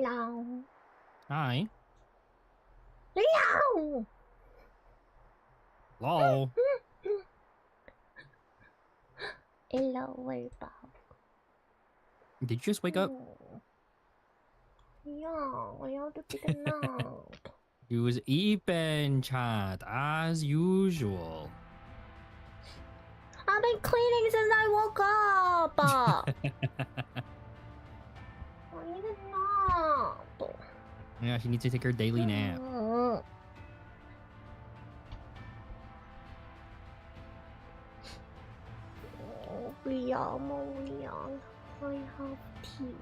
Hello. Hi. Hello. Hello. Hello, we're back. Did you just wake up? Yeah, I have to take a nap. It was eepy chat as usual. I've been cleaning since I woke up. I need a nap. Yeah, she needs to take her daily nap. Liam, I have tea.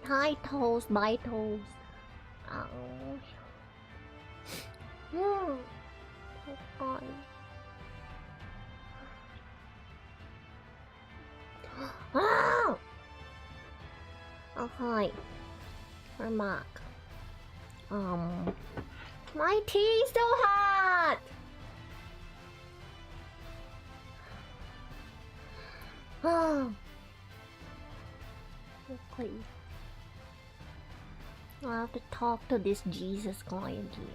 Hi, toast, my toast. Okay. Oh! Okay. We're back. My tea's so hot! Oh. Okay. I have to talk to this Jesus guy again.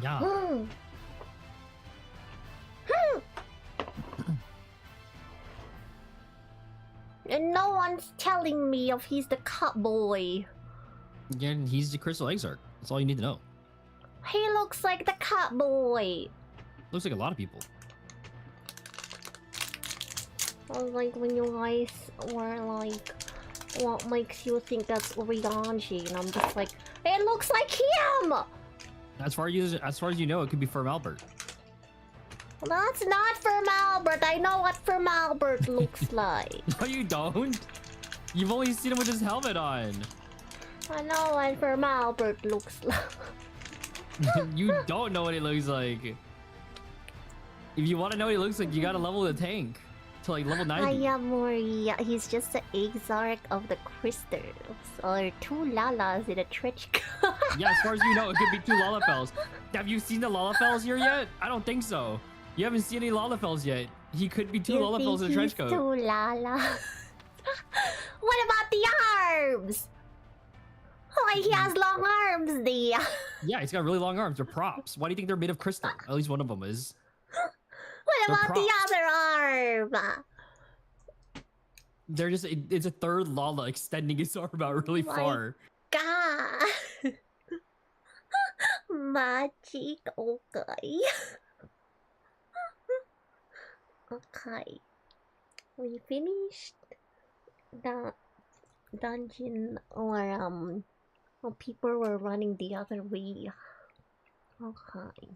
Yeah. And no one's telling me if he's the cut boy. Yeah, he's the Crystal Exarch. That's all you need to know. He looks like the cut boy. Looks like a lot of people. Like when you guys were like, what makes you think that's Orianji? And I'm just like, it looks like him! As far as you know, it could be Firm Albert. That's not Firm Albert. I know what Firm Albert looks like. No, you don't. You've only seen him with his helmet on. I know what Firm Albert looks like. You don't know what he looks like. If you want to know what he looks like, you gotta level the tank to like level 90. Mori. He's just the exarch of the crystals, or two Lalas in a trench coat. Yeah, as far as you know, it could be two Lalafels. Have you seen the Lalafels here yet? I don't think so. You haven't seen any Lalafels yet. He could be two Lalafels in a trench coat. Two Lalas. What about the arms? Like he has long arms there. Yeah, he's got really long arms. They're props. Why do you think they're made of crystal? At least one of them is. What They're about props. the other arm? They're just, it's a third Lala extending his arm out really far. God. Magic, okay. Okay. We finished the dungeon or people were running the other way. Okay.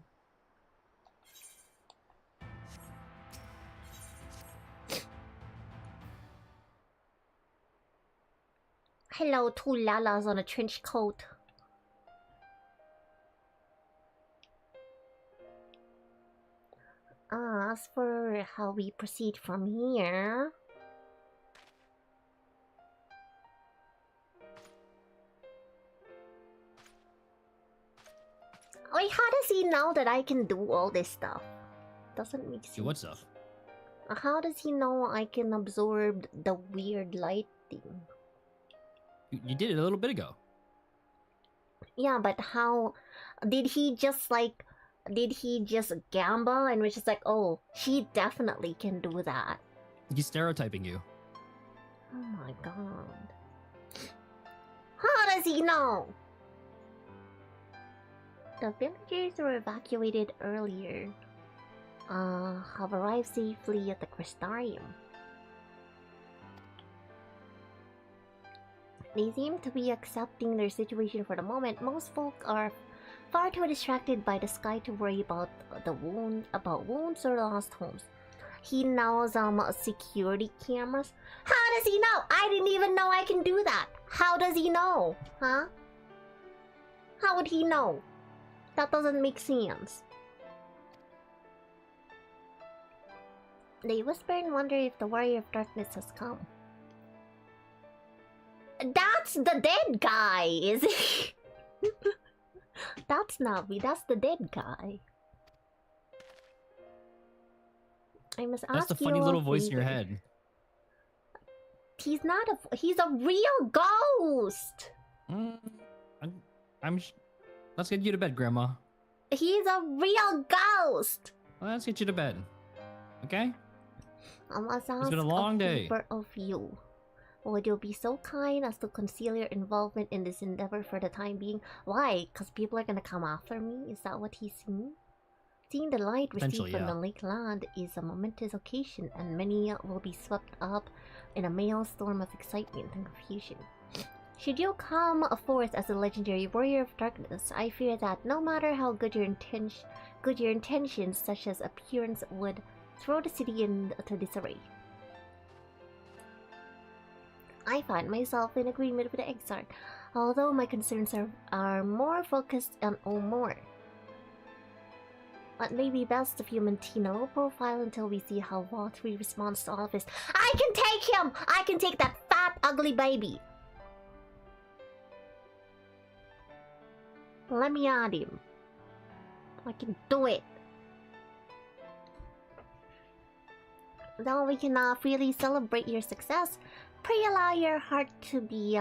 Hello, two Lalas on a trench coat. As for how we proceed from here... Wait, how does he know that I can do all this stuff? Doesn't make sense. Do what stuff? How does he know I can absorb the weird light thing? You did it a little bit ago. Yeah, but how... Did he just like... Did he just gamble and was just like, oh, she definitely can do that? He's stereotyping you. Oh my god. How does he know? The villagers were evacuated earlier. Have arrived safely at the Crystarium. They seem to be accepting their situation for the moment. Most folk are far too distracted by the sky to worry about wounds or lost homes. He knows security cameras. How does he know? I didn't even know I can do that. How does he know? Huh? How would he know? That doesn't make sense. They whisper and wonder if the warrior of darkness has come. That's the dead guy, is he? That's not me, that's the dead guy. I must ask you. That's the funny little voice in your head. He's not a. He's a real ghost. Let's get you to bed, Grandma. He's a real ghost. Well, let's get you to bed. Okay? I must ask It's been a long day. favor of you. Would you be so kind as to conceal your involvement in this endeavor for the time being? Why? Because people are gonna come after me? Is that what he's seeing? Seeing the light received from the lake land is a momentous occasion, and many will be swept up in a maelstrom of excitement and confusion. Should you come forth as a legendary warrior of darkness, I fear that no matter how good your intentions, such as appearance, would throw the city into disarray. I find myself in agreement with the Exarch, although my concerns are more focused on Omor. It may be best if you maintain a low profile until we see how Waltry responds to all of this. I can take him! I can take that fat, ugly baby! Let me at him. I can do it. Now we can freely celebrate your success. Pray allow your heart to be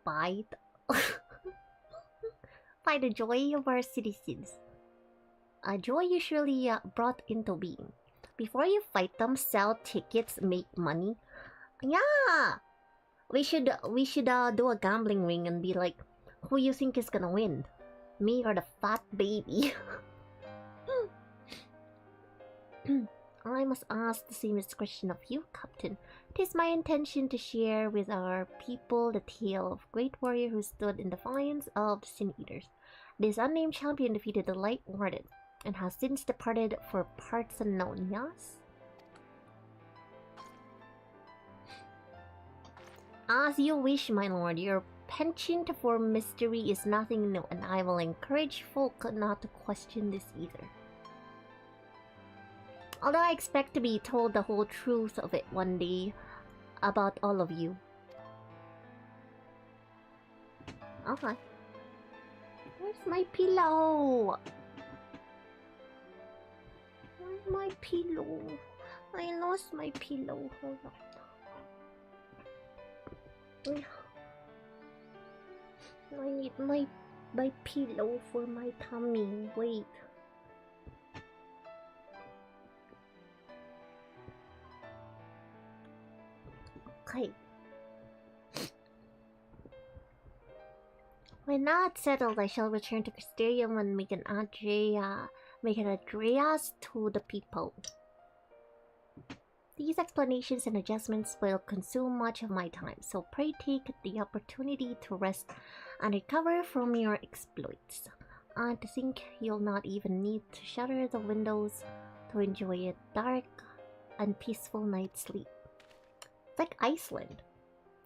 bite by the joy of our citizens. A joy usually brought into being. Before you fight them, sell tickets, make money. Yeah, we should do a gambling ring and be like, who you think is gonna win, me or the fat baby? I must ask the same question of you, Captain. It is my intention to share with our people the tale of great warrior who stood in defiance of the Sin Eaters. This unnamed champion defeated the Light Warden and has since departed for parts unknown, yes? As you wish, my lord. Your penchant for mystery is nothing new, and I will encourage folk not to question this either. Although I expect to be told the whole truth of it one day about all of you. Okay. Where's my pillow? Where's my pillow? I lost my pillow. Hold on. I need my pillow for my tummy. Wait. Okay. When that's settled, I shall return to Crystarium and make an address to the people. These explanations and adjustments will consume much of my time, so pray take the opportunity to rest and recover from your exploits. And to think you'll not even need to shutter the windows to enjoy a dark and peaceful night's sleep. It's like Iceland.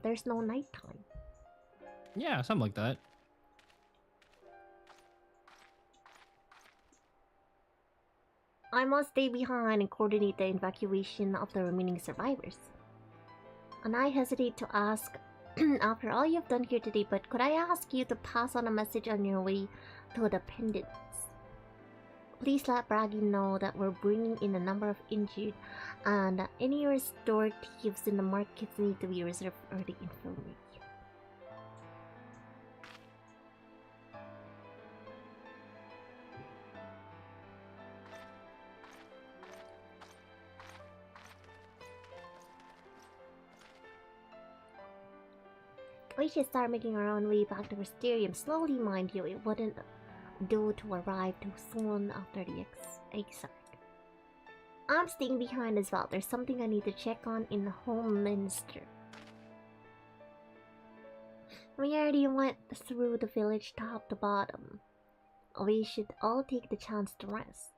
There's no nighttime. Yeah, something like that. I must stay behind and coordinate the evacuation of the remaining survivors. And I hesitate to ask after all you've done here today, but could I ask you to pass on a message on your way to the pendants? Please let Bragi know that we're bringing in a number of injured, and any restored thieves in the markets need to be reserved for the infirmary. We should start making our own way back to Crystarium slowly, mind you. It wouldn't do to arrive too soon after the exarch. I'm staying behind as well. There's something I need to check on in the Home Minister. We already went through the village top to bottom. We should all take the chance to rest.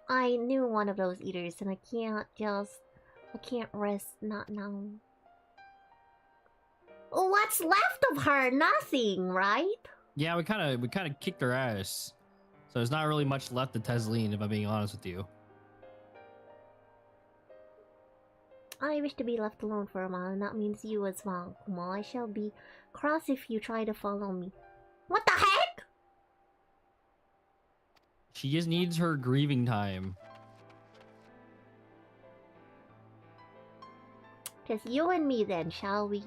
I knew one of those eaters, and I can't rest not now. What's left of her? Nothing, right? Yeah, we kind of kicked her ass. So there's not really much left of Tesleen, if I'm being honest with you. I wish to be left alone for a while, and that means you as well, Kumo. I shall be cross if you try to follow me. What the heck? She just needs her grieving time. Just you and me then, shall we?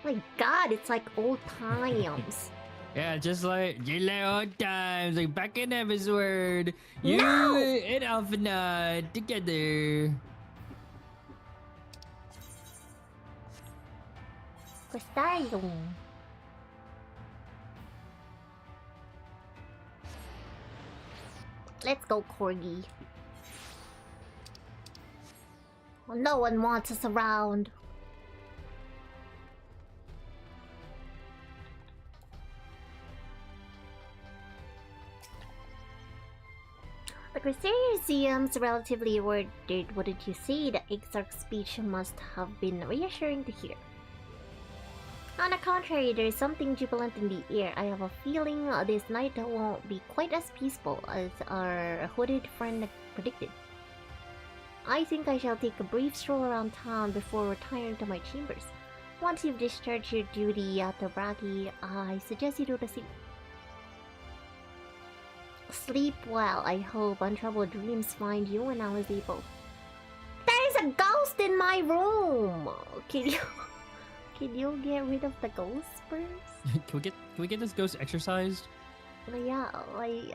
My god, it's like old times. Yeah, just like old times, like back in Episword. You No! and Alphana together. Quest'aio. Let's go, Corgi. No one wants us around. The Crusaders relatively worded, wouldn't you say? The Exarch's speech must have been reassuring to hear. On the contrary, there is something jubilant in the air. I have a feeling this night won't be quite as peaceful as our hooded friend predicted. I think I shall take a brief stroll around town before retiring to my chambers. Once you've discharged your duty at the Bragi, I suggest you do the same. Sleep well. I hope untroubled dreams find you when I was able. There's a ghost in my room! Can you get rid of the ghost first? Can we get this ghost exercised? Yeah, I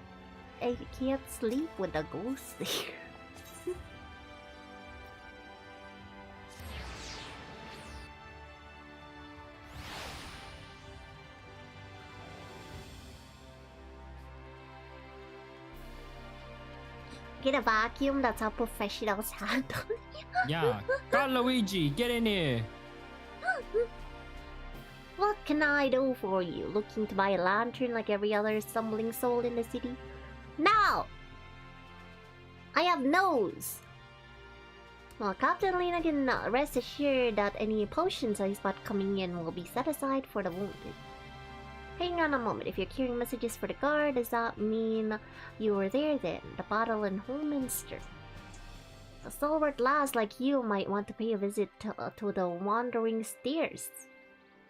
can't sleep with a ghost there. Get a vacuum, that's how professionals handle it. Yeah. God, Luigi, get in here. What can I do for you? Looking to buy a lantern like every other stumbling soul in the city? No! I have nose! Well, Captain Lena can rest assured that any potions I spot coming in will be set aside for the wounded. Hang on a moment, if you're carrying messages for the guard, does that mean you were there then? The battle in Holminster. A stalwart lass like you might want to pay a visit to the Wandering Stairs.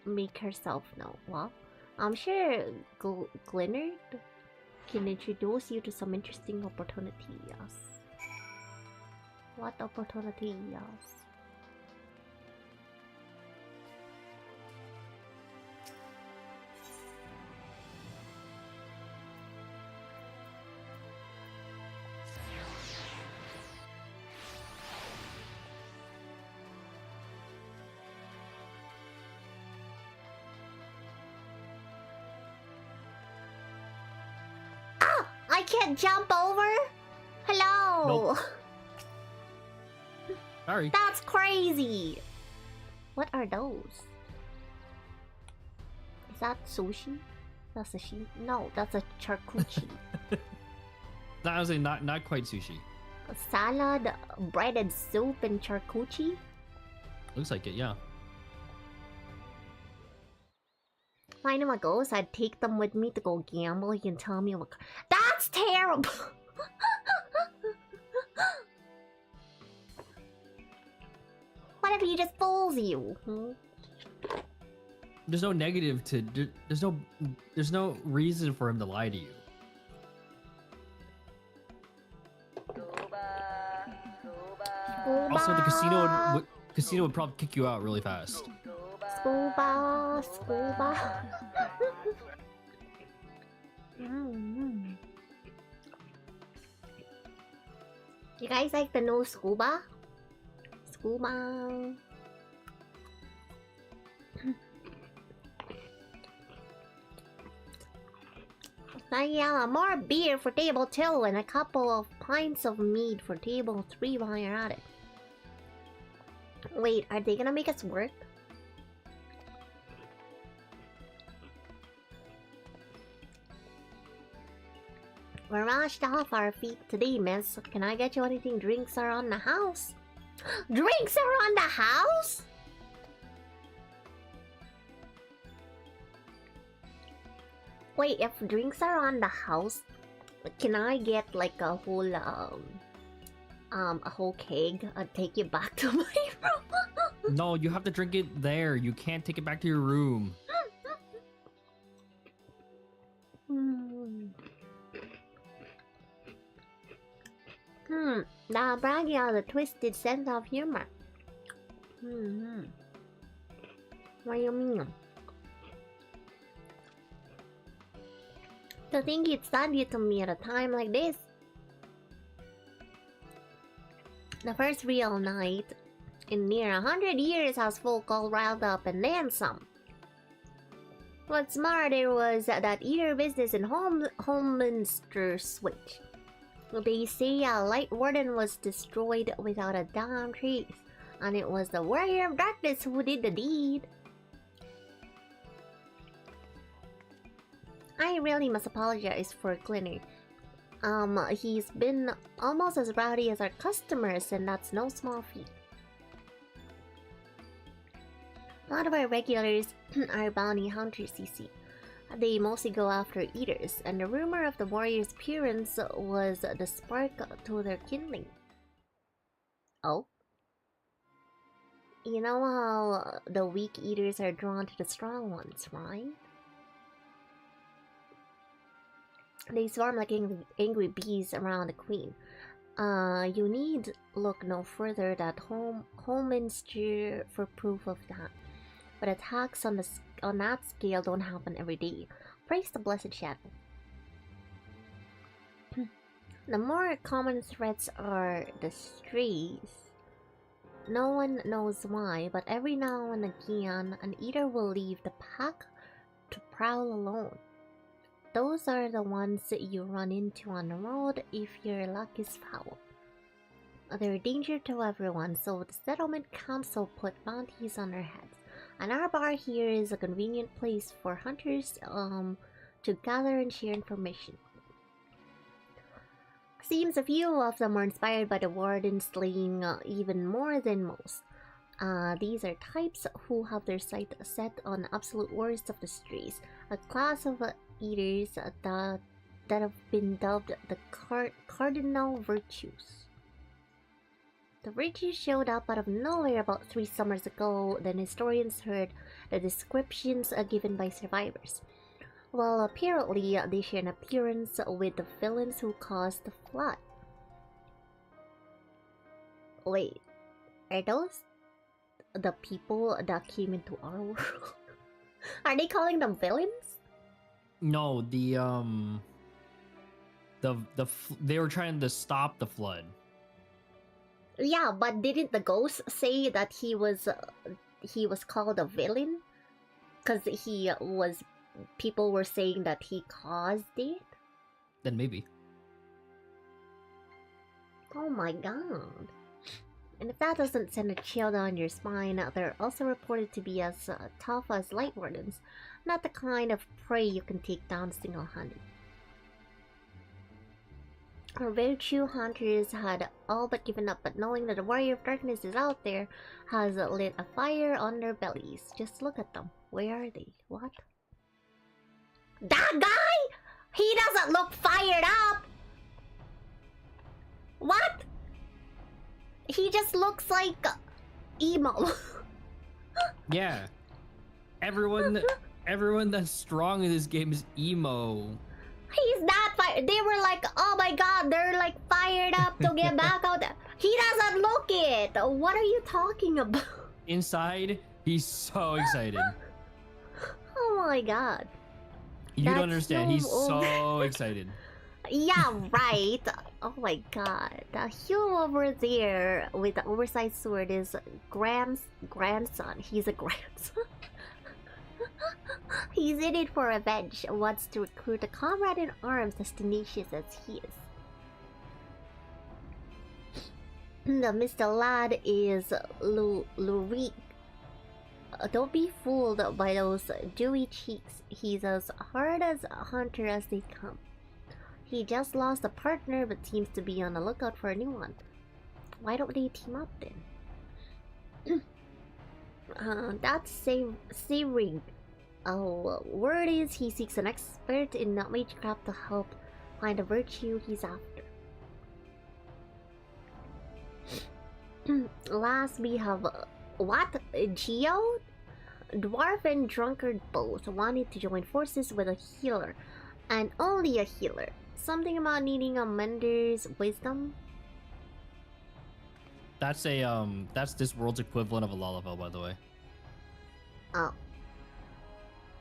Make herself known. Well, I'm sure Glennard can introduce you to some interesting opportunities. What opportunities? I can't jump over? Hello? Nope. Sorry. That's crazy! What are those? Is that sushi? That's a sashimi? No, that's a charcuterie. That was not quite sushi. A salad, breaded soup, and charcuterie? Looks like it, yeah. If I knew a ghost, I'd take them with me to go gamble. You can tell me what. That's terrible! What if he just fools you? Hmm? There's no negative to. There's no reason for him to lie to you. Also, the casino would probably kick you out really fast. Scuba, scuba. You guys like the new scuba? Scuba. Yeah, more beer for table 2 and a couple of pints of mead for table 3 while you're at it. Wait, are they gonna make us work? We're mashed off our feet today, miss. Can I get you anything? Drinks are on the house. Drinks are on the house? Wait, if drinks are on the house, can I get like a whole keg and take it back to my room? No, you have to drink it there. You can't take it back to your room. Nah, bragging on the twisted sense of humor. What do you mean? To think it's done you to me at a time like this. The first real night in near 100 years has folk all riled up and then some. What's more, there was that eater business in Holminster Switch. They say a light warden was destroyed without a damn trace, and it was the warrior of darkness who did the deed. I really must apologize for Clinner. He's been almost as rowdy as our customers, and that's no small feat. A lot of our regulars are bounty hunters, you see. They mostly go after eaters, and the rumor of the warrior's appearance was the spark to their kindling. Oh? You know how the weak eaters are drawn to the strong ones, right? They swarm like angry bees around the queen. You need look no further than Holminster for proof of that. But attacks on that scale don't happen every day. Praise the blessed shadow. The more common threats are the strays. No one knows why, but every now and again, an eater will leave the pack to prowl alone. Those are the ones that you run into on the road if your luck is foul. They're a danger to everyone, so the settlement council put bounties on their heads. And our bar here is a convenient place for hunters to gather and share information. Seems a few of them are inspired by the warden slaying even more than most. These are types who have their sight set on the absolute worst of the strays, a class of eaters that have been dubbed the cardinal virtues. The virtues showed up out of nowhere about 3 summers ago. Then historians heard the descriptions given by survivors. Well, apparently they share an appearance with the villains who caused the flood. Wait, are those the people that came into our world? Are they calling them villains? No, they were trying to stop the flood. Yeah, but didn't the ghost say that he was called a villain? Because people were saying that he caused it? Then maybe. Oh my god. And if that doesn't send a chill down your spine, they're also reported to be as tough as light wardens. Not the kind of prey you can take down single-handed. Our virtue hunters had all but given up, but knowing that the warrior of darkness is out there has lit a fire on their bellies. Just look at them. Where are they? What? That guy? He doesn't look fired up! What? He just looks like emo. Yeah. Everyone that's strong in this game is emo. He's not fired. They were like, oh my god, they're like fired up to get back out there. He doesn't look it. What are you talking about? Inside, he's so excited. Oh my god. You don't understand. He's so excited. Yeah, right. Oh my god. The hero over there with the oversized sword is grandson. He's a grandson. He's in it for revenge, wants to recruit a comrade in arms as tenacious as he is. The Mr. Lad is Lurik. Don't be fooled by those dewy cheeks. He's as hard as a hunter as they come. He just lost a partner but seems to be on the lookout for a new one. Why don't they team up then? That's Serig. Word is he seeks an expert in magecraft to help find the virtue he's after. Last we have what? Geo? Dwarf and drunkard both wanted to join forces with a healer, and only a healer. Something about needing a mender's wisdom. That's that's this world's equivalent of a Lalafell, by the way. Oh.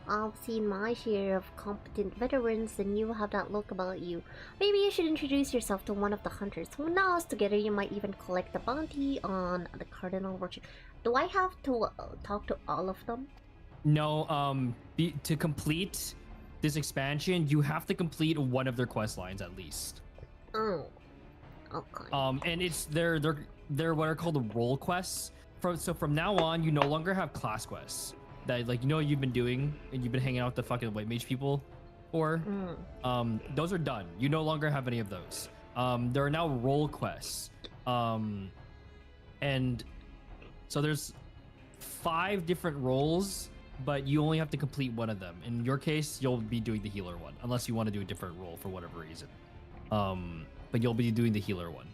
I've seen my share of competent veterans, and you have that look about you. Maybe you should introduce yourself to one of the hunters. Who knows? Together you might even collect the bounty on the Cardinal Worship. Do I have to talk to all of them? No, to complete this expansion, you have to complete one of their quest lines at least. Oh. Okay. And it's they're what are called role quests. From now on, you no longer have class quests that you've been doing and you've been hanging out with the fucking white mage people for. Those are done. You no longer have any of those. There are now role quests. And so there's 5 different roles, but you only have to complete one of them. In your case, you'll be doing the healer one, unless you want to do a different role for whatever reason. But you'll be doing the healer one.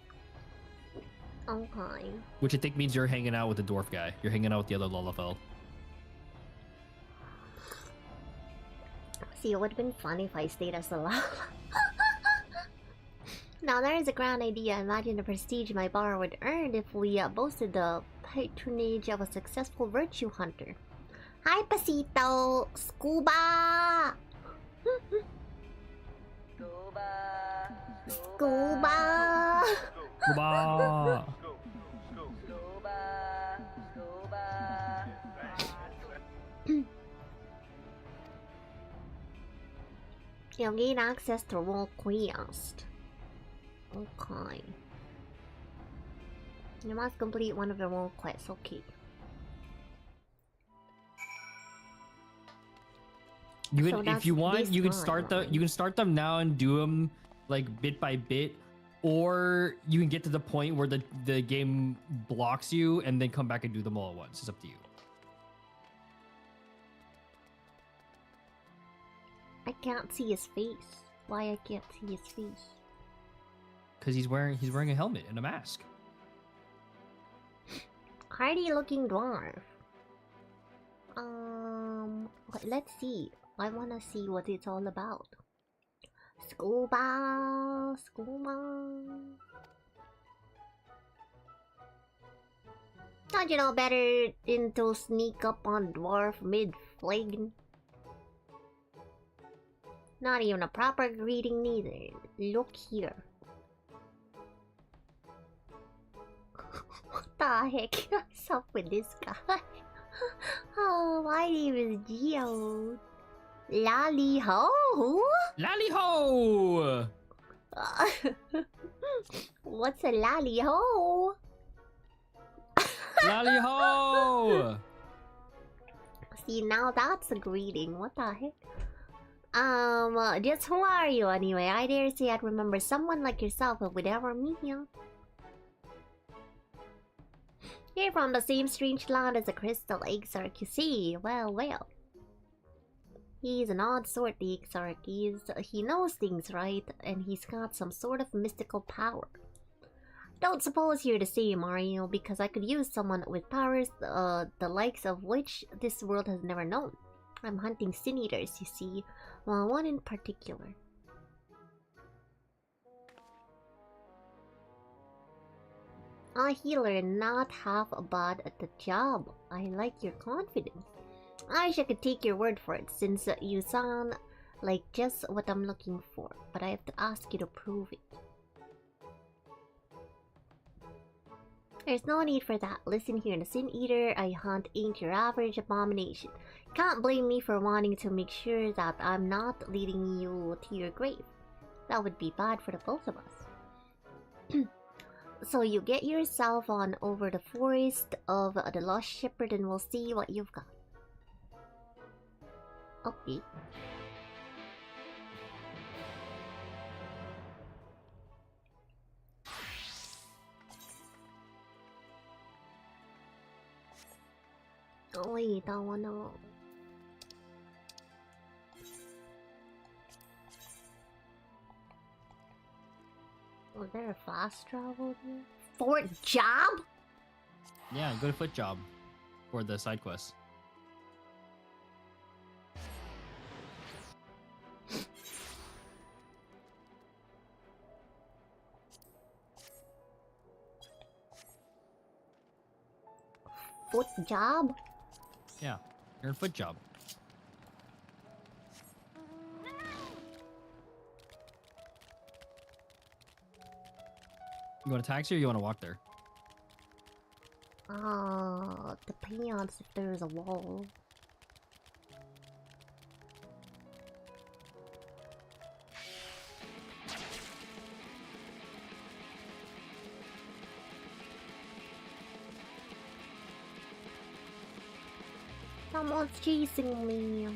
Okay. Which I think means you're hanging out with the dwarf guy. You're hanging out with the other Lalafell. See, it would have been fun if I stayed as a Lala. Now, there is a grand idea. Imagine the prestige my bar would earn if we boasted the patronage of a successful virtue hunter. Hi, Pasito! Scuba! Scuba! Scuba! You'll gain access to Roll Quest. Okay. You must complete one of the Roll Quests, okay. If you want, you can start them now and do them like bit by bit, or you can get to the point where the game blocks you and then come back and do them all at once. It's up to you. I can't see his face. Why I can't see his face? Because he's wearing a helmet and a mask. Hardy looking dwarf. Let's see. I wanna see what it's all about. Scuba, scuba. Don't you know better than to sneak up on dwarf mid-flag? Not even a proper greeting neither. Look here. What the heck is up with this guy? Oh, my name is Geo. Lally ho? Lally ho! What's a lally ho? Lally ho! See, now that's a greeting. What the heck? Just who are you anyway? I dare say I'd remember someone like yourself if we'd ever meet you. You're from the same strange land as the Crystal Exarch, you see. Well, well. He's an odd sort, the Exarch. He knows things, right? And he's got some sort of mystical power. Don't suppose you're the same, are you? Because I could use someone with powers, the likes of which this world has never known. I'm hunting sin eaters, you see. Well, one in particular. A healer, not half bad at the job. I like your confidence. I wish I could take your word for it, since you sound like just what I'm looking for. But I have to ask you to prove it. There's no need for that. Listen here, the Sin Eater I hunt ain't your average abomination. Can't blame me for wanting to make sure that I'm not leading you to your grave. That would be bad for the both of us. So you get yourself on over the forest of the Lost Shepherd and we'll see what you've got. Okay. Oh wait, I wanna... Was there a fast travel here? Fort Job? Yeah, go to Foot Job for the side quest. foot job? Yeah, you're a foot job. You want a taxi or you want to walk there? Depends if there's a wall. Someone's chasing me.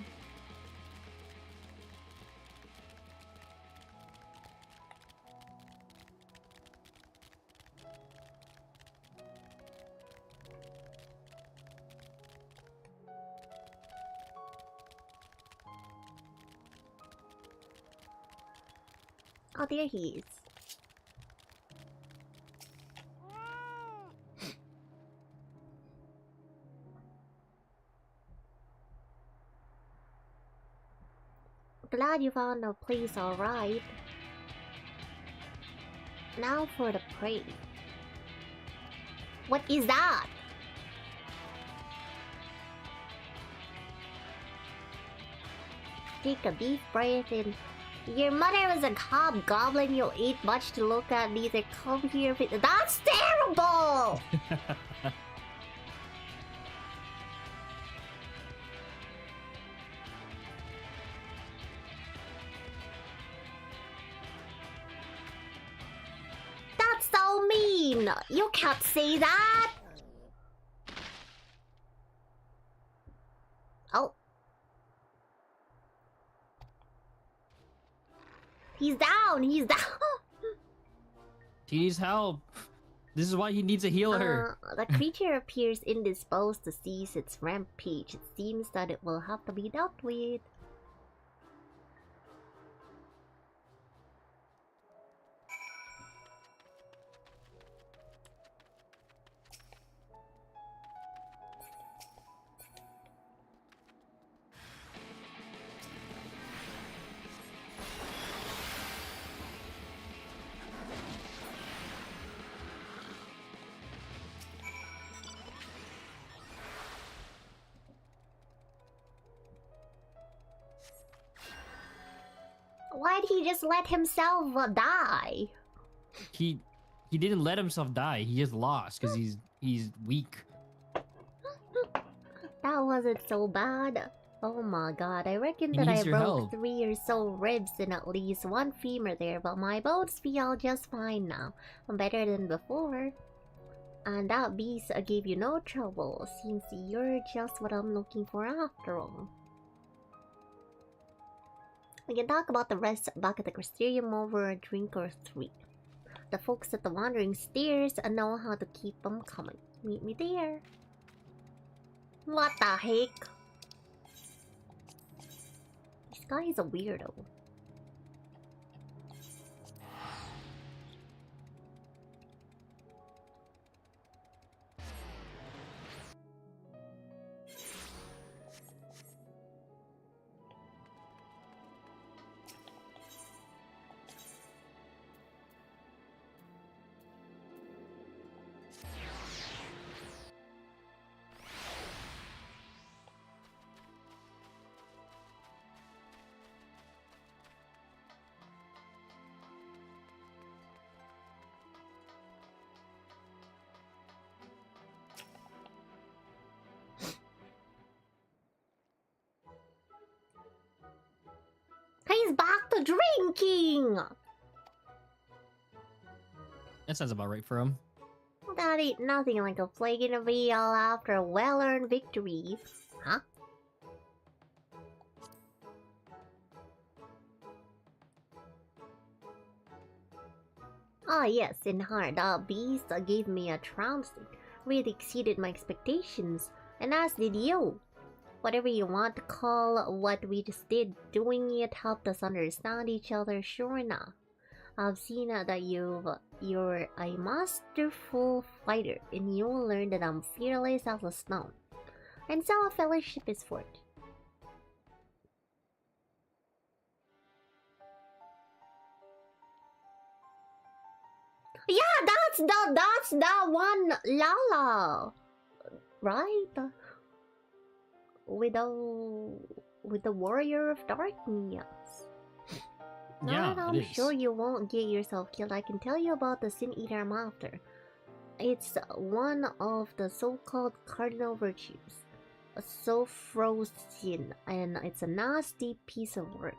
Oh, there he is. Glad you found the place alright. Now for the prey. What is that? Take a deep breath in. Your mother was a hobgoblin, you ate much to look at, neither come here. That's terrible! That's so mean! You can't say that! Oh. He's down! He's down! He needs help. This is why he needs a healer. The creature appears indisposed to cease its rampage. It seems that it will have to be dealt with. Why'd he just let himself die? He didn't let himself die. He just lost because he's weak. That wasn't so bad. Oh my god, I reckon He that I needs your broke help. 3 or so ribs and at least 1 femur there, but my bones feel just fine now. I'm better than before. And that beast gave you no trouble. Seems you're just what I'm looking for after all. We can talk about the rest back at the Crystarium over a drink or 3. The folks at the Wandering Stairs know how to keep them coming. Meet me there. What the heck? This guy is a weirdo. He's back to drinking! That sounds about right for him. That ain't nothing like a plague in a veil after a well-earned victory. Huh? Ah yes, in heart, that beast gave me a trouncing. Really exceeded my expectations, and as did you. Whatever you want to call what we just did, doing it helped us understand each other sure enough. I've seen that you're a masterful fighter, and you'll learn that I'm fearless as a stone. And so a fellowship is forged. Yeah, that's the one Lala. right? With the warrior of darkness. Yeah, Now it I'm sure is. you won't get yourself killed. I can tell you about the Sin Eater I'm after. It's one of the so-called cardinal virtues. So frozen, and it's a nasty piece of work.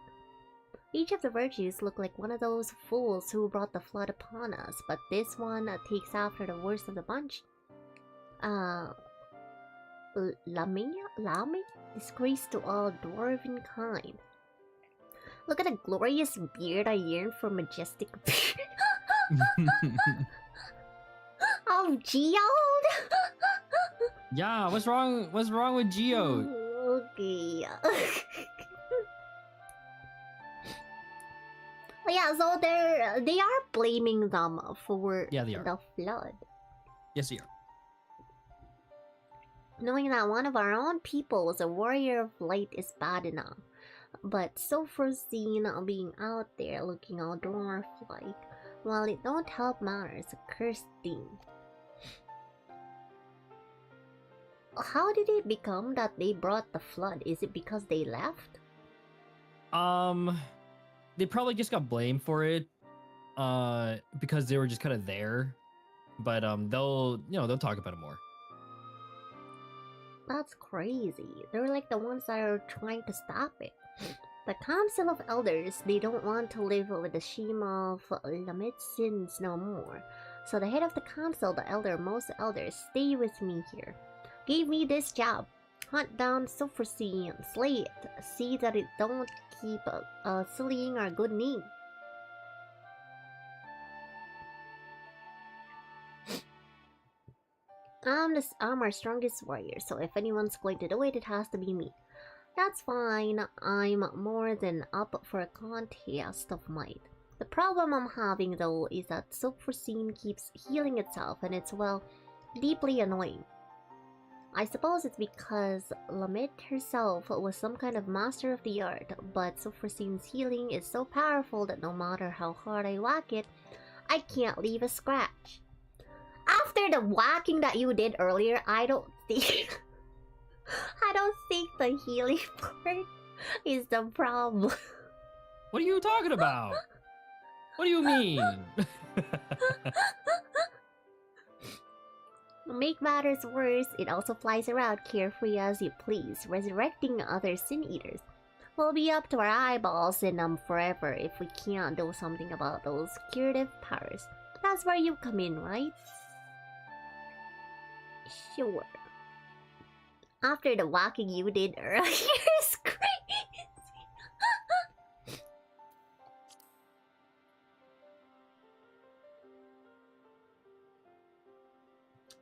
Each of the virtues look like one of those fools who brought the flood upon us, but this one takes after the worst of the bunch. Lame? Disgrace to all dwarven kind. Look at the glorious beard I yearn for majestic of Geode! Yeah, what's wrong? What's wrong with Geo? Okay. Yeah, so they are blaming them for Yeah, they are. the flood. Yes, they are. Knowing that one of our own people was a warrior of light is bad enough. But so foreseen being out there looking all dwarf-like, while it don't help matters, a cursed thing. How did it become that they brought the flood? Is it because they left? They probably just got blamed for it, because they were just kind of there. But they'll talk about it more. That's crazy. They're like the ones that are trying to stop it. The Council of Elders, they don't want to live with the shame of Lamet's sins no more. So the head of the council, the elder, most elders, stay with me here. Gave me this job. Hunt down Sulfurcy and slay it. See that it don't keep sullying our good name. I'm our strongest warrior, so if anyone's going to do it, it has to be me. That's fine, I'm more than up for a contest of might. The problem I'm having though is that Sulfurcine keeps healing itself and it's, well, deeply annoying. I suppose it's because Lamet herself was some kind of master of the art, but Sulfurcine's healing is so powerful that no matter how hard I whack it, I can't leave a scratch. After the whacking that you did earlier, I don't think the healing part is the problem. What are you talking about? What do you mean? To make matters worse, it also flies around carefree as you please, resurrecting other sin eaters. We'll be up to our eyeballs in them forever if we can't do something about those curative powers. That's where you come in, right? Sure. After the whacking you did earlier is crazy.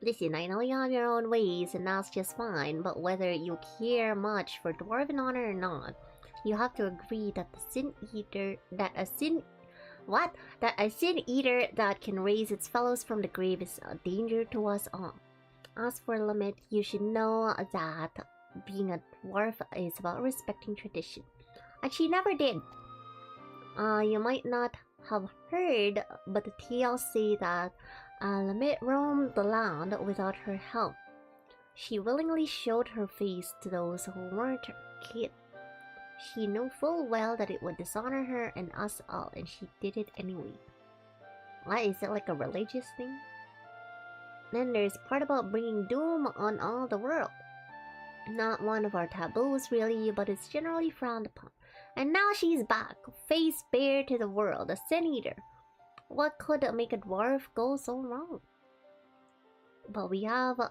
Listen, I know you have your own ways and that's just fine, but whether you care much for dwarven honor or not, you have to agree that a sin eater that can raise its fellows from the grave is a danger to us all. As for Lamet, you should know that being a dwarf is about respecting tradition. And she never did. You might not have heard, but the tales say that Lamet roamed the land without her help. She willingly showed her face to those who weren't her kid. She knew full well that it would dishonor her and us all, and she did it anyway. What, is it like a religious thing? Then there's part about bringing doom on all the world. Not one of our taboos really, but it's generally frowned upon. And now she's back, face bare to the world, a sin eater. What could make a dwarf go so wrong? But we have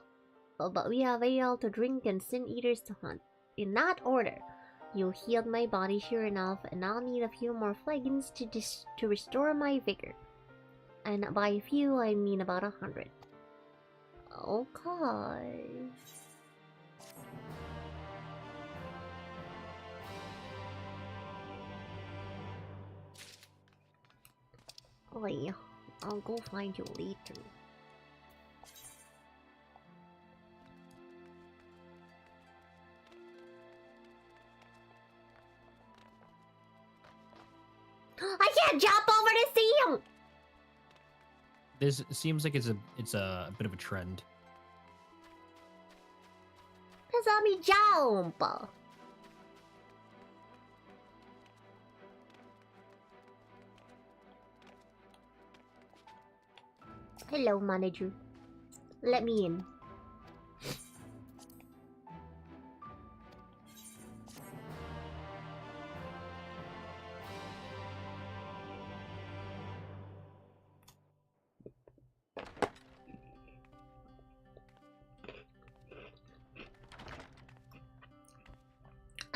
ale to drink and sin eaters to hunt. In that order. You healed my body sure enough, and I'll need a few more flagons to restore my vigor. And by a few, I mean about 100. Okay. Oi, I'll go find you later. I can't jump over to see him! This seems like it's a bit of a trend. saw me jump. Hello, manager. Let me in.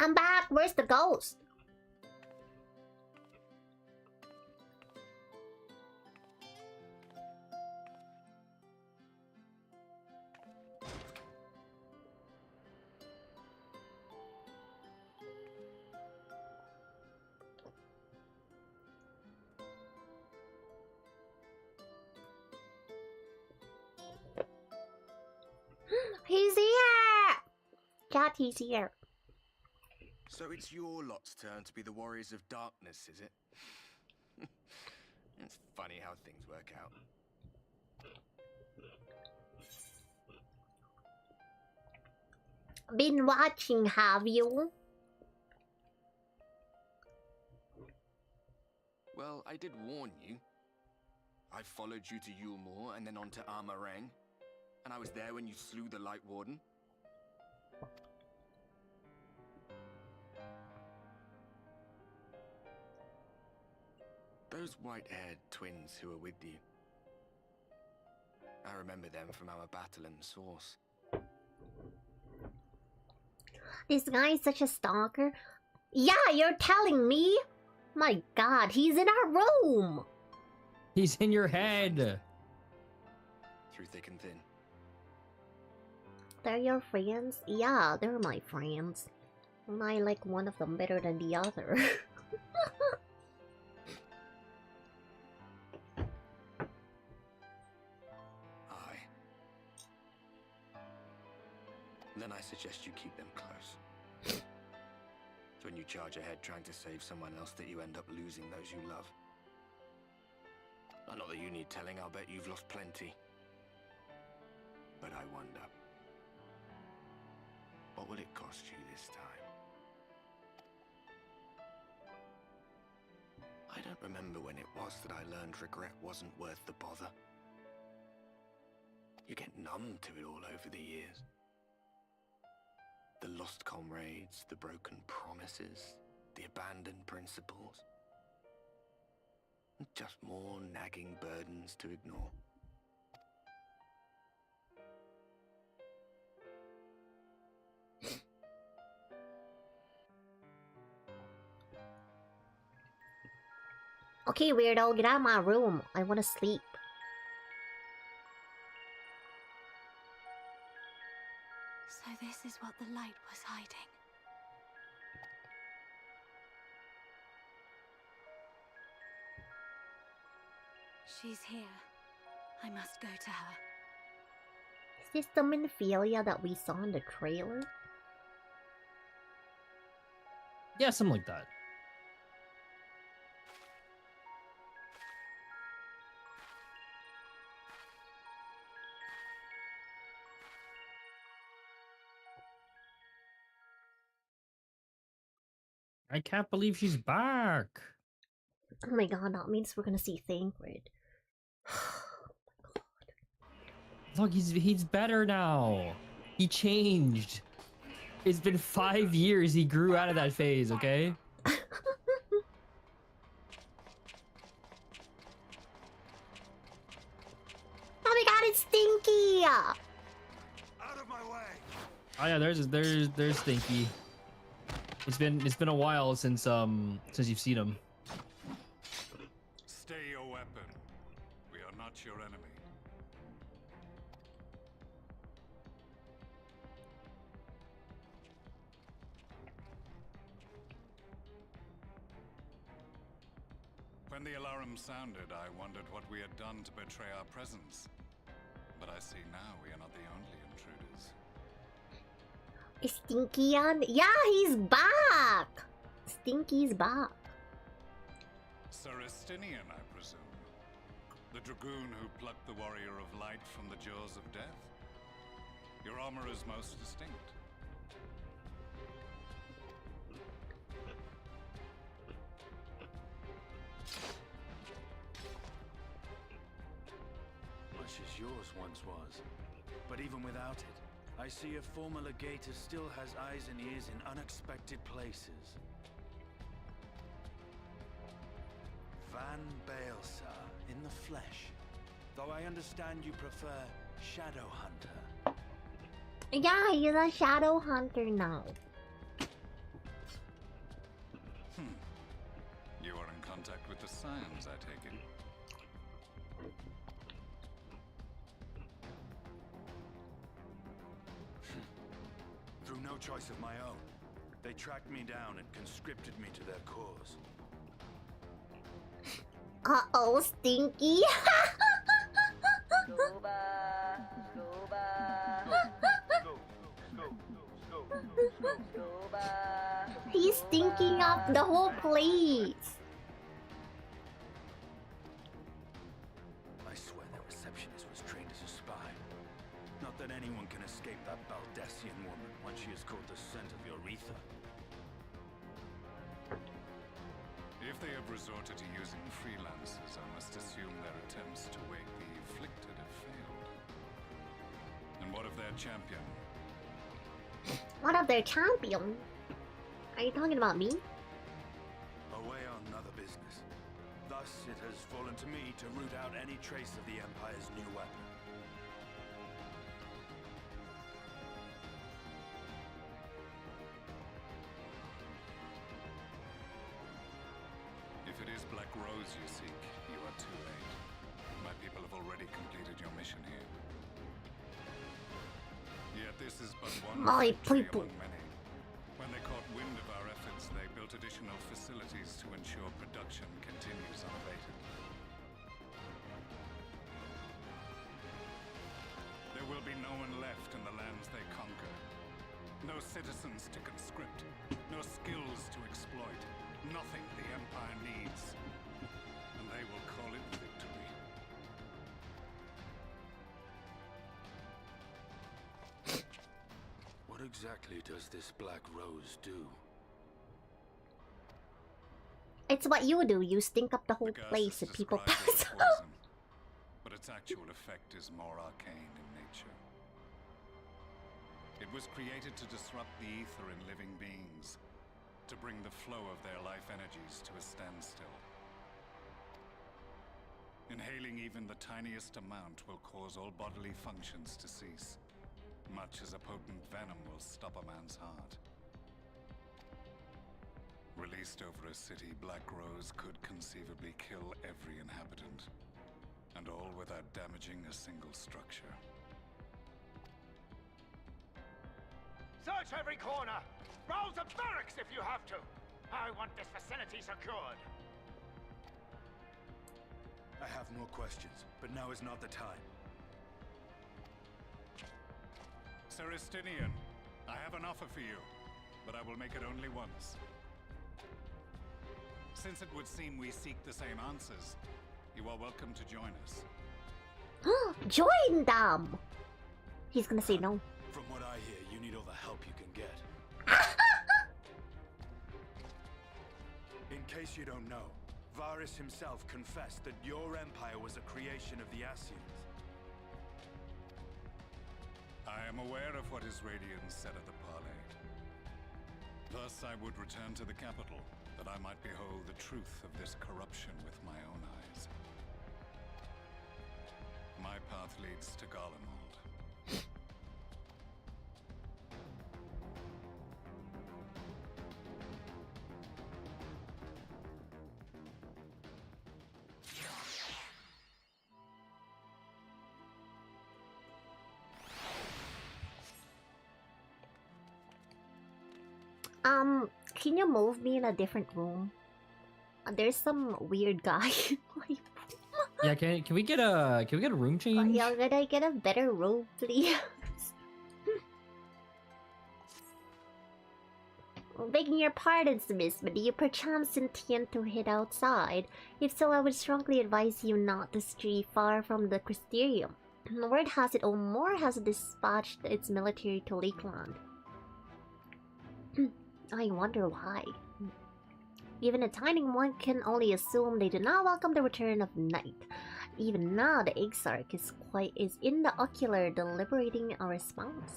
I'm back. Where's the ghost? He's here! Cat, he's here. So it's your lot's turn to be the warriors of darkness, is it? It's funny how things work out. Been watching, have you? Well, I did warn you. I followed you to Yulmore and then on to Amarang. And I was there when you slew the Light Warden. Those white-haired twins who were with you. I remember them from our battle in the Source. This guy is such a stalker. Yeah, you're telling me? My god, he's in our room! He's in your head! Through thick and thin. They're your friends? Yeah, they're my friends. And I like one of them better than the other. Then I suggest you keep them close. It's when you charge ahead trying to save someone else that you end up losing those you love. Not that you need telling, I'll bet you've lost plenty. But I wonder, what will it cost you this time? I don't remember when it was that I learned regret wasn't worth the bother. You get numb to it all over the years. The lost comrades, the broken promises, the abandoned principles. Just more nagging burdens to ignore. Okay, weirdo, get out of my room. I wanna sleep. So this is what the light was hiding. She's here. I must go to her. Is this the Minophilia that we saw in the trailer? Yeah, something like that. I can't believe she's back. Oh my god, that means we're gonna see Thankkk. Look, he's better now. He changed. It's been 5 years. He grew out of that phase, okay? Oh my god, it's Stinky! Out of my way! Oh yeah, there's Thankkk. It's been a while since you've seen him. Stay your weapon. We are not your enemy. When the alarm sounded, I wondered what we had done to betray our presence. But I see now we are not the only intruders. Is Stinky on? Yeah, he's back! Stinky's back. Sir Estinian, I presume. The dragoon who plucked the warrior of light from the jaws of death. Your armor is most distinct. much as yours once was. But even without it, I see a former legator still has eyes and ears in unexpected places. Van Baelsar in the flesh. Though I understand you prefer Shadow Hunter. Yeah, he's a shadow hunter now. You are in contact with the Scions, I take it. Through no choice of my own, they tracked me down and conscripted me to their cause. Uh-oh, Stinky. He's stinking up the whole place. I swear their receptionist was trained as a spy. Not that anyone can escape that Baldessian woman once she has caught the scent of your ether. If they have resorted to using freelancers, I must assume their attempts to wake the afflicted have failed. And what of their champion? What of their champion? Are you talking about me? Away on another business. Thus, it has fallen to me to root out any trace of the Empire's new weapon. If it is Black Rose you seek, you are too late. My people have already completed your mission here. Yet this is but one My victory people. among many. When they caught wind of our efforts, they built additional facilities to ensure production continues unabated. There will be no one left in the lands they conquer. No citizens to conscript. No skills to exploit. Nothing the Empire needs. And they will call it victory. What exactly does this Black Rose do? It's what you do. You stink up the whole The gas place is and people described as pass a out. poison, but its actual effect is more arcane in nature. It was created to disrupt the ether in living beings, to bring the flow of their life energies to a standstill. Inhaling even the tiniest amount will cause all bodily functions to cease, much as a potent venom will stop a man's heart. Released over a city, Black Rose could conceivably kill every inhabitant, and all without damaging a single structure. Search every corner! Rouse the barracks if you have to! I want this facility secured! I have more questions, but now is not the time. Sir Estinian, I have an offer for you, but I will make it only once. Since it would seem we seek the same answers, you are welcome to join us. Join them! He's gonna say no. From what I hear, you need all the help you can get. In case you don't know, Varys himself confessed that your empire was a creation of the Ascians. I am aware of what his Radiance said at the parley. Thus I would return to the capital, that I might behold the truth of this corruption with my own eyes. My path leads to Garlemald. Can you move me in a different room? There's some weird guy. Yeah, can we get a room change? Yeah, could I get a better room, please? Begging your pardon, Miss, but do you perchance intend to head outside? If so, I would strongly advise you not to stray far from the Crystarium. Word has it Omor has dispatched its military to Lakeland. I wonder why. Given a timing, one can only assume they do not welcome the return of night. Even now, the Exarch is in the ocular deliberating a response.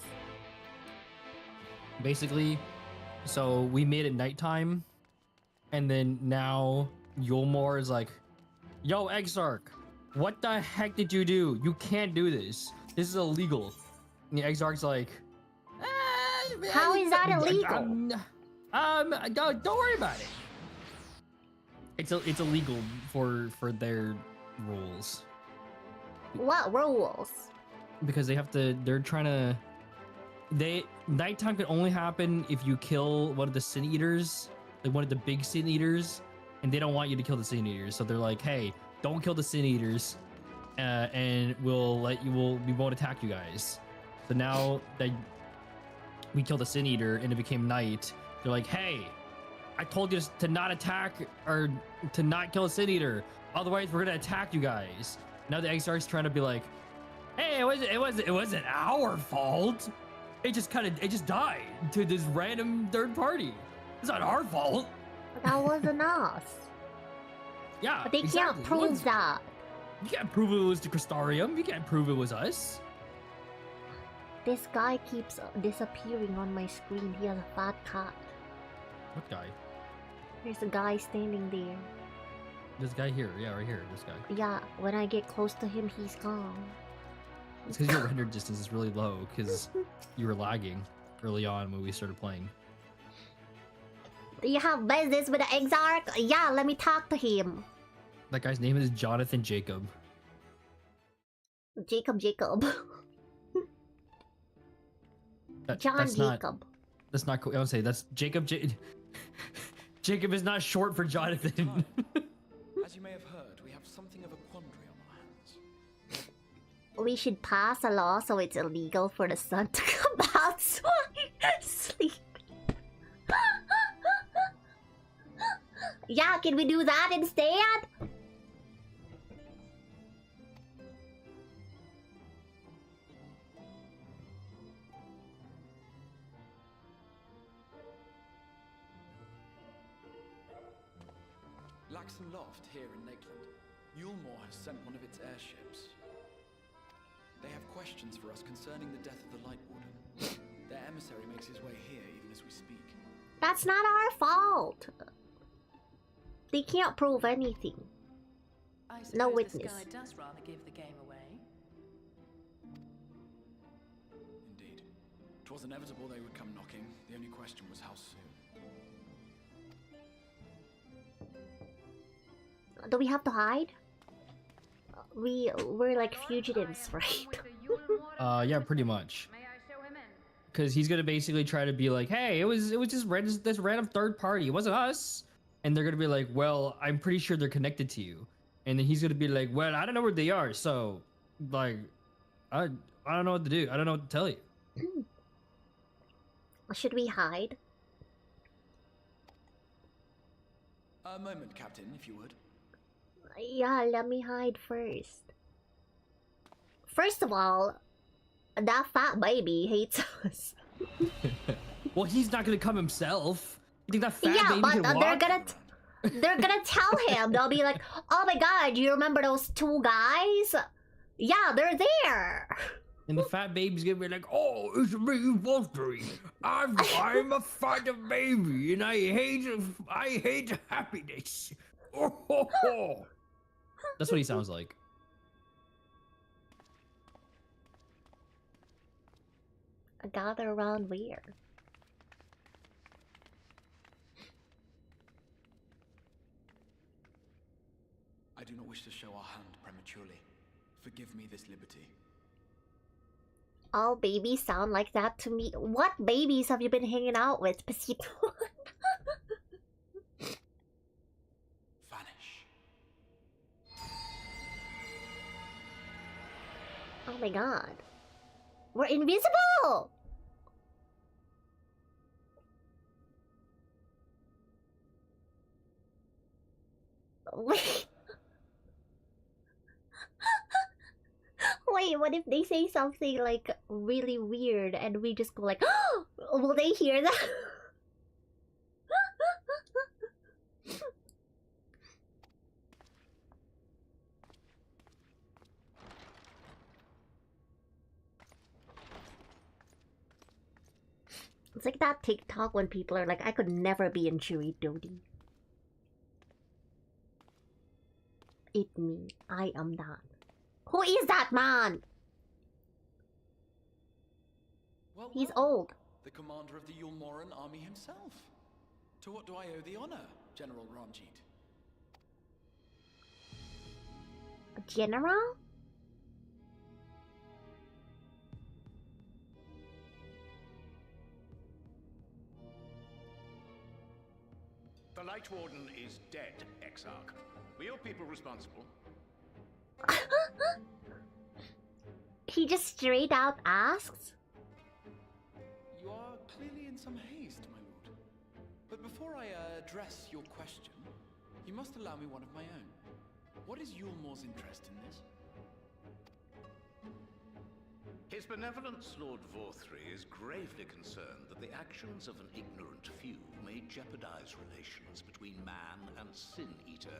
Basically, so we made it nighttime, and then now Yulmore is like, "Yo, Exarch, what the heck did you do? You can't do this. This is illegal." And the Exarch's like, How is that illegal? Don't worry about it. It's illegal for their rules. What rules? Because they're trying to. Nighttime can only happen if you kill one of the sin eaters, like one of the big sin eaters, and they don't want you to kill the sin eaters. So they're like, hey, don't kill the sin eaters, and we won't attack you guys. So now that we killed the sin eater and it became night, they're like, hey, I told you to not attack or to not kill a sin eater, otherwise we're gonna attack you guys. Now the Exarch's trying to be like, hey, it wasn't our fault. It just died to this random third party. It's not our fault. That wasn't us. Yeah, But they exactly. can't prove that. You can't prove it was the Crystarium. You can't prove it was us. This guy keeps disappearing on my screen. He has a fat cat. What guy? There's a guy standing there. This guy here. Yeah, right here. This guy. Yeah, when I get close to him, he's gone. It's because your render distance is really low because you were lagging early on when we started playing. Do you have business with the Exarch? Yeah, let me talk to him. That guy's name is Jonathan Jacob. Jacob. That's Jacob. That's not cool. I would say that's Jacob. Jacob is not short for Jonathan. As you may have heard, we have something of a quandary on our hands. We should pass a law so it's illegal for the sun to come out so I sleep. Yeah, can we do that instead? Laxon Loft here in Lakeland. Yulmore has sent one of its airships. They have questions for us concerning the death of the Light Warden. Their emissary makes his way here even as we speak. That's not our fault. They can't prove anything. I No suppose witness. This guy does rather give the game away. Indeed. 'Twas inevitable they would come knocking. The only question was how soon. Do we have to hide? We're like fugitives, right? Yeah, pretty much. Because he's gonna basically try to be like, hey, it was just this random third party. It wasn't us. And they're gonna be like, well, I'm pretty sure they're connected to you. And then he's gonna be like, well, I don't know where they are, so like, I don't know what to do. I don't know what to tell you. Should we hide? A moment, Captain, if you would. Yeah, let me hide first. First of all, that fat baby hates us. Well, he's not gonna come himself. You think that fat Yeah, baby but can walk? they're gonna tell him. They'll be like, "Oh my god, do you remember those two guys? Yeah, they're there." And the fat baby's gonna be like, oh, it's me, Valtteri. I'm a fat baby, and I hate happiness. Oh, ho, ho. That's what he sounds like. Gather around where? I do not wish to show our hand prematurely. Forgive me this liberty. All babies sound like that to me. What babies have you been hanging out with, Pasito? Vanish. Oh my god. We're invisible! Wait. Wait, what if they say something like really weird and we just go like, oh, will they hear that? It's like that TikTok when people are like, I could never be in Chewy Dodi. It me. I am that. Who is that man? Well, He's well, old. the commander of the Yulmoran army himself. To what do I owe the honor, General Ranjit? A general? The Light Warden is dead, Exarch. Were your people responsible? He just straight out asks? You are clearly in some haste, my lord. But before I address your question, you must allow me one of my own. What is Yulmor's interest in this? His benevolence, Lord Vorthry, is gravely concerned that the actions of an ignorant few may jeopardize relations between man and Sin-Eater.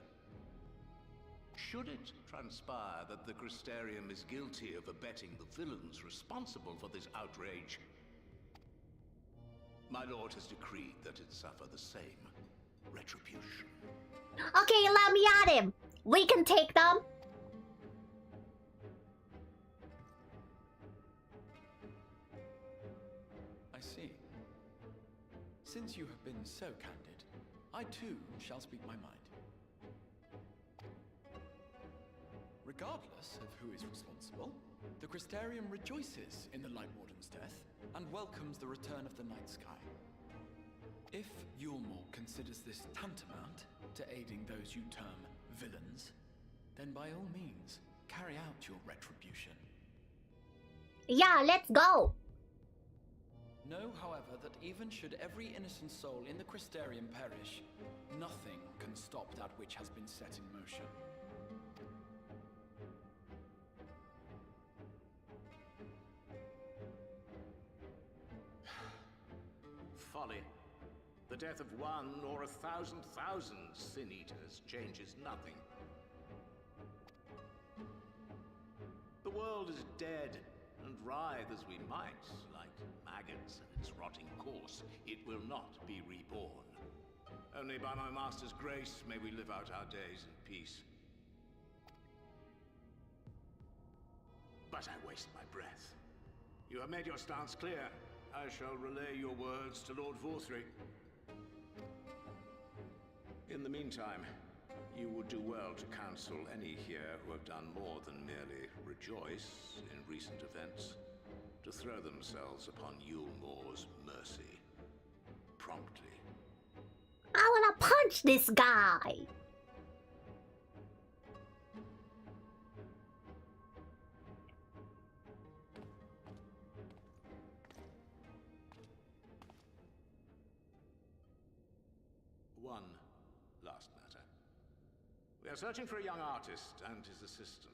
Should it transpire that the Crystarium is guilty of abetting the villains responsible for this outrage, my lord has decreed that it suffer the same retribution. Okay, let me at him. We can take them. I see. Since you have been so candid, I too shall speak my mind. Regardless of who is responsible, the Crystarium rejoices in the Light Warden's death and welcomes the return of the night sky. If Yulmor considers this tantamount to aiding those you term villains, then by all means, carry out your retribution. Yeah, let's go. Know, however, that even should every innocent soul in the Crystarium perish, nothing can stop that which has been set in motion. Folly. The death of one or 1,000,000 Sin-Eaters changes nothing. The world is dead, and writhe as we might, like maggots in its rotting course, it will not be reborn. Only by my master's grace may we live out our days in peace. But I waste my breath. You have made your stance clear. I shall relay your words to Lord Vorthry. In the meantime, you would do well to counsel any here who have done more than merely rejoice in recent events, to throw themselves upon Yulmor's mercy. Promptly. I wanna punch this guy. One last matter. We are searching for a young artist and his assistant.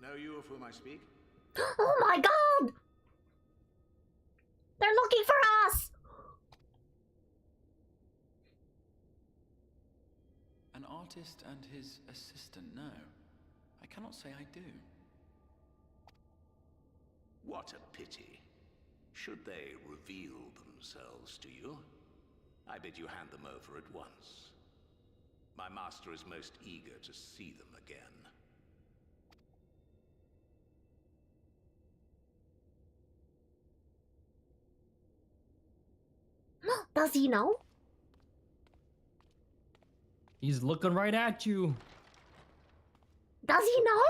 Know you of whom I speak? Oh my god! They're looking for us! An artist and his assistant, no. I cannot say I do. What a pity. Should they reveal themselves to you, I bid you hand them over at once. My master is most eager to see them again. Does he know? He's looking right at you. Does he know?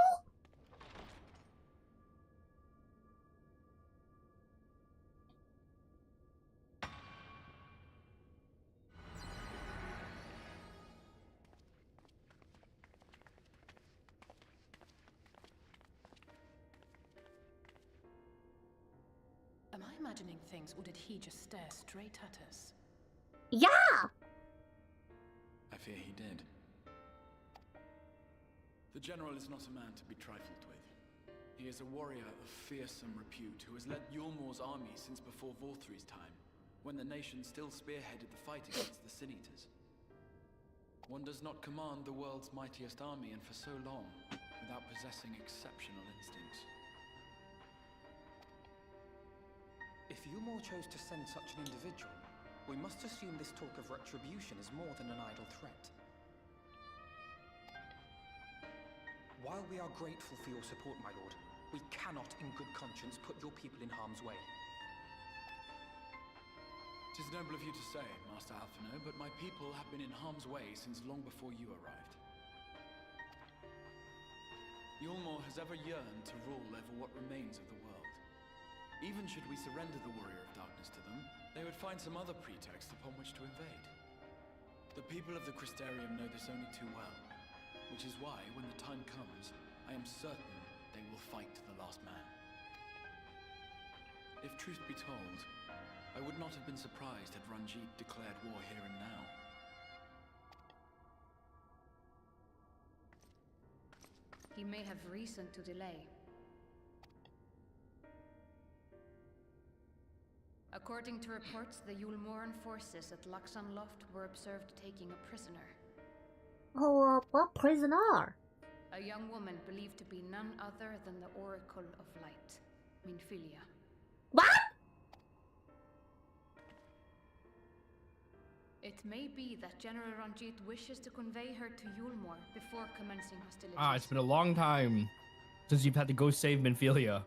Am I imagining things, or did he just stare straight at us? Yeah! I fear he did. The general is not a man to be trifled with. He is a warrior of fearsome repute who has led Yulmor's army since before Vorthry's time, when the nation still spearheaded the fight against the Sin-Eaters. One does not command the world's mightiest army, and for so long, without possessing exceptional instincts. If Yulmore chose to send such an individual, we must assume this talk of retribution is more than an idle threat. While we are grateful for your support, my lord, we cannot in good conscience put your people in harm's way. It is noble of you to say, Master Alphino, but my people have been in harm's way since long before you arrived. Yulmore has ever yearned to rule over what remains of the world. Even should we surrender the Warrior of Darkness to them, they would find some other pretext upon which to invade. The people of the Crystarium know this only too well, which is why, when the time comes, I am certain they will fight to the last man. If truth be told, I would not have been surprised had Ranjit declared war here and now. He may have reason to delay. According to reports, the Yulmoran forces at Laxan Loft were observed taking a prisoner. Oh, what prisoner? A young woman believed to be none other than the Oracle of Light, Minfilia. What? It may be that General Ranjit wishes to convey her to Yulmore before commencing hostilities. Ah, it's been a long time since you've had to go save Minfilia.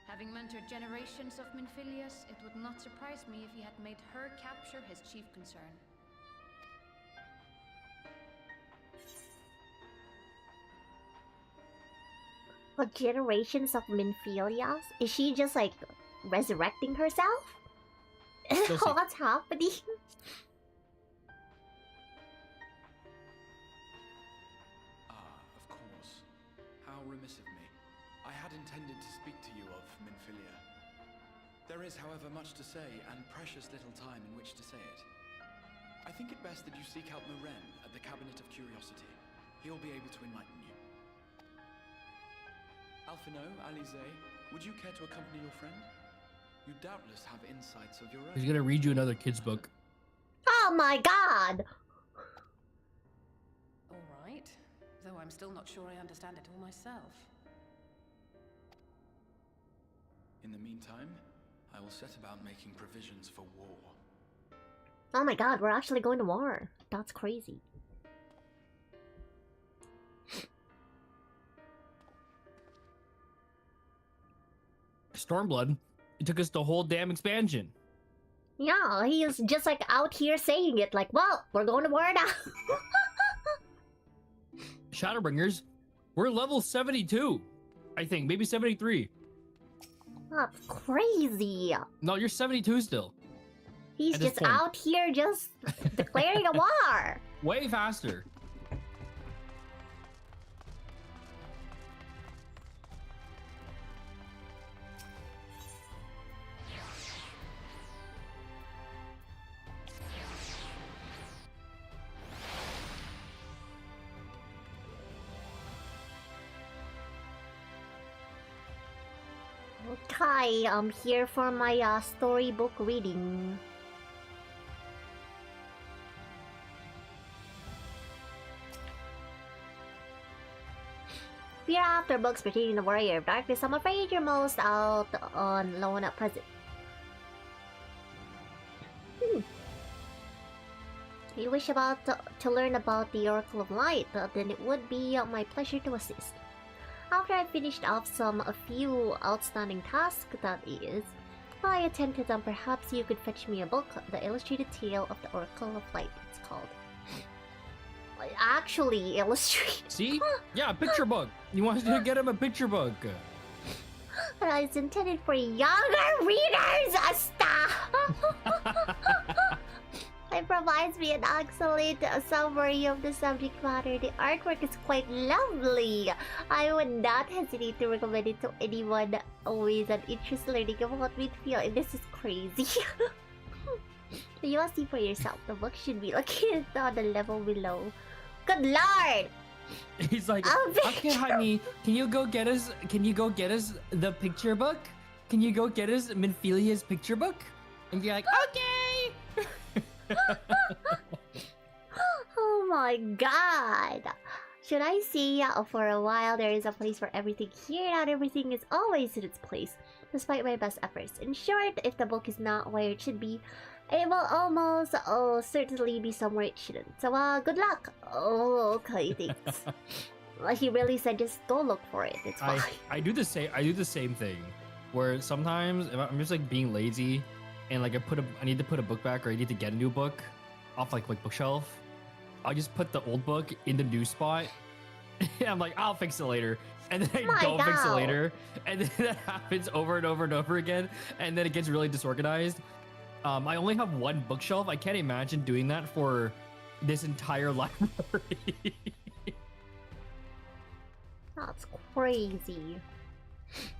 Having mentored generations of Minfilias, it would not surprise me if he had made her capture his chief concern. What generations of Minfilias? Is she just like resurrecting herself? What's happening? Of course. How remiss of me. I had intended to speak to you of Minfilia. There is, however, much to say, and precious little time in which to say it. I think it best that you seek out Moren at the Cabinet of Curiosity. He'll be able to enlighten you. Alphino, Alize, would you care to accompany your friend? You doubtless have insights of your own. He's gonna read you another kid's book. Oh my god! Alright, though I'm still not sure I understand it all myself. In the meantime, I will set about making provisions for war. Oh my god, we're actually going to war. That's crazy. Stormblood. It took us the whole damn expansion. Yeah, he is just like out here saying it like, well, we're going to war now. Shadowbringers, we're level 72. I think, maybe 73. That's crazy. No, you're 72 still. He's just out here just declaring a war. Way faster. Okay, I'm here for my storybook reading. If you're after books pertaining to Warrior of Darkness, I'm afraid you're most out on loan at present. If you wish to learn about the Oracle of Light, then it would be my pleasure to assist. After I finished off a few outstanding tasks, that is, I attempted and perhaps you could fetch me a book, The Illustrated Tale of the Oracle of Light, it's called. Actually illustrated. See? Yeah, a picture book. You wanted to get him a picture book. It's intended for younger readers, It provides me an excellent summary of the subject matter. The artwork is quite lovely. I would not hesitate to recommend it to anyone always an interest learning about Midfield. This is crazy. You must see for yourself. The book should be located on the level below. Good lord! He's like, okay, honey, can you go get us the picture book? Can you go get us Minfilia's picture book? And you're like, okay! Oh my god! Should I say, for a while there is a place for everything here, not everything is always in its place, despite my best efforts. In short, if the book is not where it should be, it will almost certainly be somewhere it shouldn't. So, good luck! Oh, okay, thanks. He really said just go look for it, it's fine. I do the same thing, where sometimes if I'm just like being lazy, and like I need to put a book back, or I need to get a new book off like bookshelf. I'll just put the old book in the new spot. And I'm like, I'll fix it later. And then I don't fix it later. And then that happens over and over and over again. And then it gets really disorganized. I only have one bookshelf. I can't imagine doing that for this entire library. That's crazy.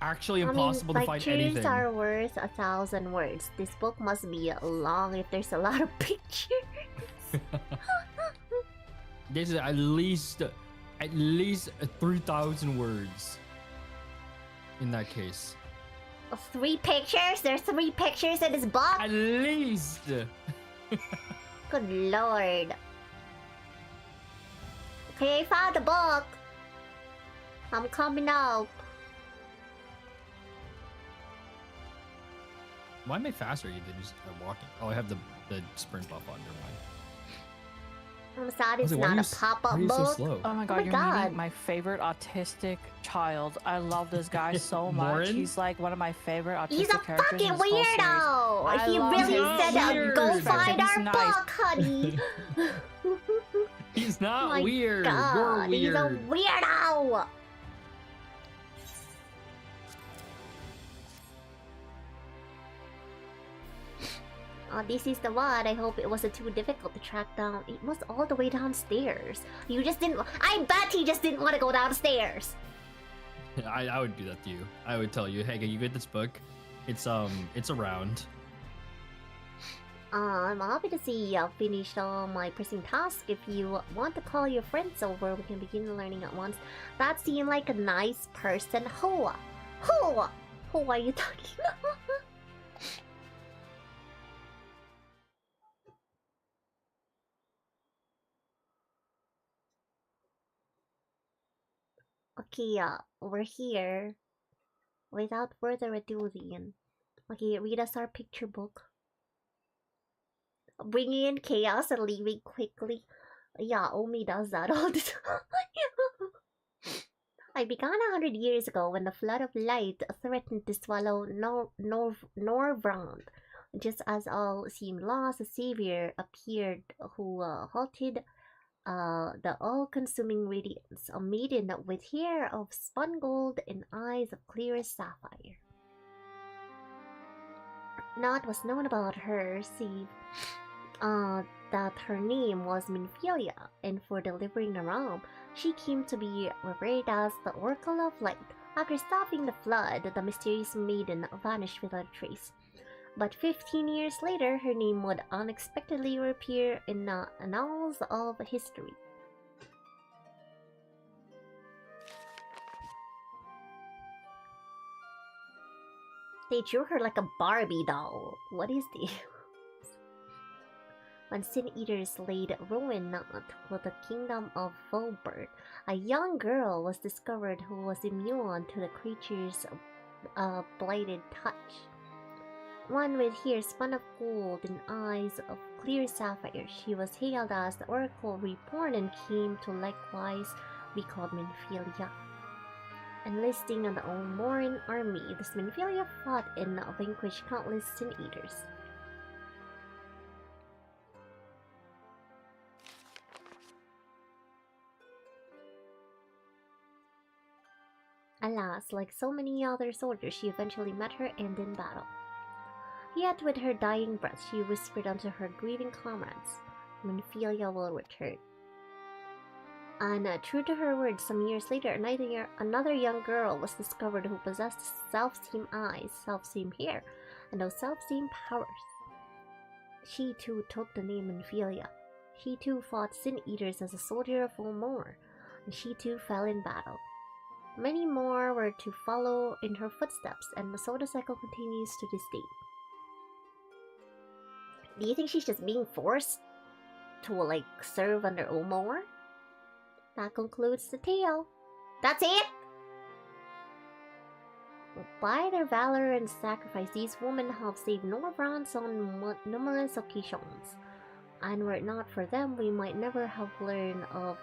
Actually impossible to find anything. Pictures are worth 1,000 words. This book must be long if there's a lot of pictures. This is at least 3,000 words. In that case. 3 pictures? There's 3 pictures in this book? At least. Good lord. Okay, I found the book. I'm coming out. Why am I faster than just walking? Oh, I have the sprint buff on. Never mind. I'm sad it's not a pop-up book. So oh my god, you're meeting my favorite autistic child. I love this guy so much. He's like one of my favorite autistic characters. He's a fucking weirdo! He really said go find our book, honey! He's not weird. God, you're weird. He's a weirdo! This is the one. I hope it wasn't too difficult to track down. It was all the way downstairs. You just didn't... I bet he just didn't want to go downstairs. I would do that to you. I would tell you, hey, can you get this book? It's around. I'm happy to see you finished all my pressing tasks. If you want to call your friends over, we can begin learning at once. That seemed like a nice person. Who are you talking about? Okay, we're here. Without further ado, then. Okay, read us our picture book. Bringing in chaos and leaving quickly. Yeah, Omi does that all the time. I began 100 years ago when the flood of light threatened to swallow Norvrand. Just as all seemed lost, a savior appeared who halted the all-consuming radiance, a maiden with hair of spun gold and eyes of clear sapphire. Not was known about her, save that her name was Minfilia, and for delivering the realm, she came to be revered as the Oracle of Light. After stopping the flood, the mysterious maiden vanished without a trace. But 15 years later, her name would unexpectedly reappear in the annals of history. They drew her like a Barbie doll. What is this? When Sin Eaters laid ruin to the kingdom of Volbert, a young girl was discovered who was immune to the creature's blighted touch. One with hair spun of gold and eyes of clear sapphire, she was hailed as the Oracle Reborn and came to likewise be called Minfilia. Enlisting in the Omoran army, this Minfilia fought and vanquished countless Sin Eaters. Alas, like so many other soldiers, she eventually met her end in battle. Yet with her dying breath, she whispered unto her grieving comrades, Minfilia will return. And true to her words, some years later, another young girl was discovered who possessed self-same eyes, self-same hair, and those self-same powers. She too took the name Minfilia. She too fought Sin Eaters as a soldier of Ulmor, and she too fell in battle. Many more were to follow in her footsteps, and so the cycle continues to this day. Do you think she's just being forced to, like, serve under Ulmor? That concludes the tale. That's it! By their valor and sacrifice, these women have saved Norvrans on numerous occasions. And were it not for them, we might never have learned of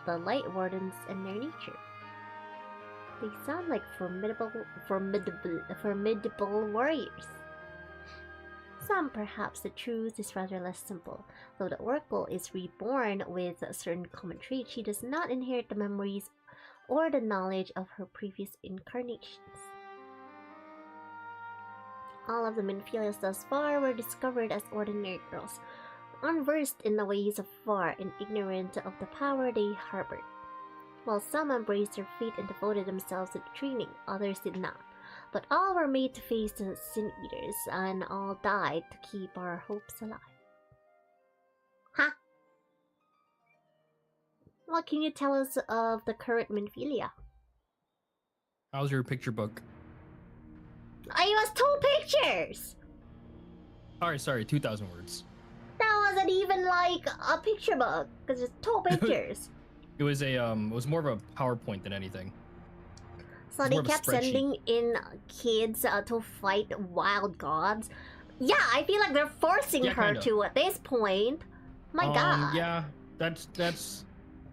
the Light Wardens and their nature. They sound like formidable warriors. Some, perhaps the truth is rather less simple. Though the Oracle is reborn with certain common traits, she does not inherit the memories or the knowledge of her previous incarnations. All of the Minfilias thus far were discovered as ordinary girls, unversed in the ways of Var and ignorant of the power they harbored. While some embraced their fate and devoted themselves to training, others did not. But all were made to face the Sin Eaters, and all died to keep our hopes alive. Huh? What can you tell us of the current Minfilia? How's your picture book? It was 2 pictures! Alright, sorry, 2,000 words. That wasn't even like a picture book, because it's 2 pictures. It was more of a PowerPoint than anything. So they kept sending in kids to fight wild gods. Yeah, I feel like they're forcing her to at this point. My god. Yeah, that's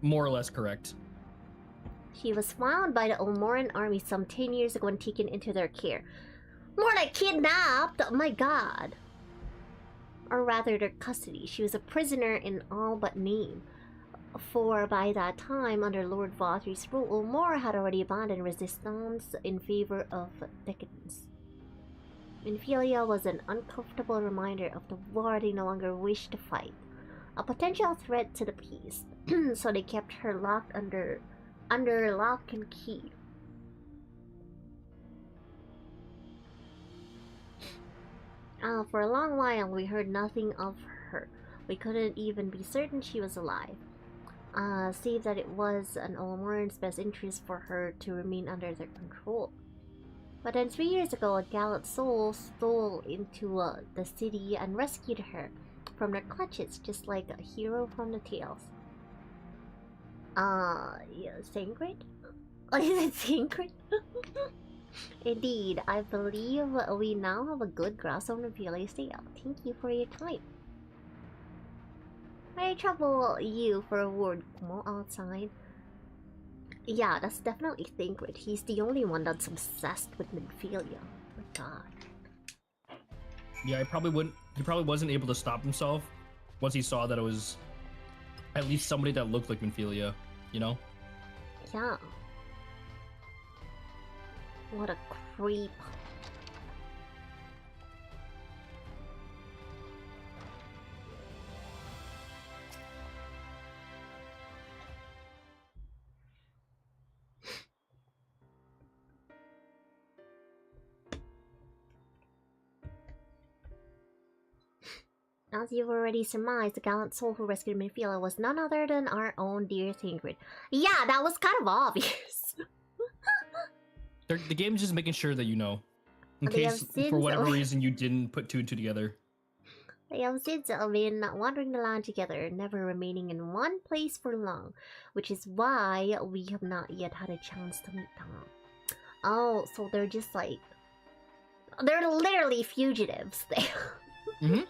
more or less correct. She was found by the Omoran army some 10 years ago and taken into their care. More like kidnapped! My god. Or rather, their custody. She was a prisoner in all but name. For by that time, under Lord Vothri's rule, Ulmor had already abandoned resistance in favor of decadence. Minfilia was an uncomfortable reminder of the war they no longer wished to fight, a potential threat to the peace, so they kept her locked under lock and key. For a long while, we heard nothing of her. We couldn't even be certain she was alive. Save that it was an Ulmoran's best interest for her to remain under their control. But then 3 years ago, a gallant soul stole into the city and rescued her from their clutches, just like a hero from the tales. Yeah, Sacred? Is it Sacred? Indeed, I believe we now have a good grasp on the Minfilia's tale. Thank you for your time. I trouble you for a word, Kumo, outside. Yeah, that's definitely Thankkk. He's the only one that's obsessed with Minfilia. My god. Yeah, he probably wasn't able to stop himself once he saw that it was at least somebody that looked like Minfilia, you know? Yeah. What a creep. As you've already surmised, the gallant soul who rescued Minfilia was none other than our own dear Thankkk. Yeah, that was kind of obvious. The game's just making sure that you know. In case, for whatever reason, you didn't put 2 and 2 together. They have since been wandering the land together, never remaining in one place for long, which is why we have not yet had a chance to meet them. Oh, so they're just like... They're literally fugitives. Mm-hmm.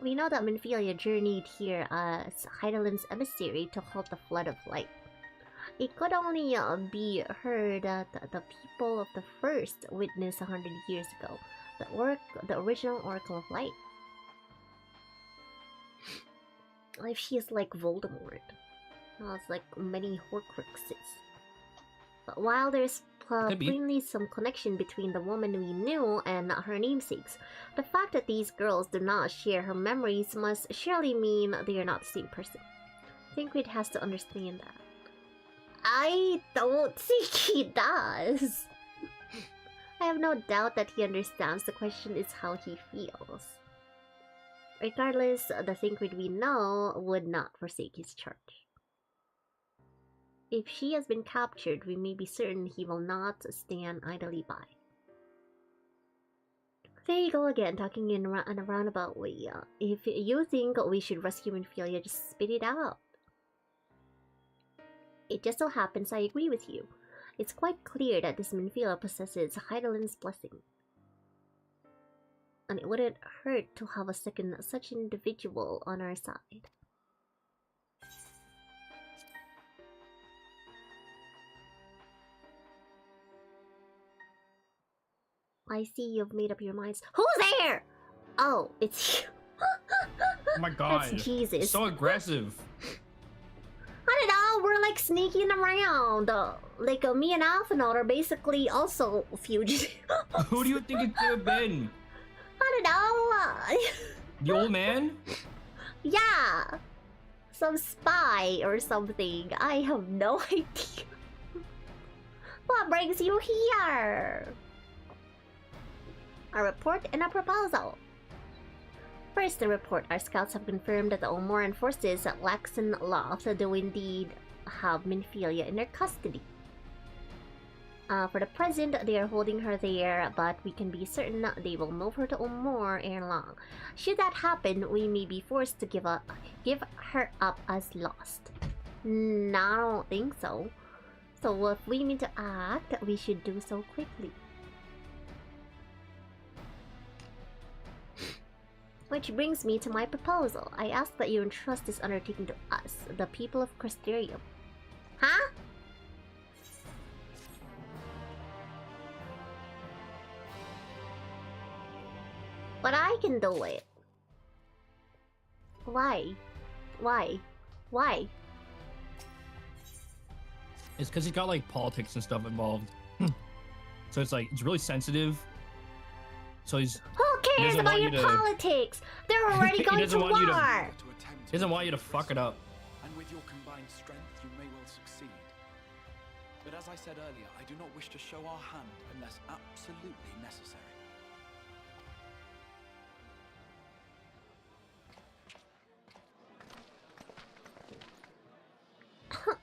We know that Minfilia journeyed here as Hydaelyn's emissary to halt the flood of light. It could only be heard that the people of the first witnessed 100 years ago, the original Oracle of Light. If she is like Voldemort, it's like many Horcruxes. But while there's plainly some connection between the woman we knew and her namesakes, the fact that these girls do not share her memories must surely mean they are not the same person. Thankkk has to understand that. I don't think he does. I have no doubt that he understands. The question is how he feels. Regardless, the Thankkk we know would not forsake his charge. If she has been captured, we may be certain he will not stand idly by. There you go again, talking in a roundabout way. If you think we should rescue Minfilia, just spit it out. It just so happens I agree with you. It's quite clear that this Minfilia possesses Heidelin's blessing. And it wouldn't hurt to have a second such individual on our side. I see you've made up your minds. Who's there? Oh, it's you. Oh my god. That's Jesus. So aggressive. I don't know, we're like sneaking around. Like me and Alphinaud are basically also fugitives. Who do you think it could have been? I don't know. The old man? Yeah. Some spy or something. I have no idea. What brings you here? A report and a proposal. First, the report. Our scouts have confirmed that the Omoran forces at Laxon Loft do indeed have Minfilia in their custody. For the present, they are holding her there, but we can be certain they will move her to Omor ere long. Should that happen, we may be forced to give her up as lost. No, I don't think so. So if we mean to act, we should do so quickly. Which brings me to my proposal. I ask that you entrust this undertaking to us, the people of Crysterium. Huh? But I can do it. Why? Why? Why? It's because he's got like politics and stuff involved. So it's like, it's really sensitive. So he's... Who cares about your politics? They're already going to war! He doesn't want you to fuck it up. And with your combined strength, you may well succeed. But as I said earlier, I do not wish to show our hand unless absolutely necessary.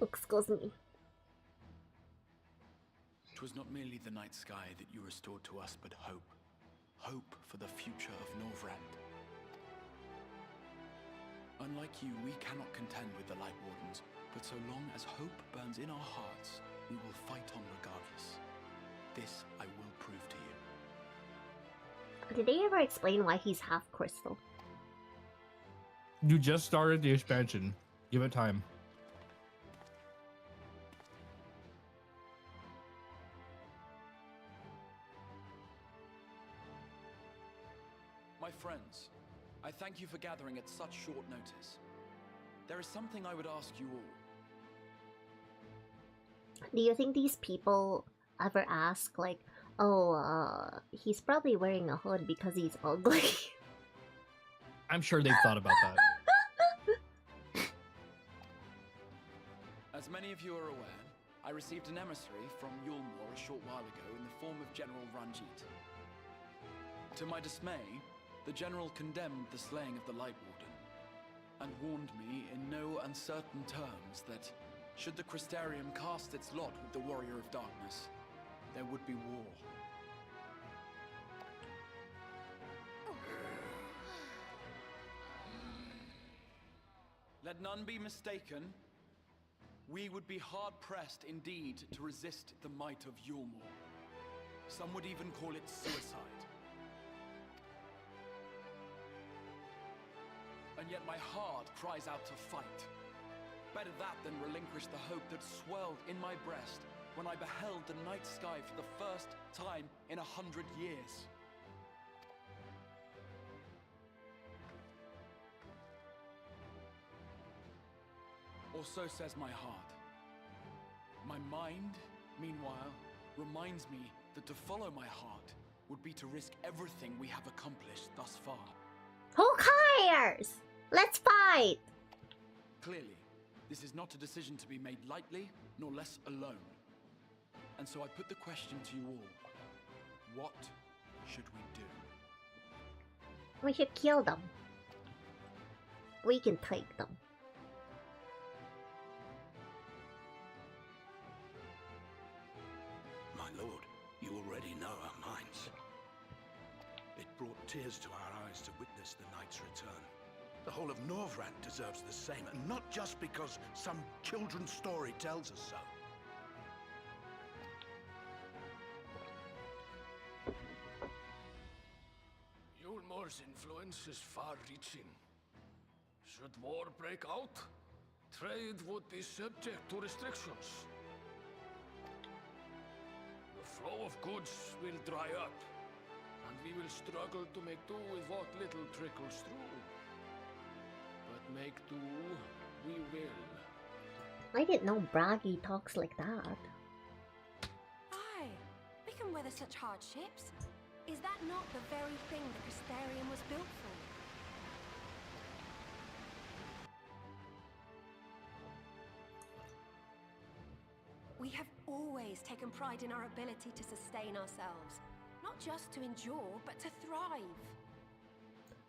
Excuse me. 'Twas not merely the night sky that you restored to us, but hope. Hope for the future of Norvrend. Unlike you, we cannot contend with the Light Wardens, but so long as hope burns in our hearts, we will fight on regardless. This I will prove to you. Did they ever explain why he's half crystal? You just started the expansion. Give it time. My friends, I thank you for gathering at such short notice. There is something I would ask you all. Do you think these people ever ask, like, oh, he's probably wearing a hood because he's ugly? I'm sure they've thought about that. As many of you are aware, I received an emissary from Yulmore a short while ago in the form of General Ranjit. To my dismay, the General condemned the slaying of the Light Warden, and warned me in no uncertain terms that, should the Crystarium cast its lot with the Warrior of Darkness, there would be war. Let none be mistaken. We would be hard-pressed indeed to resist the might of Yulmore. Some would even call it suicide. And yet my heart cries out to fight. Better that than relinquish the hope that swelled in my breast when I beheld the night sky for the first time in 100 years. Or so says my heart. My mind, meanwhile, reminds me that to follow my heart would be to risk everything we have accomplished thus far. Who cares? Let's fight! Clearly, this is not a decision to be made lightly, nor less alone. And so I put the question to you all. What should we do? We should kill them. We can take them. My lord, you already know our minds. It brought tears to our eyes to witness the knight's return. The whole of Norvrand deserves the same, and not just because some children's story tells us so. Yulmor's influence is far-reaching. Should war break out, trade would be subject to restrictions. The flow of goods will dry up, and we will struggle to make do with what little trickles through. But make do, we will. I didn't know Bragi talks like that. Aye, we can weather such hardships. Is that not the very thing the Crystarium was built for? We have always taken pride in our ability to sustain ourselves. Not just to endure, but to thrive.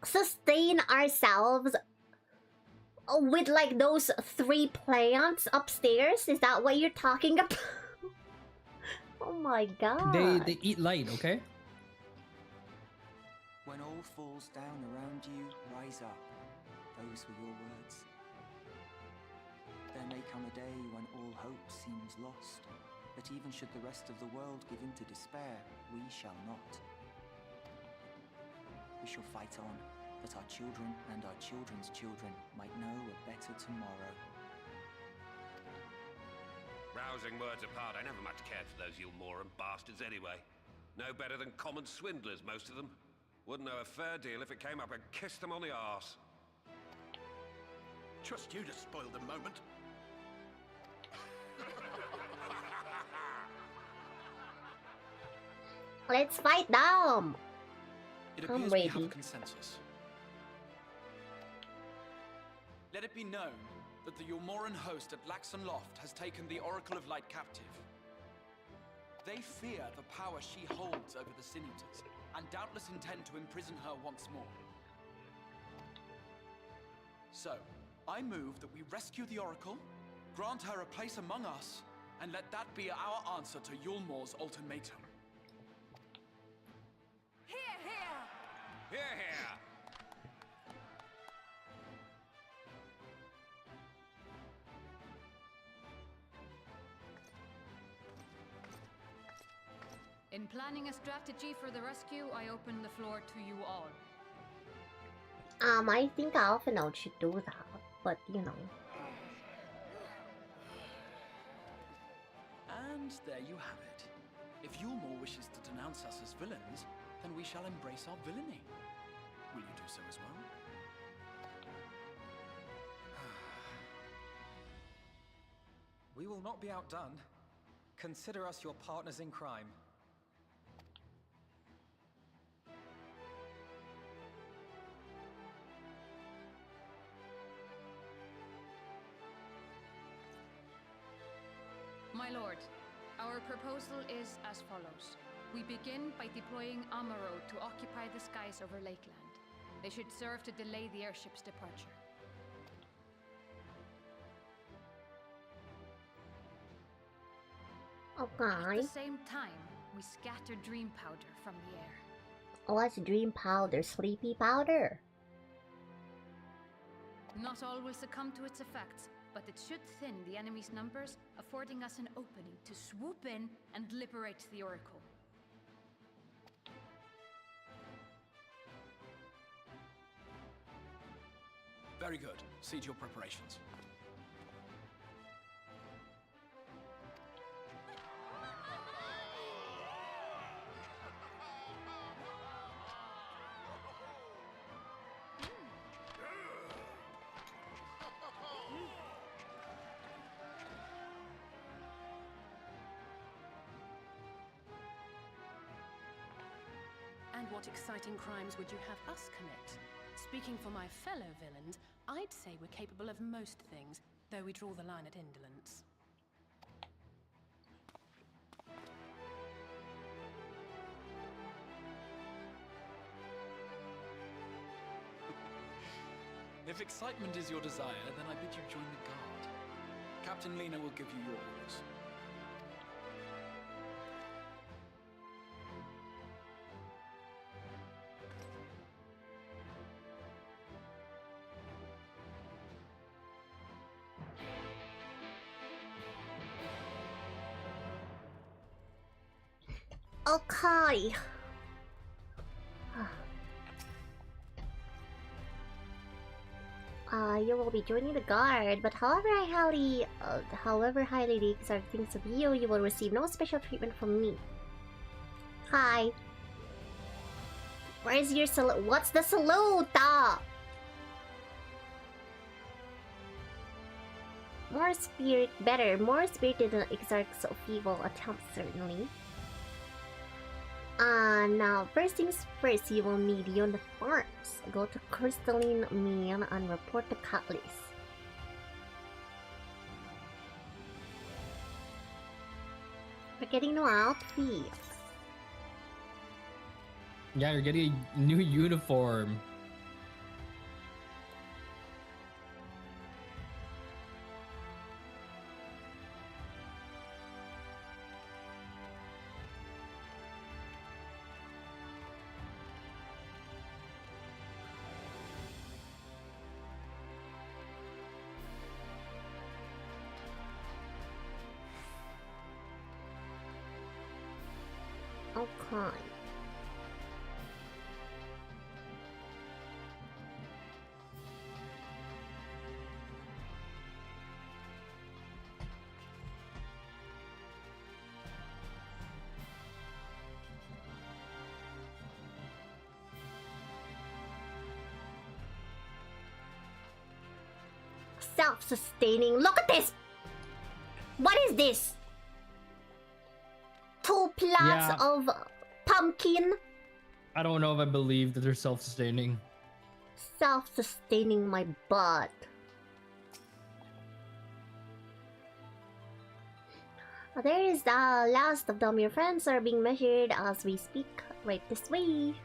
Sustain ourselves with like those 3 plants upstairs? Is that what you're talking about? Oh my god. They eat light, okay? When all falls down around you, rise up. Those were your words. There may come a day when all hope seems lost, but even should the rest of the world give in to despair, we shall not. We shall fight on, that our children and our children's children might know a better tomorrow. Rousing words apart, I never much cared for those Yulmoran bastards anyway. No better than common swindlers, most of them. Wouldn't know a fair deal if it came up and kissed them on the arse. Trust you to spoil the moment. Let's fight them! It I'm appears we ready. have a consensus. Let it be known that the Yulmoran host at Laxon Loft has taken the Oracle of Light captive. They fear the power she holds over the Sin Eaters, and doubtless intend to imprison her once more. So, I move that we rescue the Oracle, grant her a place among us, and let that be our answer to Yulmor's ultimatum. Hear, hear! Hear, hear! In planning a strategy for the rescue, I open the floor to you all. I think Alphinaud should do that, but you know. And there you have it. If Yulmor wishes to denounce us as villains, then we shall embrace our villainy. Will you do so as well? We will not be outdone. Consider us your partners in crime. My lord, our proposal is as follows. We begin by deploying Amaro to occupy the skies over Lakeland. They should serve to delay the airship's departure. Okay. At the same time, we scatter dream powder from the air. What's dream powder? Sleepy powder? Not all will succumb to its effects, but it should thin the enemy's numbers, affording us an opening to swoop in and liberate the Oracle. Very good. See to your preparations. And what exciting crimes would you have us commit? Speaking for my fellow villains, I'd say we're capable of most things, though we draw the line at indolence. If excitement is your desire, then I bid you join the guard. Captain Lena will give you your orders. Okay. You will be joining the guard, but however highly the Exarch thinks of you, you will receive no special treatment from me. Hi. Where's your salute? What's the salute? More spirited than Exarch's feeble attempts, certainly. Now, first things first, you will need uniforms. Go to Crystalline Mill and report to Cutlass. We're getting no outfit. Yeah, you're getting a new uniform. Okay. Self-sustaining. Look at this! What is this? 2 plots of pumpkin. I don't know if I believe that they're self-sustaining. Self-sustaining my butt. There is the last of them. Your friends are being measured as we speak. Right this way.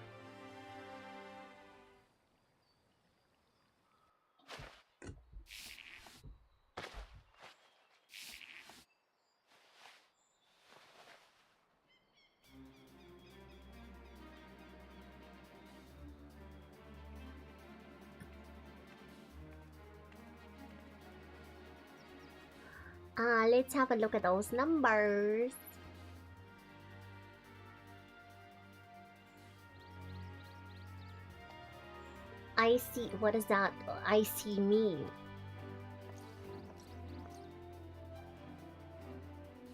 Let's have a look at those numbers. I see. What does that I see mean?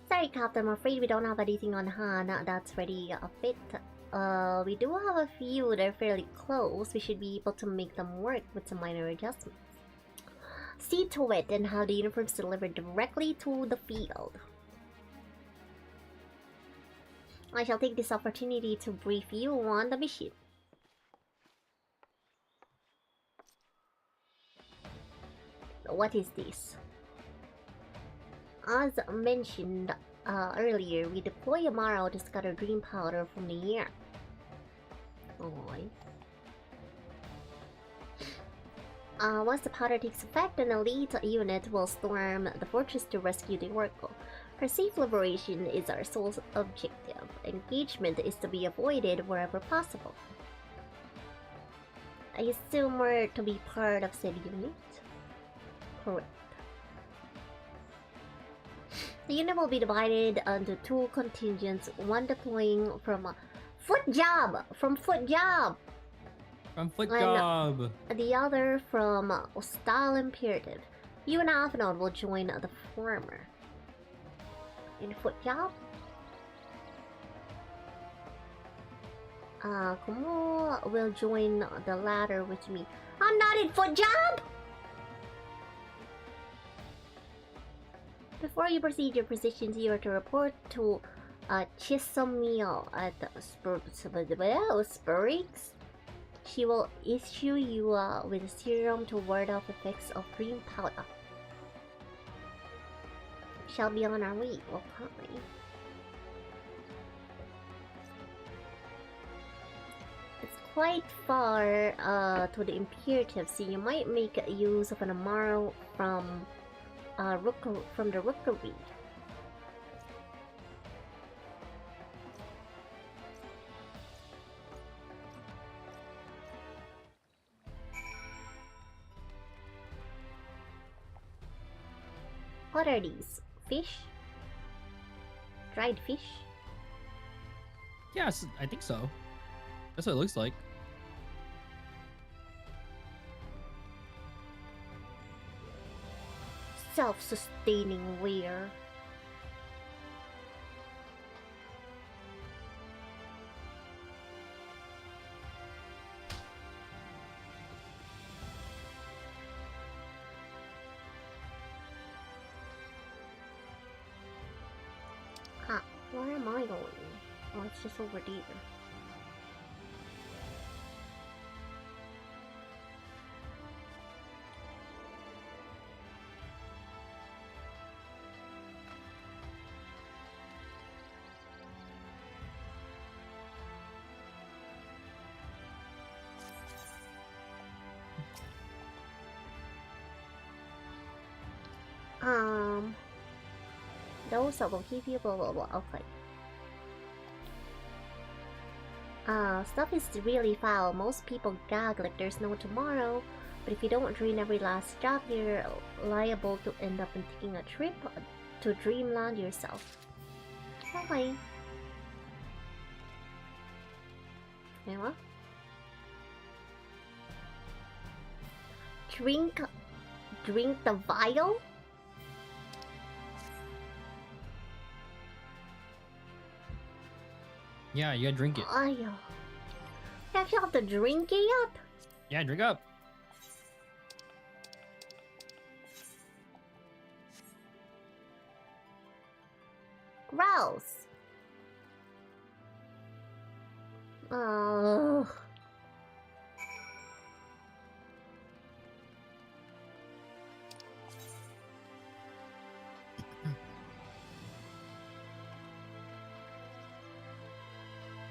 Sorry, Captain. I'm afraid we don't have anything on hand that's ready fit. We do have a few. They're fairly close. We should be able to make them work with some minor adjustments. See to it and have the uniforms delivered directly to the field. I shall take this opportunity to brief you on the mission. What is this? As mentioned earlier, we deploy Amaro to scatter green powder from the air. Alright. Once the powder takes effect, an elite unit will storm the fortress to rescue the Oracle. Her safe liberation is our sole objective. Engagement is to be avoided wherever possible. I assume we're to be part of said unit? Correct. The unit will be divided into 2 contingents, one deploying from Foot Job! From Foot Job! From Foot Job! The other from Style Imperative. You and Athenod will join the former. In Foot Job? Kumo will join the latter with me. I'm not in Foot Job! Before you proceed your positions, you are to report to Chisomio at Spurix. She will issue you with a serum to ward off effects of green powder. Shall be on our way. Okay. It's quite far to the Imperative, so you might make use of an Amaro from the Rookery. What are these? Fish? Dried fish? Yes, I think so. That's what it looks like. Self-sustaining weir. Ah, where am I going? Oh, it's just over there. Those that will keep you blah blah blah. Okay. Stuff is really foul. Most people gag like there's no tomorrow. But if you don't drain every last drop, you're liable to end up taking a trip to dreamland yourself. Okay. And what? Drink the vial? Yeah, you gotta drink it. Oh, yeah. You actually have to drink it up? Yeah, drink up. Gross. Oh.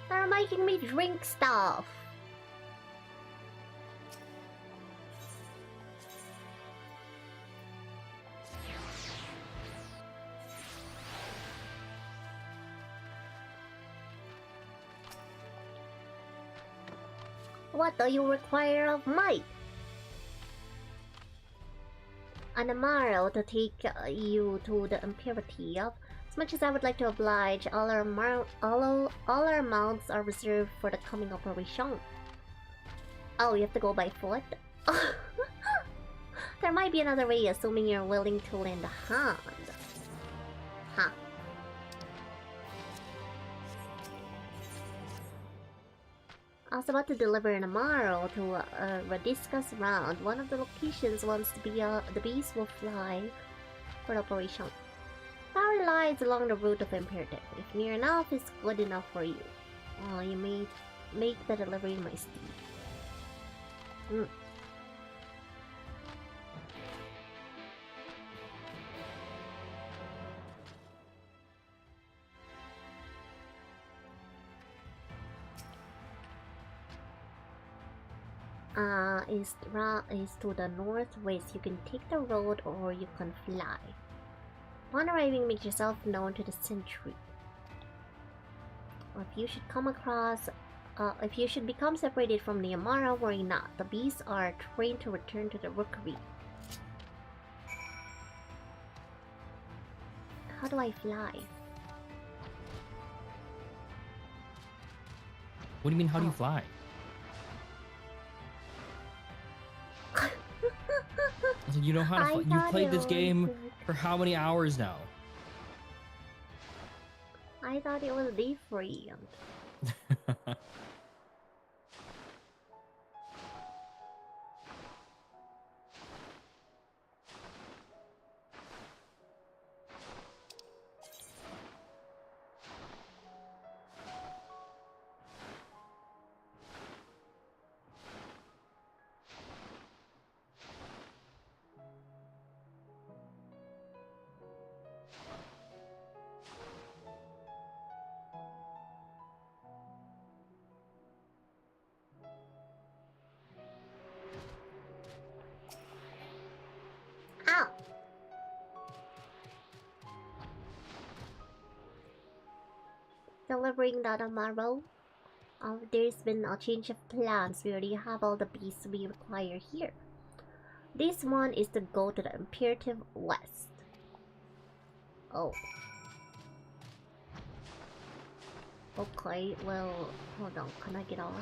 They're making me drink stuff. What do you require of might? An Amaro to take you to the Imperative. As much as I would like to oblige, all our mounts are reserved for the coming operation. Oh, you have to go by foot? There might be another way, assuming you're willing to lend a hand. Huh. I was about to deliver an Amaro to Radisca's round. One of the locations wants to be the beast will fly for the operation. Power lies along the route of Imperative. If near enough is good enough for you. You may make the delivery in my steed. Is to the northwest. You can take the road or you can fly. Upon arriving, make yourself known to the sentry. Or if you should come across, if you should become separated from the Amara, worry not. The beasts are trained to return to the rookery. How do I fly? What do you mean, how do you fly? So you know how to fly. You've played this game for how many hours now? I thought it was different. Delivering that tomorrow. There's been a change of plans. We already have all the beasts we require here. This one is to go to the Imperative West. Oh. Okay, well, hold on. Can I get off?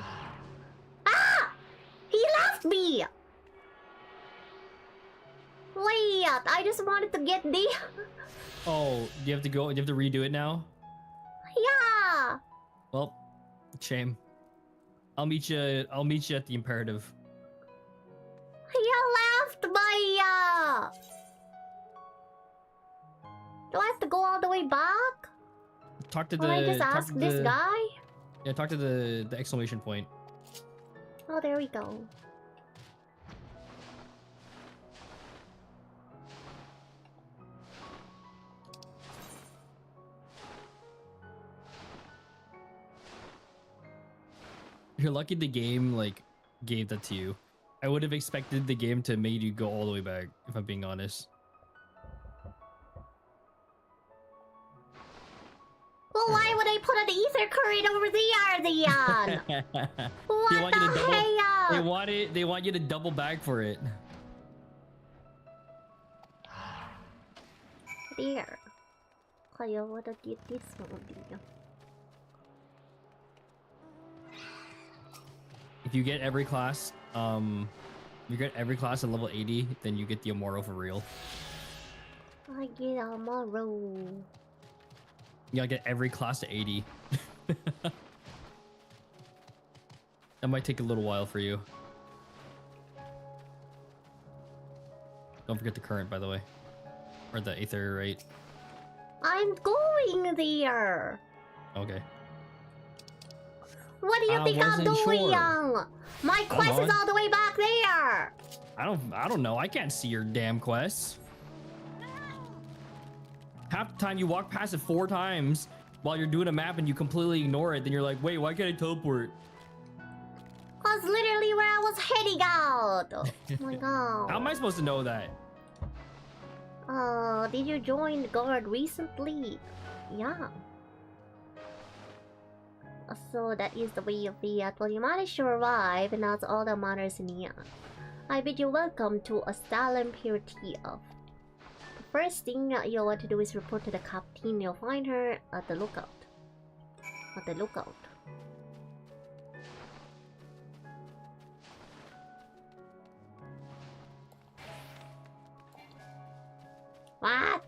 Ah! He left me! Wait, I just wanted to get the... Oh, you have to go. You have to redo it now. Yeah! Well, shame. I'll meet you. I'll meet you at the imperative. He left my... Do I have to go all the way back? Talk to Can I just ask this guy? Yeah, talk to the exclamation point. Oh, there we go. You're lucky the game like gave that to you. I would have expected the game to make you go all the way back, if I'm being honest. Well, why would I put an ether current over there, Dion? What the hell? They want you to double back for it. There. Okay, I wanna get this one. If you get every class, you get every class at level 80, then you get the Amoro for real. I get Amoro. You gotta get every class to 80. That might take a little while for you. Don't forget the current, by the way. Or the aether rate. I'm going there. Okay. What do you think I'm doing? Sure. My quest is all the way back there. I don't know. I can't see your damn quests. Half the time you walk past it 4 times while you're doing a map and you completely ignore it. Then you're like, wait, why can't I teleport? That's literally where I was heading out. Oh my god. How am I supposed to know that? Did you join the guard recently? Yeah. So that is the way of Fiat. Well, you managed to arrive, and that's all that matters in the end. I bid you welcome to Asylum Purity of. The first thing you'll want to do is report to the captain. You'll find her at the lookout. At the lookout. What?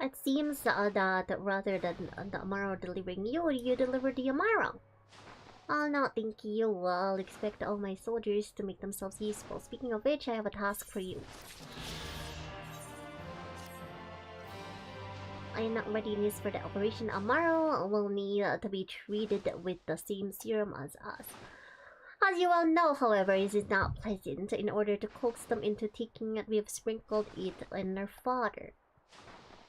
It seems that rather than the Amaro delivering you, you deliver the Amaro. I'll not think you. I'll expect all my soldiers to make themselves useful. Speaking of which, I have a task for you. In readiness for the Operation Amaro will need to be treated with the same serum as us. As you well know, however, it is not pleasant. In order to coax them into taking it, we have sprinkled it in their fodder.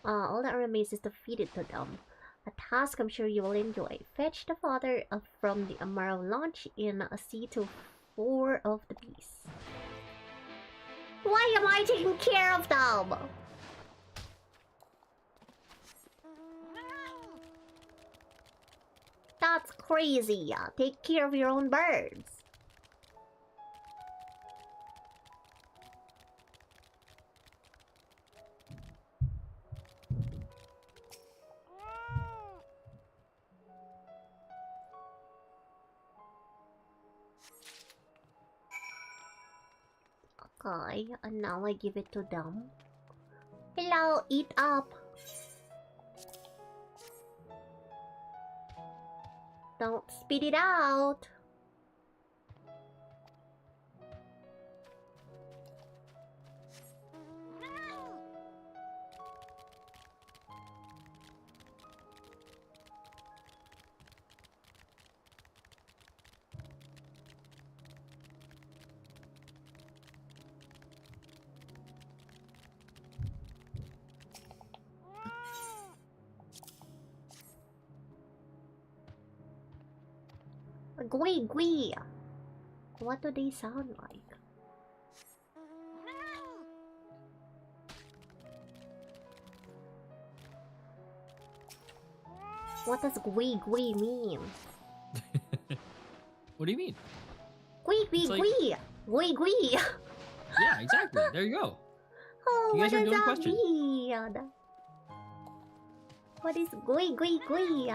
All that remains is to feed it to them. A task I'm sure you will enjoy. Fetch the fodder from the Amaro launch in C-4 of the beast. Why am I taking care of them? That's crazy. Take care of your own birds. Okay, and now I give it to them. Hello, eat up. Don't spit it out. Gui gui. What do they sound like? What does gui gui mean? What do you mean? Gui gui It's like- gui! Gui gui! Yeah, exactly. There you go. Oh, You what guys are does doing that question. mean? What is gui gui gui?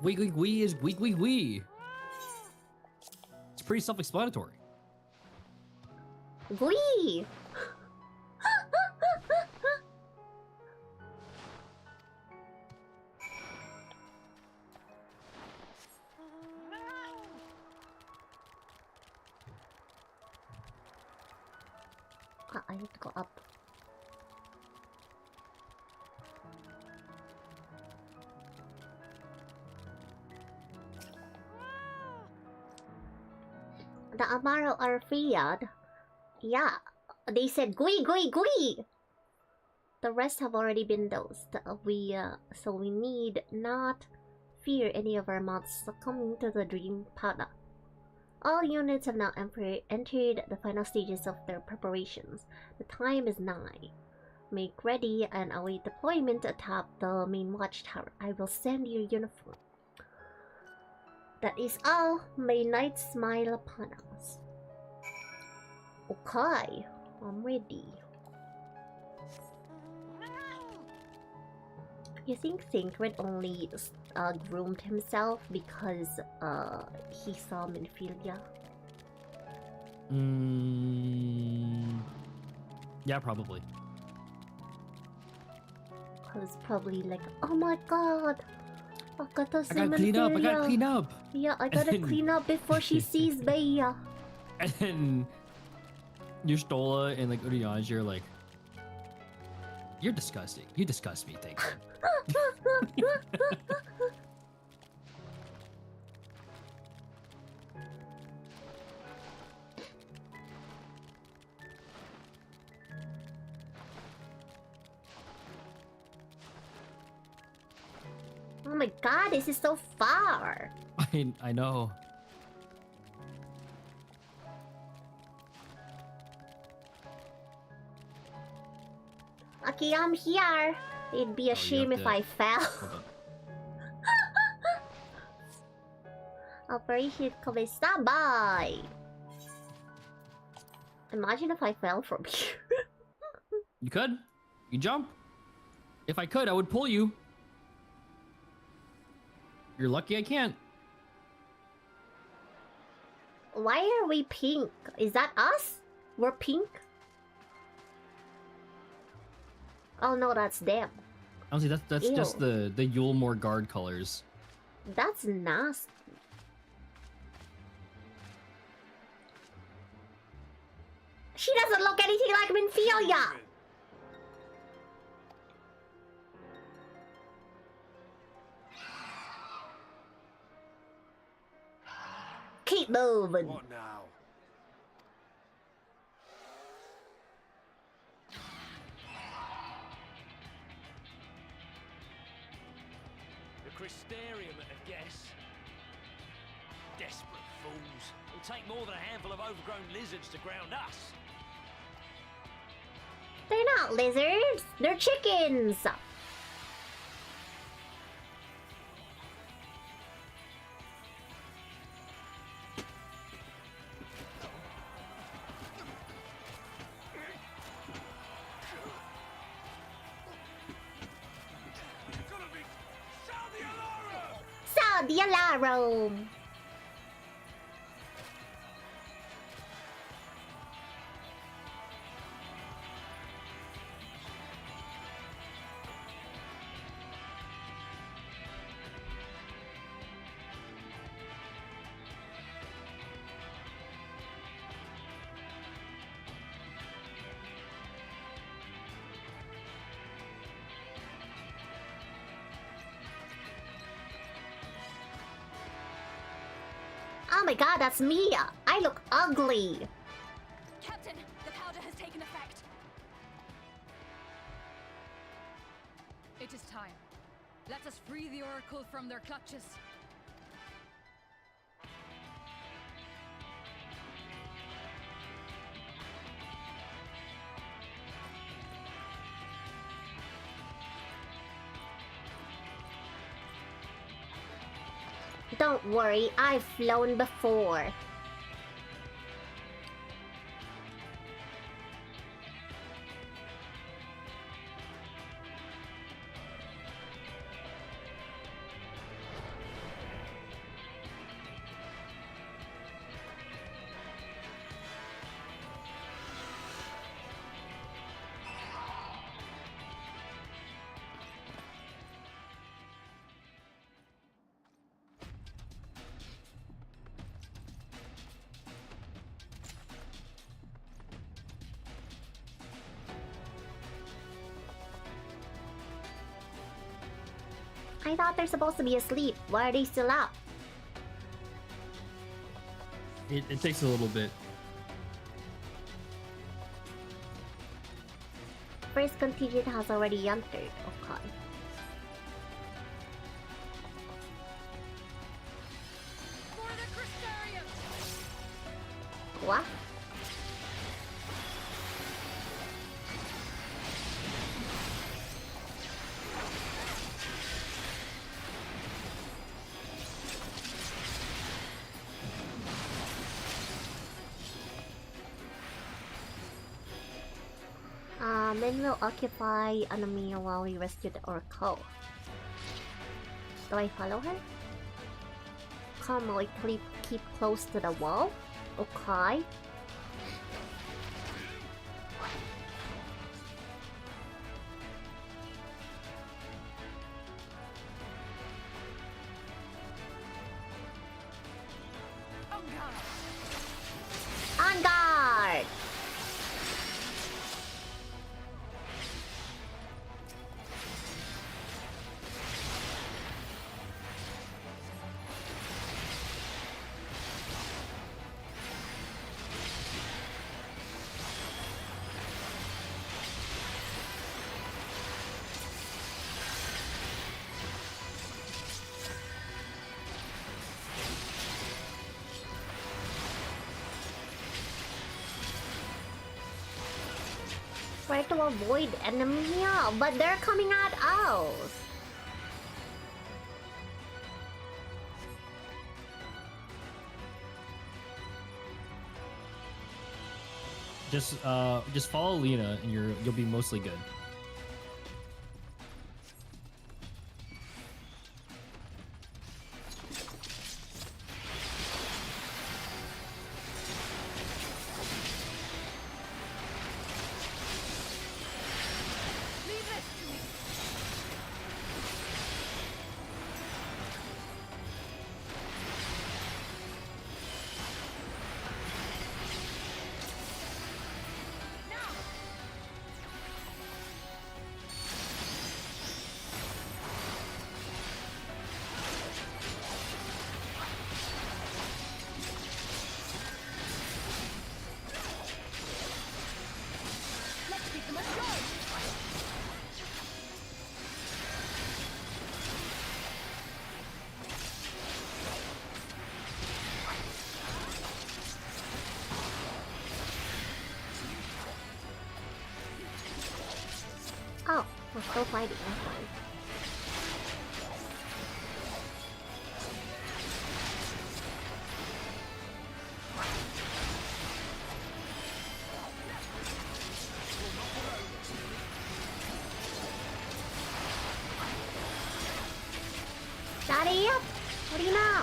Wee wee wee is wee wee wee. It's pretty self-explanatory. Gui! I need to go up. The Amaro are feared. Yeah, they said gui gui gui. The rest have already been dosed. So we need not fear any of our mods succumbing to the dream powder. All units have now entered the final stages of their preparations. The time is nigh. Make ready and await deployment atop the main watchtower. I will send your uniform. That is all. May night smile upon us. Okay, I'm ready. You think Thankkk only groomed himself because he saw Minfilia? Yeah, probably. I was probably like, oh my god, I gotta clean up. I gotta clean up. Yeah, I gotta clean up before she sees me. And then Yustola and like Urianj, you're like, you're disgusting. You disgust me, Thankkk. Oh my god, this is so far. I know. Okay, I'm here. It'd be a shame if I fell. Operation Kobe, stand by. Imagine if I fell from here. You could. You jump. If I could, I would pull you. You're lucky I can't. Why are we pink? Is that us? We're pink? Oh no, that's them. Honestly, that's just the Yulmore guard colors. That's nasty. She doesn't look anything like Minfilia! Keep moving. What now? The Crystarium, I guess. Desperate fools. It'll take more than a handful of overgrown lizards to ground us. They're not lizards, they're chickens! Sound the alarm! Oh my god, that's me! I look ugly! Captain, the powder has taken effect. It is time. Let us free the Oracle from their clutches. Don't worry, I've flown before. I thought they're supposed to be asleep. Why are they still up? It takes a little bit. First contingent has already entered. Okay. What? Then we'll occupy Anamia while we rescue the Orko. Do I follow her? Calmly keep close to the wall. Okay. On guard! Try to avoid enemy, but they're coming at us. Just follow Lena and you'll be mostly good. Oh, we're still fighting. That's fine. Daddy, what do you know?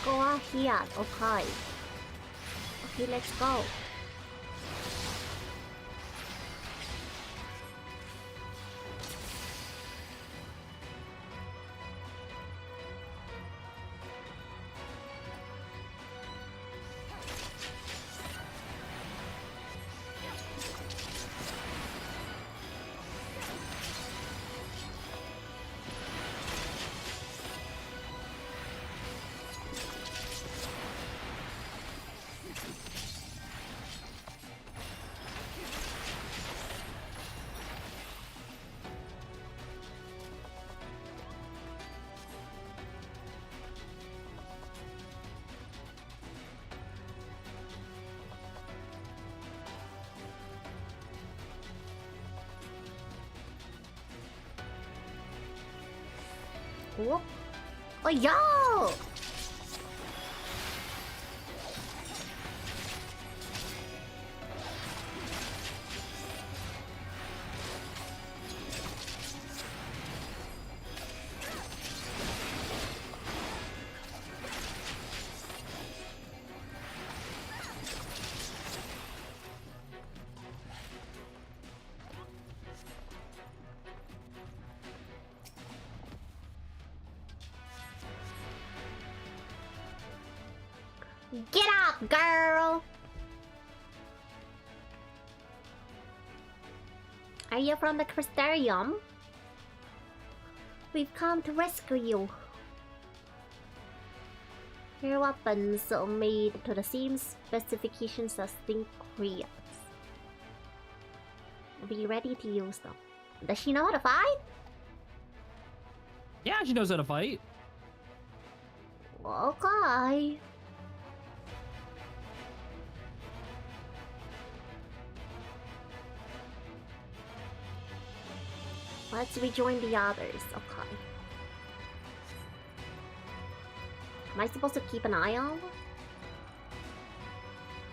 Go here, okay. Okay, let's go. Whoop. Oh, yo! Get up, girl! Are you from the Crystarium? We've come to rescue you. Your weapons are made to the same specifications as Thankkk. Be ready to use them. Does she know how to fight? Yeah, she knows how to fight. Okay. Let's rejoin the others. Okay. Am I supposed to keep an eye on them?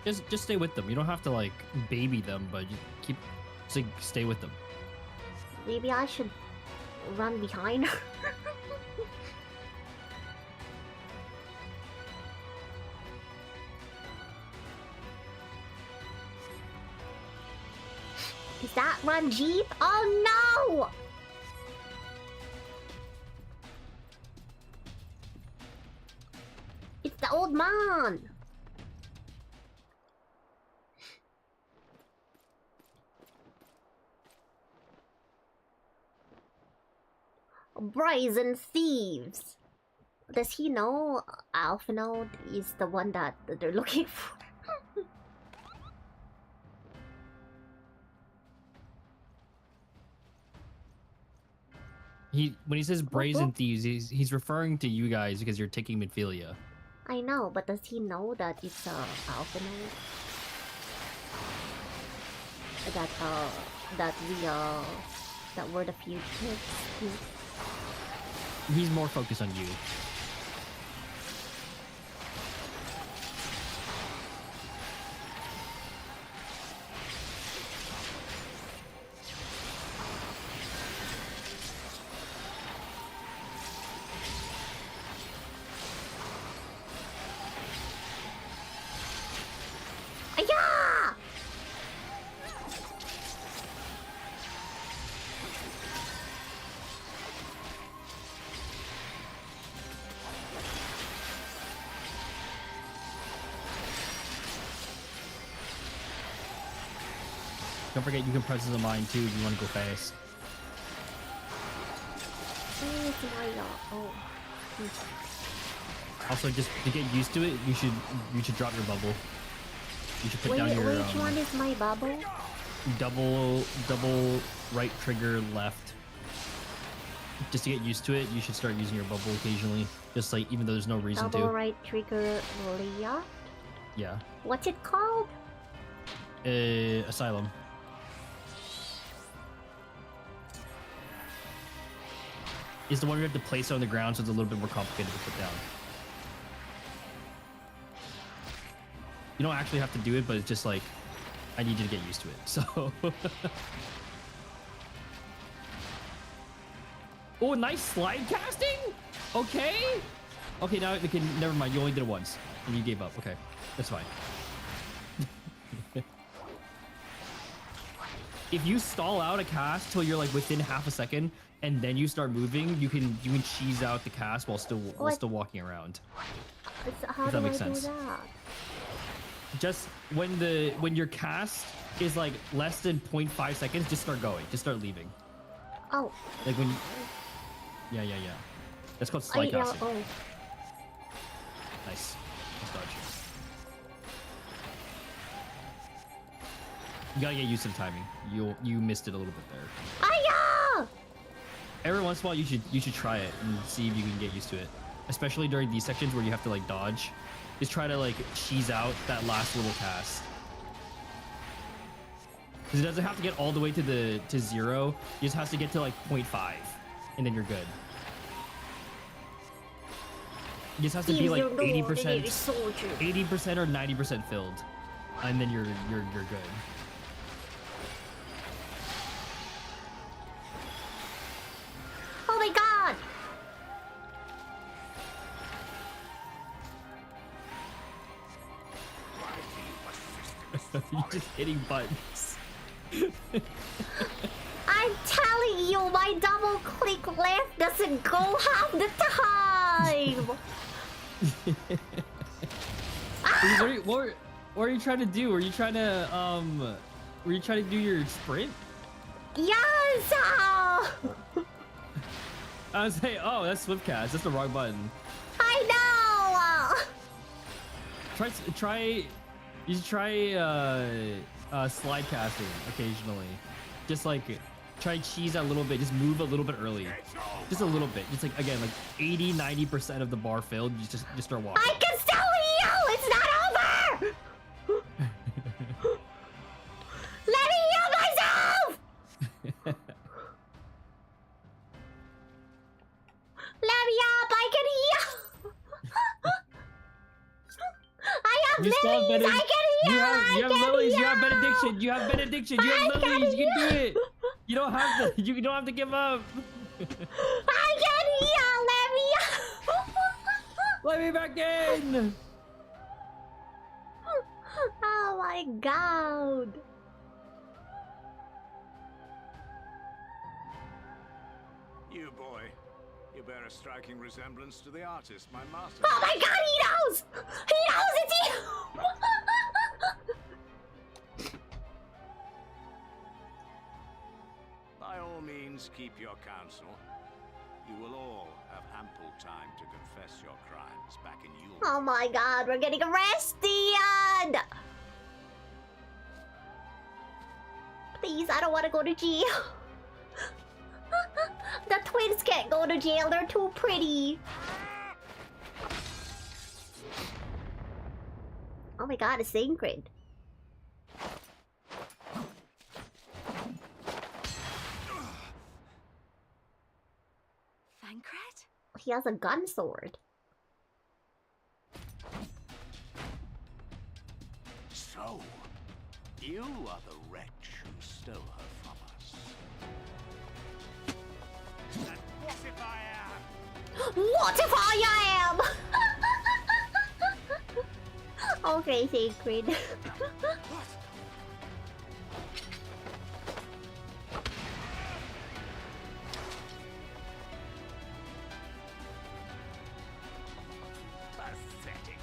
Just stay with them. You don't have to like baby them, but you keep like, stay with them. Maybe I should run behind her. Is that Run Jeep? Oh no! It's the old man! Brazen thieves! Does he know Alphanode is the one that they're looking for? When he says brazen thieves, he's referring to you guys because you're taking Midphilia. I know, but does he know that it's Alphanode? That we're the fugitives? He's more focused on you. Don't forget you can press the mind too if you want to go fast. Also, just to get used to it, you should drop your bubble. You should put down your which one is my bubble? Double right trigger left. Just to get used to it, you should start using your bubble occasionally. Just like even though there's no reason to. Double right trigger left? Yeah. What's it called? Asylum. Is the one you have to place on the ground, so it's a little bit more complicated to put down. You don't actually have to do it, but it's just like, I need you to get used to it, so. Oh, nice slide casting? Okay. Okay, now, okay, never mind, you only did it once, and you gave up, okay. That's fine. If you stall out a cast till you're like within half a second, and then you start moving, you can cheese out the cast while still walking around. How if that do makes I sense. do that? Just when your cast is like less than 0.5 seconds, just start going. Just start leaving. Oh. Like when. Yeah. That's called slide casting. Oh. Nice. Nice dodge. You gotta get used to the timing. You missed it a little bit there. Aya! Every once in a while, you should try it and see if you can get used to it. Especially during these sections where you have to like dodge. Just try to like cheese out that last little cast. Because it doesn't have to get all the way to 0. It just has to get to like 0.5, and then you're good. It just has to be like 80%, 80% or 90% filled, and then you're good. Oh my god! You're just hitting buttons. I'm telling you, my double click left doesn't go half the time! What are you trying to do? Were you trying to do your sprint? Yes! I was like, oh, that's Swiftcast. That's the wrong button. I know! You should try slide casting occasionally. Just like try cheese a little bit. Just move a little bit early. Just a little bit. Just like again, like 80-90% of the bar filled. You just start walking. I can still heal! It's not over! Let me heal myself! Let me up! I can heal! I have lilies! I can heal! You have lilies! You have benediction! You have benediction! You have lilies! You can do it! You don't have to. You don't have to give up. I can heal! Let me back in! Oh my god! You boy, you bear a striking resemblance to the artist, my master. Oh my god, he knows! He knows it's you! By all means, keep your counsel. You will all have ample time to confess your crimes back in Yule. Oh my god, we're getting arrested! Please, I don't want to go to jail. The twins can't go to jail, they're too pretty. Oh my god, it's sacred. Thankkk? He has a gun sword. So, you are the wretch who stole her from us. And what if I am? What if I am? Okay, sacred. Pathetic.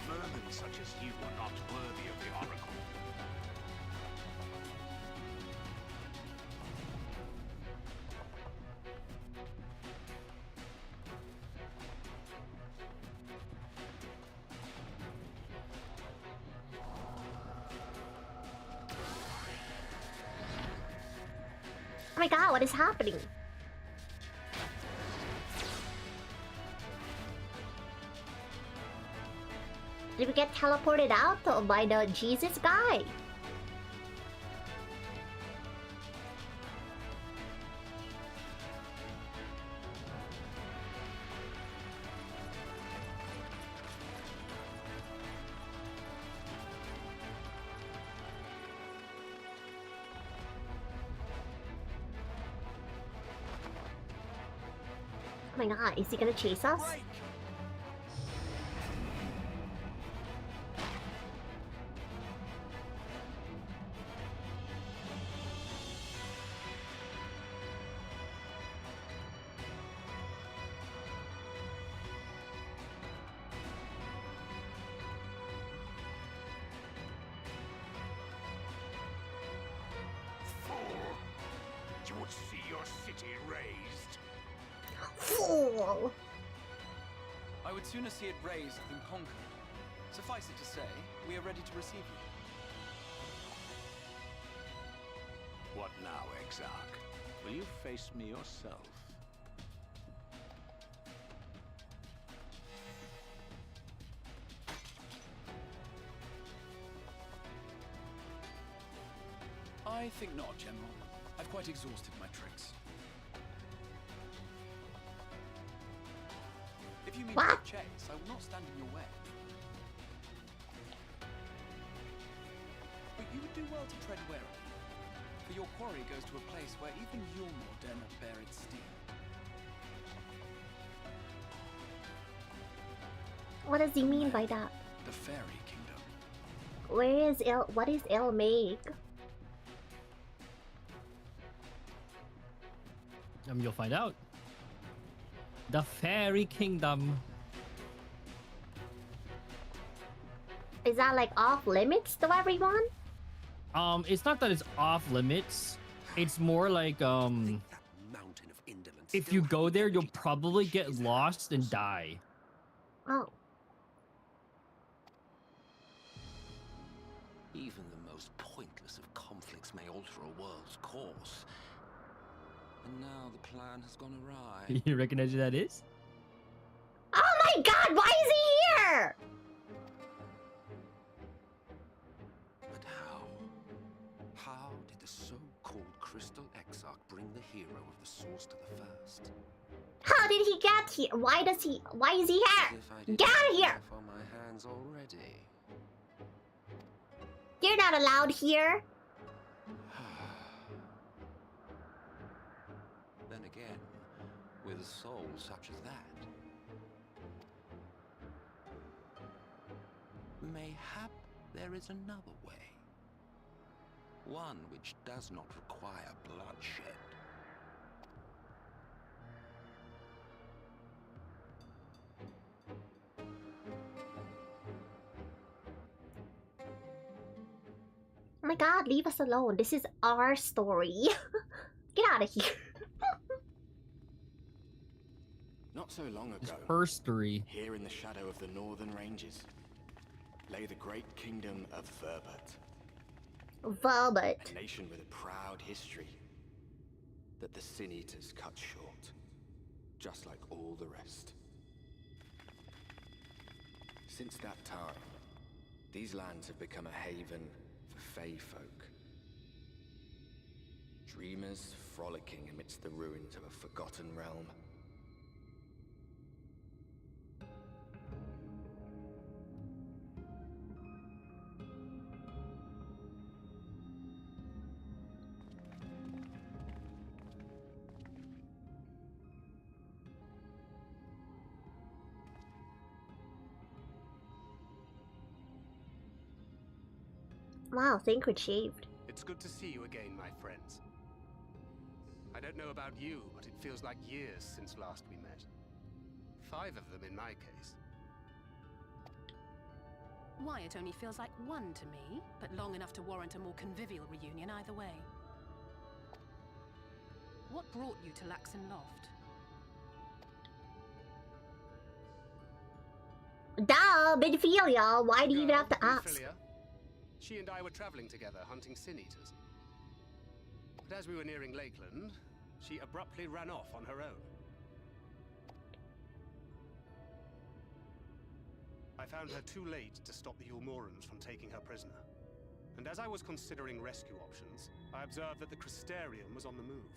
Vermin such as you are not worthy of the Oracle. Oh my god, what is happening? Did we get teleported out by the Jesus guy? Oh my god, is he gonna chase us? Fool! You would see your city razed. Fool! I would sooner see it razed than conquered. Suffice it to say, we are ready to receive you. What now, Exarch? Will you face me yourself? I think not, General. I've quite exhausted my tricks. If you mean What? to chase, I will not stand in your way. But you would do well to tread warily, for your quarry goes to a place where even Yulmore dare not bear its steel. What does he mean by that? The Fairy Kingdom. Where is El? What is El Meg? You'll find out. The Fairy Kingdom. Is that like off limits to everyone? It's not that it's off limits. It's more like if you go there, you'll probably get lost and die. Oh. Even the most pointless of conflicts may alter a world's course. And now the plan has gone awry. You recognize who that is? Oh my god, why is he here? But how did the so-called Crystal Exarch bring the hero of the source to the first? How did he get here? Why is he here? Get out of here! For my hands already. You're not allowed here. Then again, with a soul such as that, mayhap there is another way. One which does not require bloodshed. Oh my god, leave us alone. This is our story. Get out of here. Not so long ago, Herstory. here in the shadow of the northern ranges, lay the great kingdom of Verbert. Verbert. A nation with a proud history that the Sin Eaters cut short, just like all the rest. Since that time, these lands have become a haven for Fey folk. Dreamers frolicking amidst the ruins of a forgotten realm. Wow, Thankkk shaved. It's good to see you again, my friends. I don't know about you, but it feels like years since last we met. 5 of them in my case. Why, it only feels like 1 to me, but long enough to warrant a more convivial reunion either way. What brought you to Laxon Loft? Duh, Benphilia. Why do you even have to ask? Benphilia. She and I were traveling together, hunting Sin Eaters. But as we were nearing Lakeland, she abruptly ran off on her own. I found her too late to stop the Yulmorans from taking her prisoner. And as I was considering rescue options, I observed that the Crystarium was on the move.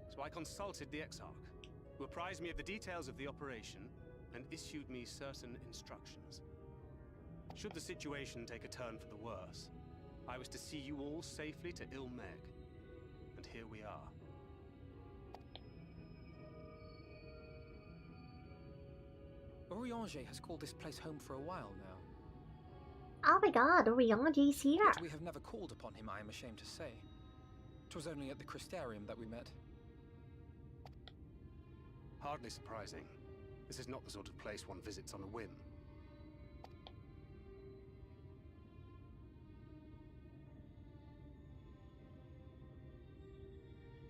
So I consulted the Exarch, who apprised me of the details of the operation and issued me certain instructions. Should the situation take a turn for the worse, I was to see you all safely to Ilmeg. And here we are. Oriange has called this place home for a while now. Oh my god, Oriange is here. But we have never called upon him, I am ashamed to say. 'Twas only at the Crystarium that we met. Hardly surprising. This is not the sort of place one visits on a whim.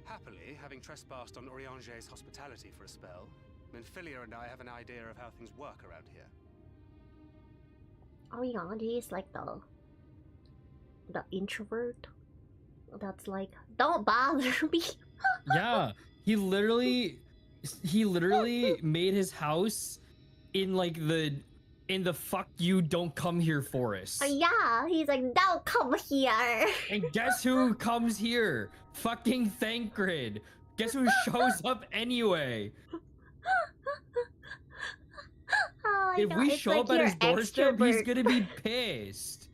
Happily, having trespassed on Oriange's hospitality for a spell, Benphilia and I have an idea of how things work around here. Oriange is like the introvert that's like, don't bother me. Yeah, he literally made his house in like in the fuck you don't come here forest. Yeah, he's like, don't come here. And guess who comes here? Fucking Thankkk. Guess who shows up anyway? Oh, If we show up at his doorstep, he's gonna be pissed.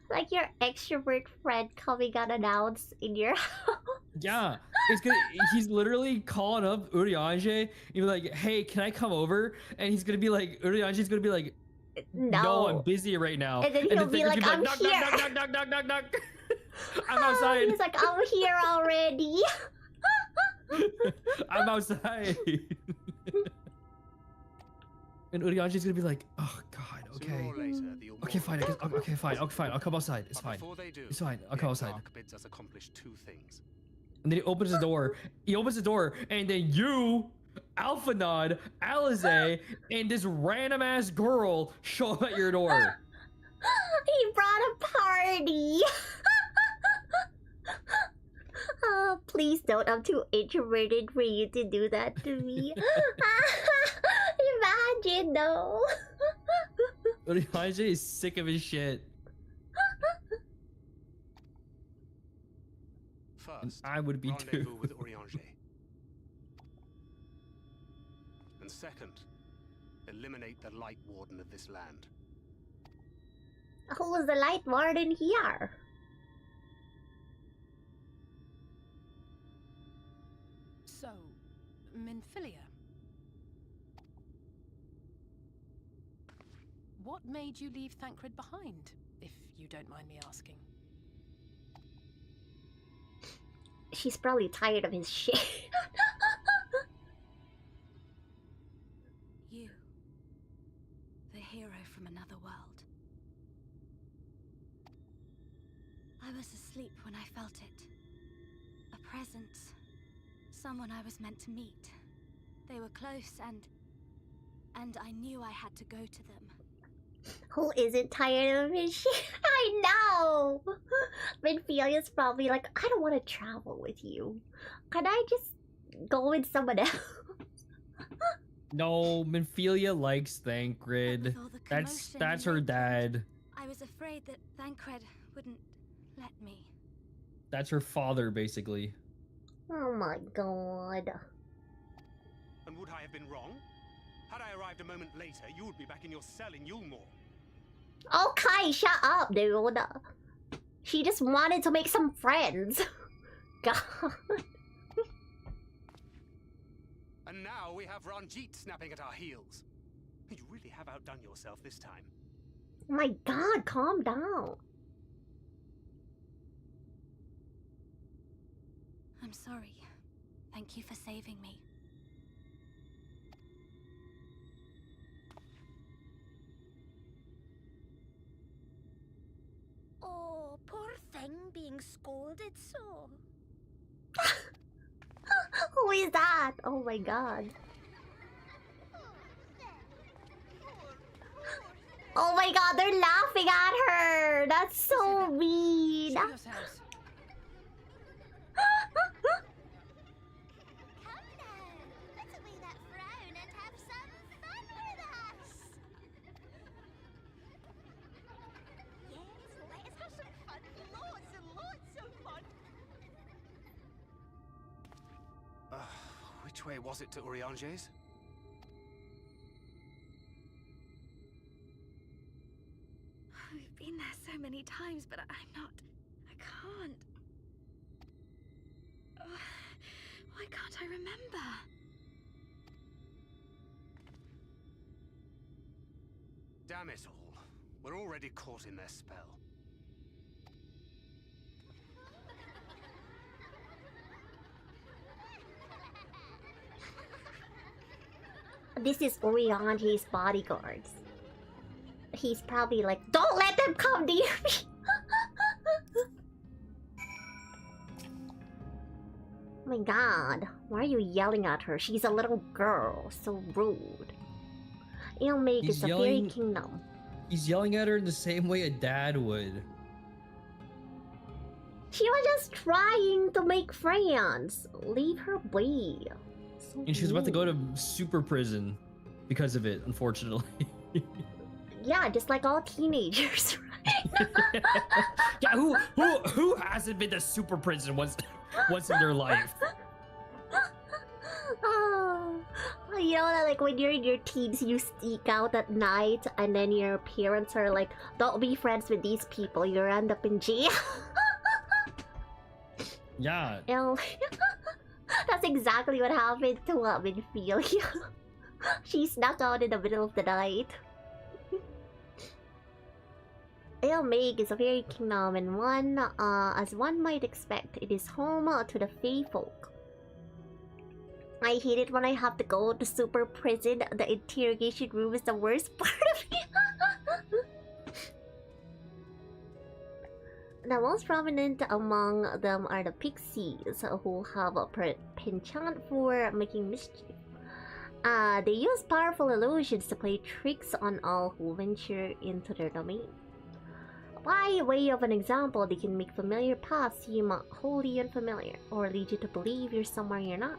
Like your extrovert friend coming unannounced in your house. Yeah, it's gonna. He's literally calling up Urianger and be like, "Hey, can I come over?" And he's gonna be like, Urianger's gonna be like, "No, I'm busy right now." And then he'll be like, "I'm knock, here." Knock, knock, knock, knock, knock, knock. I'm outside. He's like, "I'm here already." I'm outside. And Urianger's gonna be like, "Oh God, okay, okay, fine, okay, fine, okay, fine. I'll come outside. It's fine. It's fine. I'll come outside." Bids us accomplish two things. And then he opens the door. He opens the door, and then you, Alphanod, Alize, and this random ass girl show up at your door. He brought a party. Oh, please don't. I'm too introverted for you to do that to me. Imagine though. Urianger is sick of his shit. First, I would be too. With Urianger. And second, eliminate the Light Warden of this land. Who is the Light Warden here? So, Minfilia. What made you leave Thankkk behind, if you don't mind me asking? She's probably tired of his shit. You. The hero from another world. I was asleep when I felt it. A presence. Someone I was meant to meet. They were close and I knew I had to go to them. Who isn't tired of his shit? I know! Minfilia's probably like, I don't want to travel with you. Can I just go with someone else? No, Minfilia likes Thankkk. That's her dad. I was afraid that Thankkk wouldn't let me. That's her father, basically. Oh my god. And would I have been wrong? Had I arrived a moment later, you would be back in your cell in Yulmore. Okay, shut up, dude. She just wanted to make some friends. God. And now we have Ranjit snapping at our heels. You really have outdone yourself this time. Oh my god, calm down. I'm sorry. Thank you for saving me. Oh, poor thing being scolded so. Who is that? Oh my god. Oh my god, they're laughing at her! That's so mean! Which way was it to Urianger's? We've been there so many times, but I can't. Why can't I remember? Damn it all. We're already caught in their spell. This is Urianger's bodyguards. He's probably like, don't let them come near me! Oh my god, why are you yelling at her? She's a little girl, so rude. Ilmake is a fairy kingdom. He's yelling at her in the same way a dad would. She was just trying to make friends. Leave her be. So And she's about to go to super prison because of it, unfortunately. Yeah, just like all teenagers, right? Yeah, who hasn't been to super prison once in their life? You know that like when you're in your teens, you sneak out at night, and then your parents are like, "Don't be friends with these people. You end up in jail." Yeah. You know, that's exactly what happened to Minfilia. She snuck out in the middle of the night. Meg is a fairy kingdom, and one, as one might expect, it is home to the Fae folk. I hate it when I have to go to super prison. The interrogation room is the worst part of it. The most prominent among them are the pixies, who have a penchant for making mischief. They use powerful illusions to play tricks on all who venture into their domain. By way of an example, they can make familiar paths seem wholly unfamiliar, or lead you to believe you're somewhere you're not.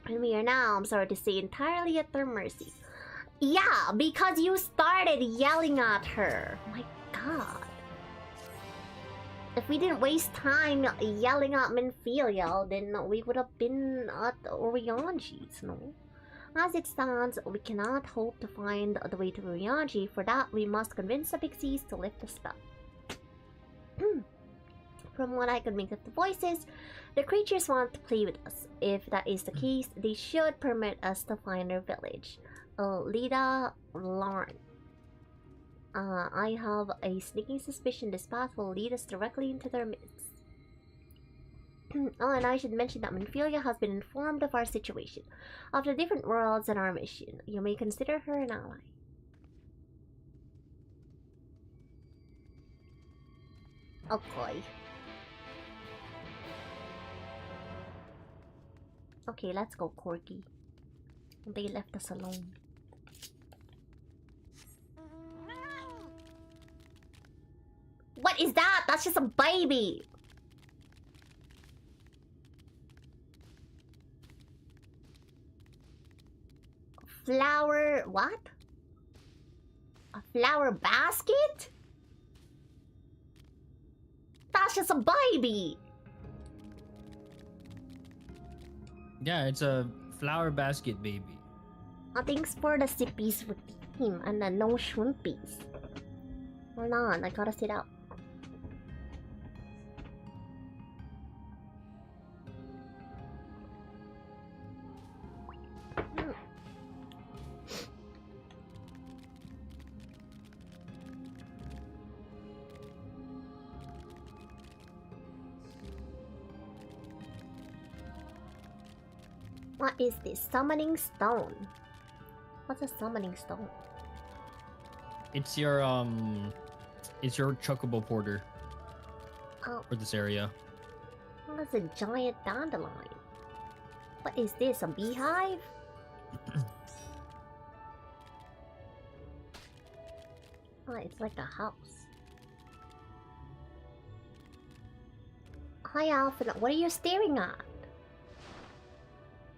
And we are now, I'm sorry to say, entirely at their mercy. Yeah, because you started yelling at her. My god. If we didn't waste time yelling at Minfilia, then we would have been at Orianji's, no? As it stands, we cannot hope to find the way to Orianji. For that, we must convince the pixies to lift the spell. From what I could make of the voices, the creatures want to play with us. If that is the case, they should permit us to find their village. Lida Lauren. I have a sneaking suspicion this path will lead us directly into their midst. Oh, and I should mention that Minfilia has been informed of our situation, of the different worlds and our mission. You may consider her an ally. Okay. Okay, let's go, Corgi. They left us alone. What is that? That's just a baby! Flower... what? A flower basket? That's just a baby! Yeah, it's a flower basket baby. Thanks for the sippies with him and the no shrimpies. Hold on, I gotta sit out. What is this? Summoning stone. What's a summoning stone? It's your chocobo porter. Oh. For this area. Oh, that's a giant dandelion. What is this? A beehive? Oh, it's like a house. Hi, Alpha. What are you staring at?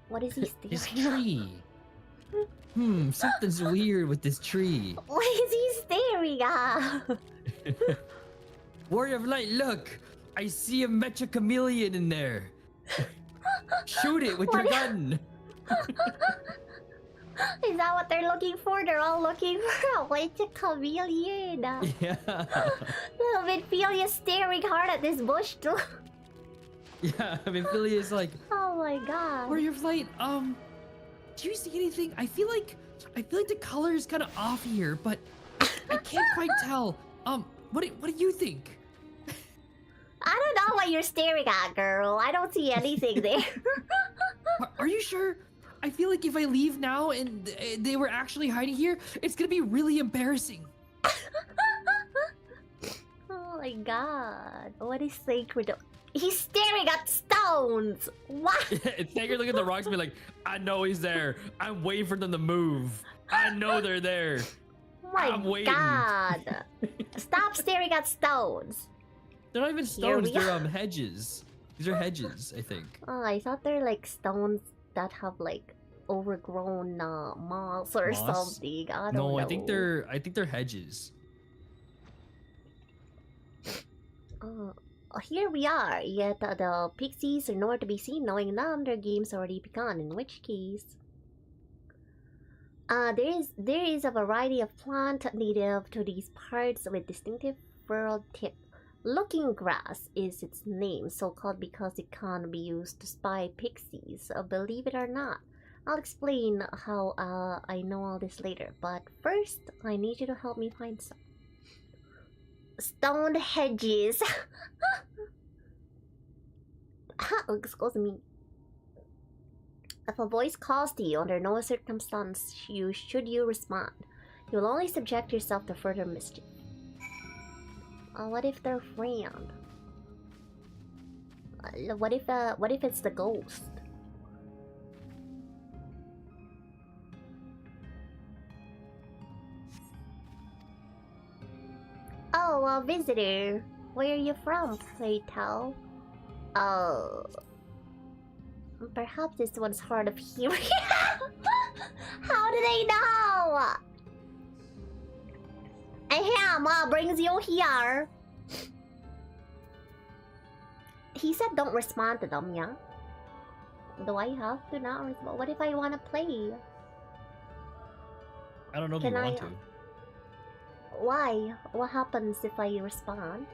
What is he staring This at? tree. Something's weird with this tree. What is he staring at? Warrior of Light, look! I see a mecha chameleon in there. Shoot it with your gun. Is that what they're looking for? They're all looking for a mecha chameleon. Yeah. Little Minfilia staring hard at this bush too. Yeah, Minfilia is like, oh my god. Warrior of Light, do you see anything? I feel like the color is kind of off here, but I can't quite tell. What do you think? I don't know what you're staring at, girl. I don't see anything there. Are you sure? I feel like if I leave now and they were actually hiding here, it's gonna be really embarrassing. Oh my god. What is sacred? He's staring at stones! What? It's like you're looking at the rocks and be like, I know he's there. I'm waiting for them to move. I know they're there. Oh my I'm waiting. god. Stop staring at stones. They're not even stones, they're hedges. These are hedges, I think. Oh, I thought they're like stones that have like overgrown moss or something. I don't know. I think they're hedges. Here we are, yet the pixies are nowhere to be seen. Knowing them, their game's already begun, in which case... There is a variety of plant native to these parts with distinctive furrowed tip. Looking grass is its name, so called because it can be used to spy pixies. Believe it or not. I'll explain how I know all this later, but first I need you to help me find some. Stoned hedges. Excuse me. If a voice calls to you, under no circumstance should you respond. You'll only subject yourself to further mischief. What if they're friend? What if it's the ghost? Oh, a visitor. Where are you from, pray tell? Oh. Perhaps this one's hard of hearing. How do they know? Ahem, what brings you here? He said don't respond to them, yeah? Do I have to not respond? What if I want to play? I don't know if you want to. Why? What happens if I respond?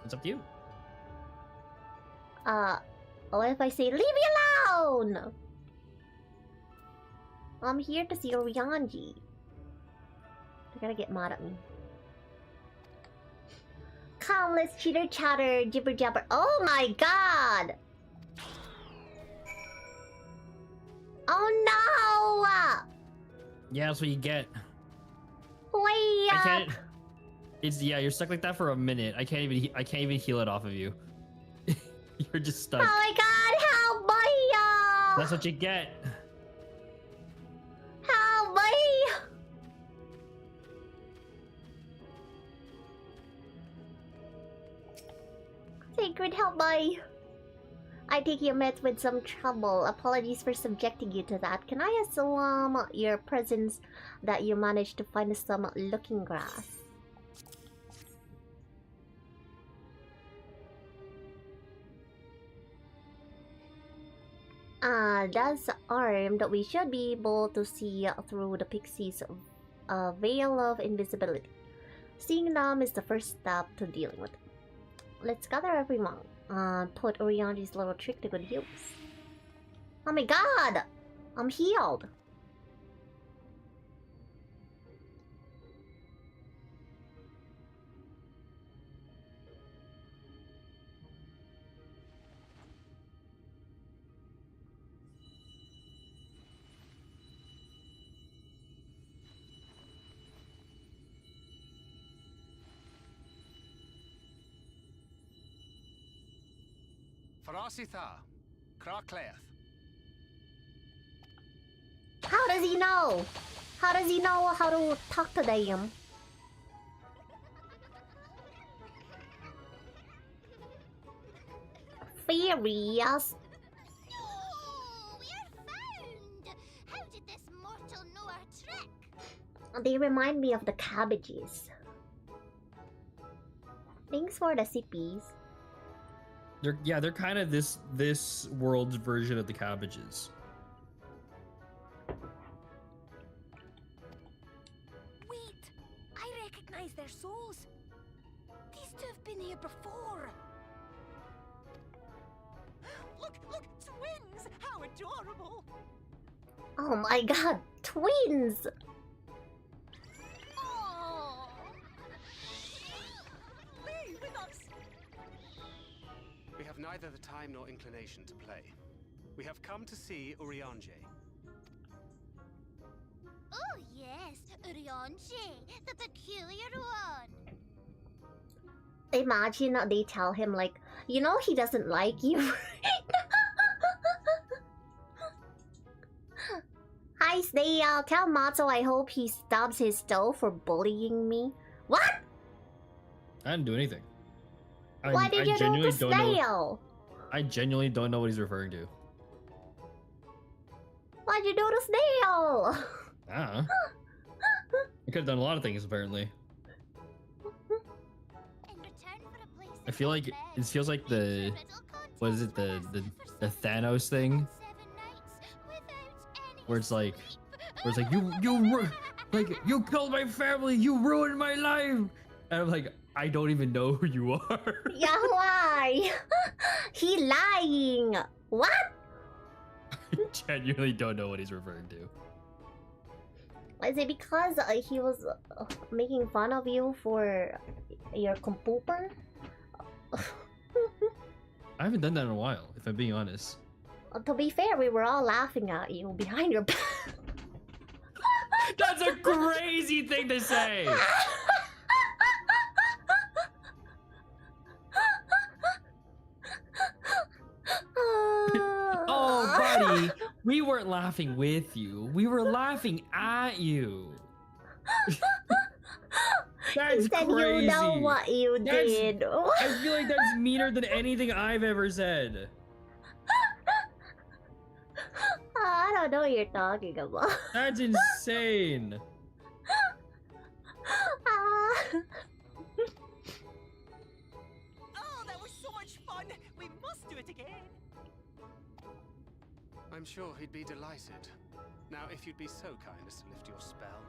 It's up to you. What if I say, leave me alone? I'm here to see Oryanji. They're gonna get mad at me. Come, let's chitter chatter, jibber jabber. Oh my god! Oh no! Yeah, that's what you get. Wait I can't. It's you're stuck like that for a minute. I can't even heal it off of you. You're just stuck. Oh my god, help me! That's what you get. Help me! Sacred, help me! I think you met with some trouble. Apologies for subjecting you to that. Can I assume your presence that you managed to find some looking grass? That's armed. We should be able to see through the pixie's veil of invisibility. Seeing them is the first step to dealing with them. Let's gather everyone. Put Oryanji's little trick to good use. Oh my god! I'm healed! Farasitha, Krakleth. How does he know? How does he know how to talk to them? Fairies. How did this mortal know our trick? They remind me of the cabbages. Thanks for the sippies. They're kind of this world's version of the cabbages. Wait, I recognize their souls. These two have been here before. Look, twins! How adorable! Oh my god, twins! Oh. Leave with us. We have neither the time nor inclination to play. We have come to see Oryanji. Oh yes, Oryanji, the peculiar one. Imagine they tell him like, you know he doesn't like you. Hi Snail, tell Matzo I hope he stubs his toe for bullying me. What? I didn't do anything. What did you do to Snail? I genuinely don't know what he's referring to. What'd you do to Snail? I could have done a lot of things apparently. I feel like it feels like the what is it, the Thanos thing? Where it's like Where it's like you killed my family, you ruined my life, and I'm like, I don't even know who you are. Yeah, why? He lying. What? I genuinely don't know what he's referring to. Is it because he was making fun of you for your compooper? I haven't done that in a while, if I'm being honest. To be fair, we were all laughing at you behind your back. That's a crazy thing to say! Oh, buddy, we weren't laughing with you. We were laughing at you. That's crazy. You know what you did. I feel like that's meaner than anything I've ever said. I don't know what you're talking about. That's insane. Oh, that was so much fun. We must do it again. I'm sure he'd be delighted. Now, if you'd be so kind as to lift your spell.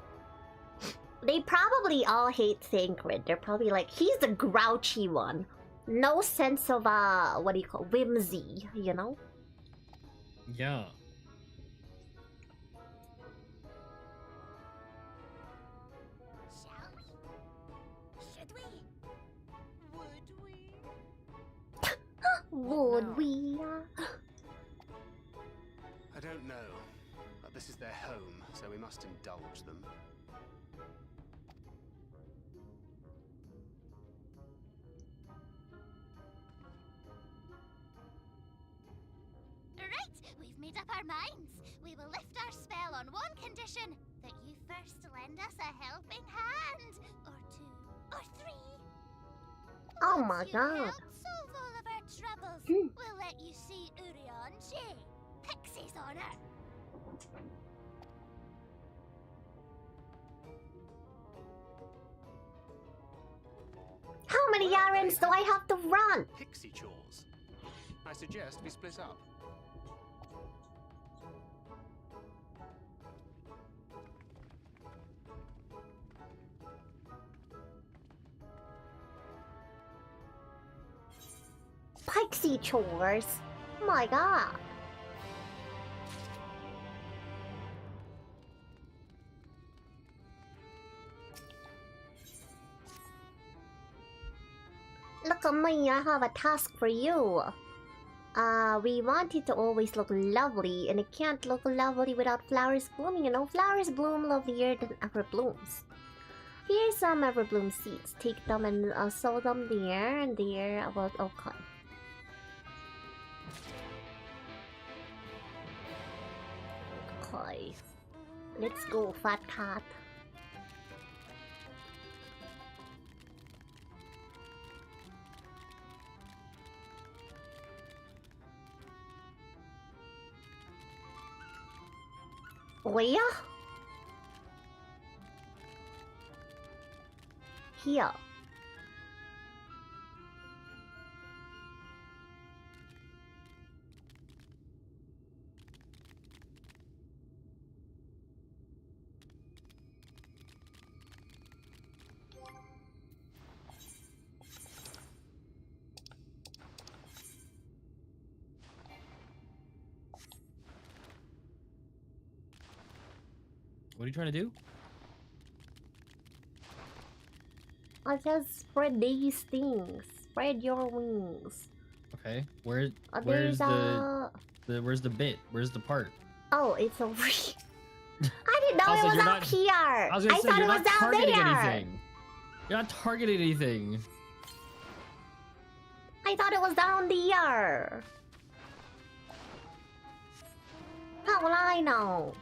They probably all hate Thankkk. They're probably like, he's the grouchy one. No sense of, what do you call, whimsy, you know? Yeah. Shall we? Should we? Would we? I don't know, but this is their home, so we must indulge them. Right, we've made up our minds. We will lift our spell on one condition: that you first lend us a helping hand, or two, or three. Oh my god. Help solve all of our troubles. We'll let you see Urion J. Pixie's honor. How many errands do I have to run? Pixie chores. I suggest we split up. Pixie chores? My god. Look at me, I have a task for you. We want it to always look lovely, and it can't look lovely without flowers blooming. You know, flowers bloom lovelier than ever blooms. Here's some everbloom seeds. Take them and sow them there and there. About okay. Okay. Let's go, fat cat. Where? Here. What are you trying to do? I just spread these things. Spread your wings. Okay. Where's there's the where's the bit? Where's the part? Oh, it's over here. I didn't know it was up here. I was gonna say, thought you're it was not down targeting there. anything. You're not targeting anything. I thought it was down there. How will I know?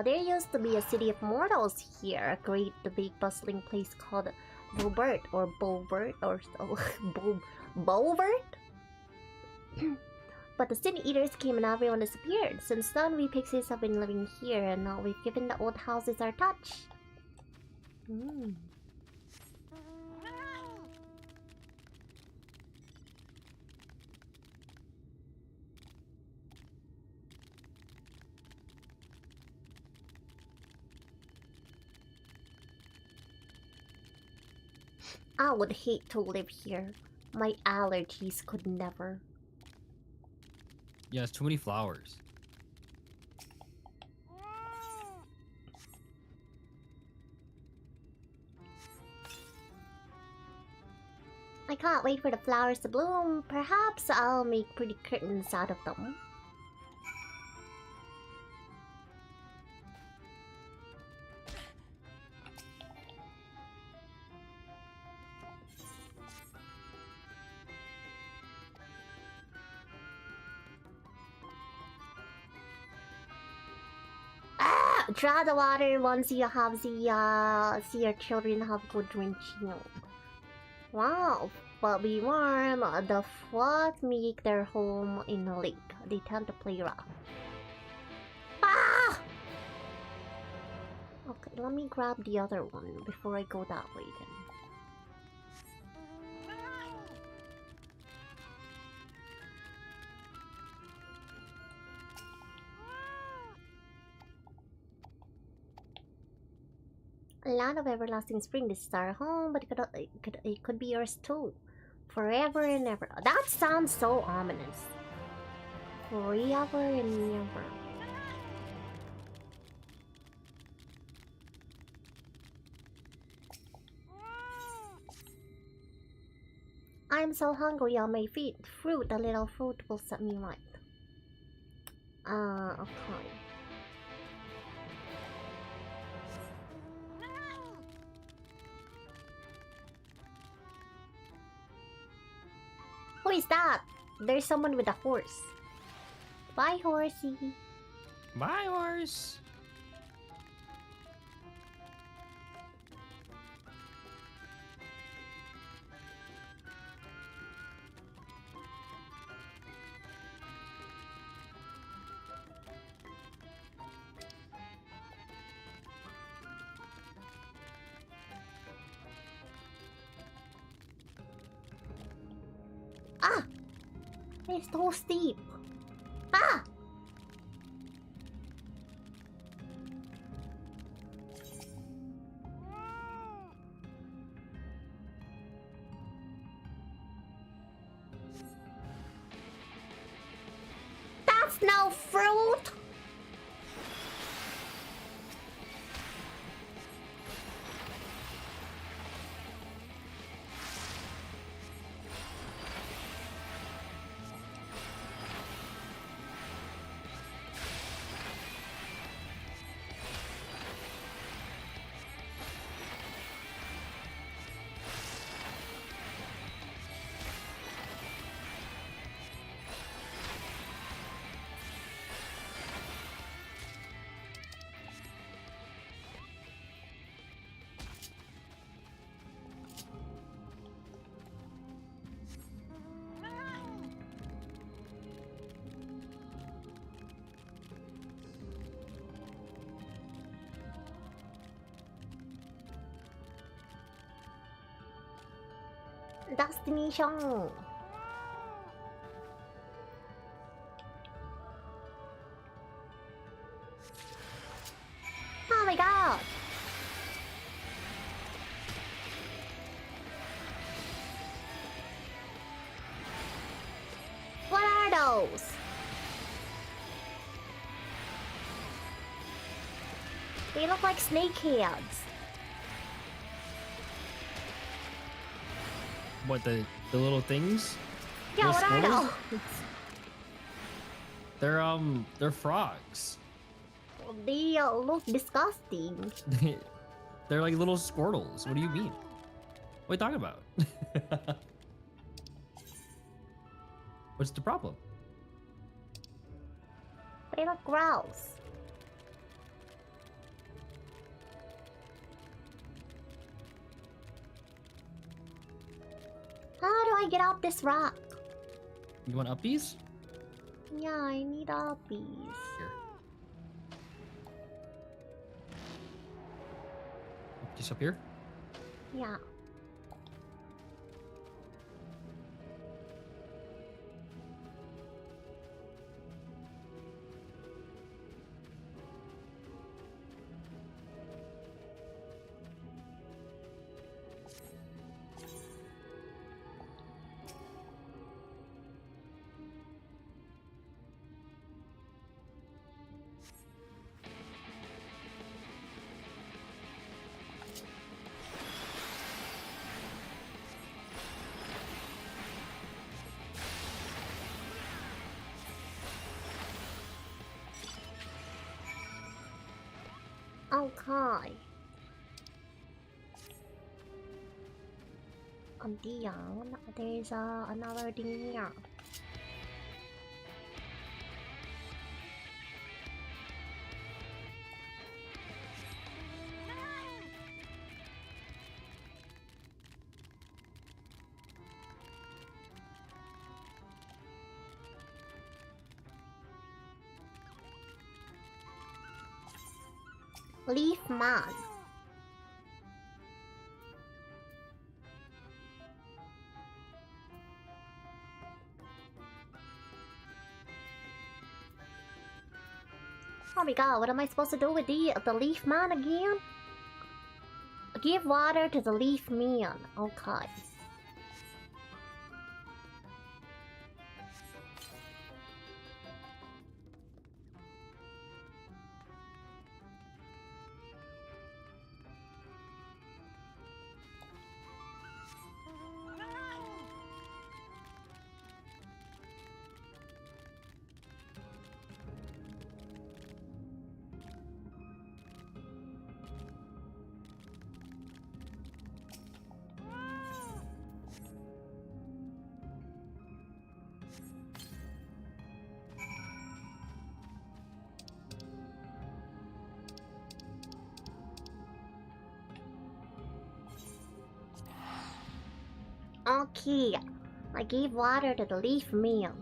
There used to be a city of mortals here, a great, the big bustling place called Bobert or Bovert or Bovert? But the sin eaters came and everyone disappeared. Since then, we pixies have been living here, and now we've given the old houses our touch. I would hate to live here. My allergies could never. Yeah, it's too many flowers. I can't wait for the flowers to bloom. Perhaps I'll make pretty curtains out of them. Draw the water once you have the see your children have good drenching. Wow, but be warm. The flock make their home in the lake. They tend to play rough. Ah! Okay, let me grab the other one before I go that way then. A lot of everlasting spring. This is our home, but it could be yours too, forever and ever. That sounds so ominous. Forever and ever. I'm so hungry on my feet. Fruit, a little fruit will set me right. Okay. Who is that? There's someone with a horse. Bye, horsey. Bye, horse. Ah! It's so steep. Ah! That's no fruit! Destination. Oh my god. What are those? They look like snake heads. What, the little things? Yeah, little what are those? They're frogs. They look disgusting. They're like little squirtles. What do you mean? What are you talking about? What's the problem? They look gross. How do I get up this rock? You want uppies? Yeah, I need uppies. Here. Just up here? Yeah. Okay. Dion, there's another thing here. Leaf man. Oh my god, what am I supposed to do with the leaf man again? Give water to the leaf man. Okay. Okay, I gave water to the leaf man.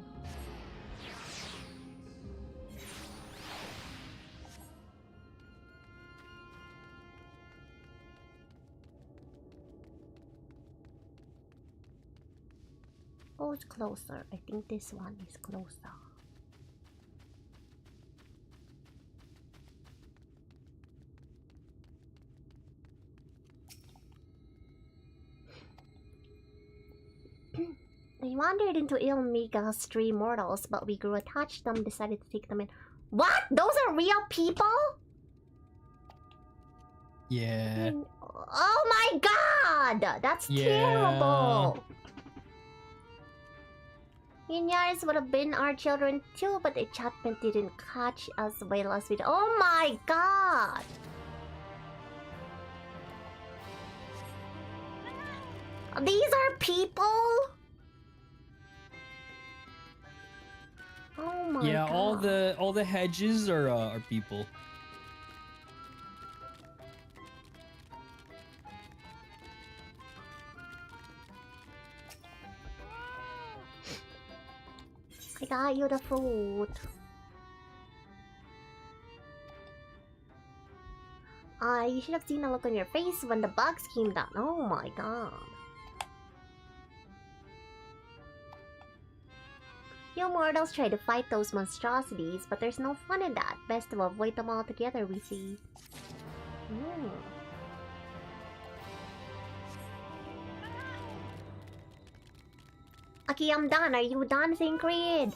Oh, it's closer. I think this one is closer. We wandered into Ilmiga's three mortals, but we grew attached to them, decided to take them in. What? Those are real people? Yeah. Oh my god! That's terrible! Inyars would have been our children too, but the enchantment didn't catch as well as we did. Oh my god! These are people? Oh my yeah, god. all the hedges are people. I got you the food. You should have seen the look on your face when the bugs came down. Oh my god. You mortals try to fight those monstrosities, but there's no fun in that. Best to avoid them altogether, we see. Okay, I'm done. Are you done, Thankkk?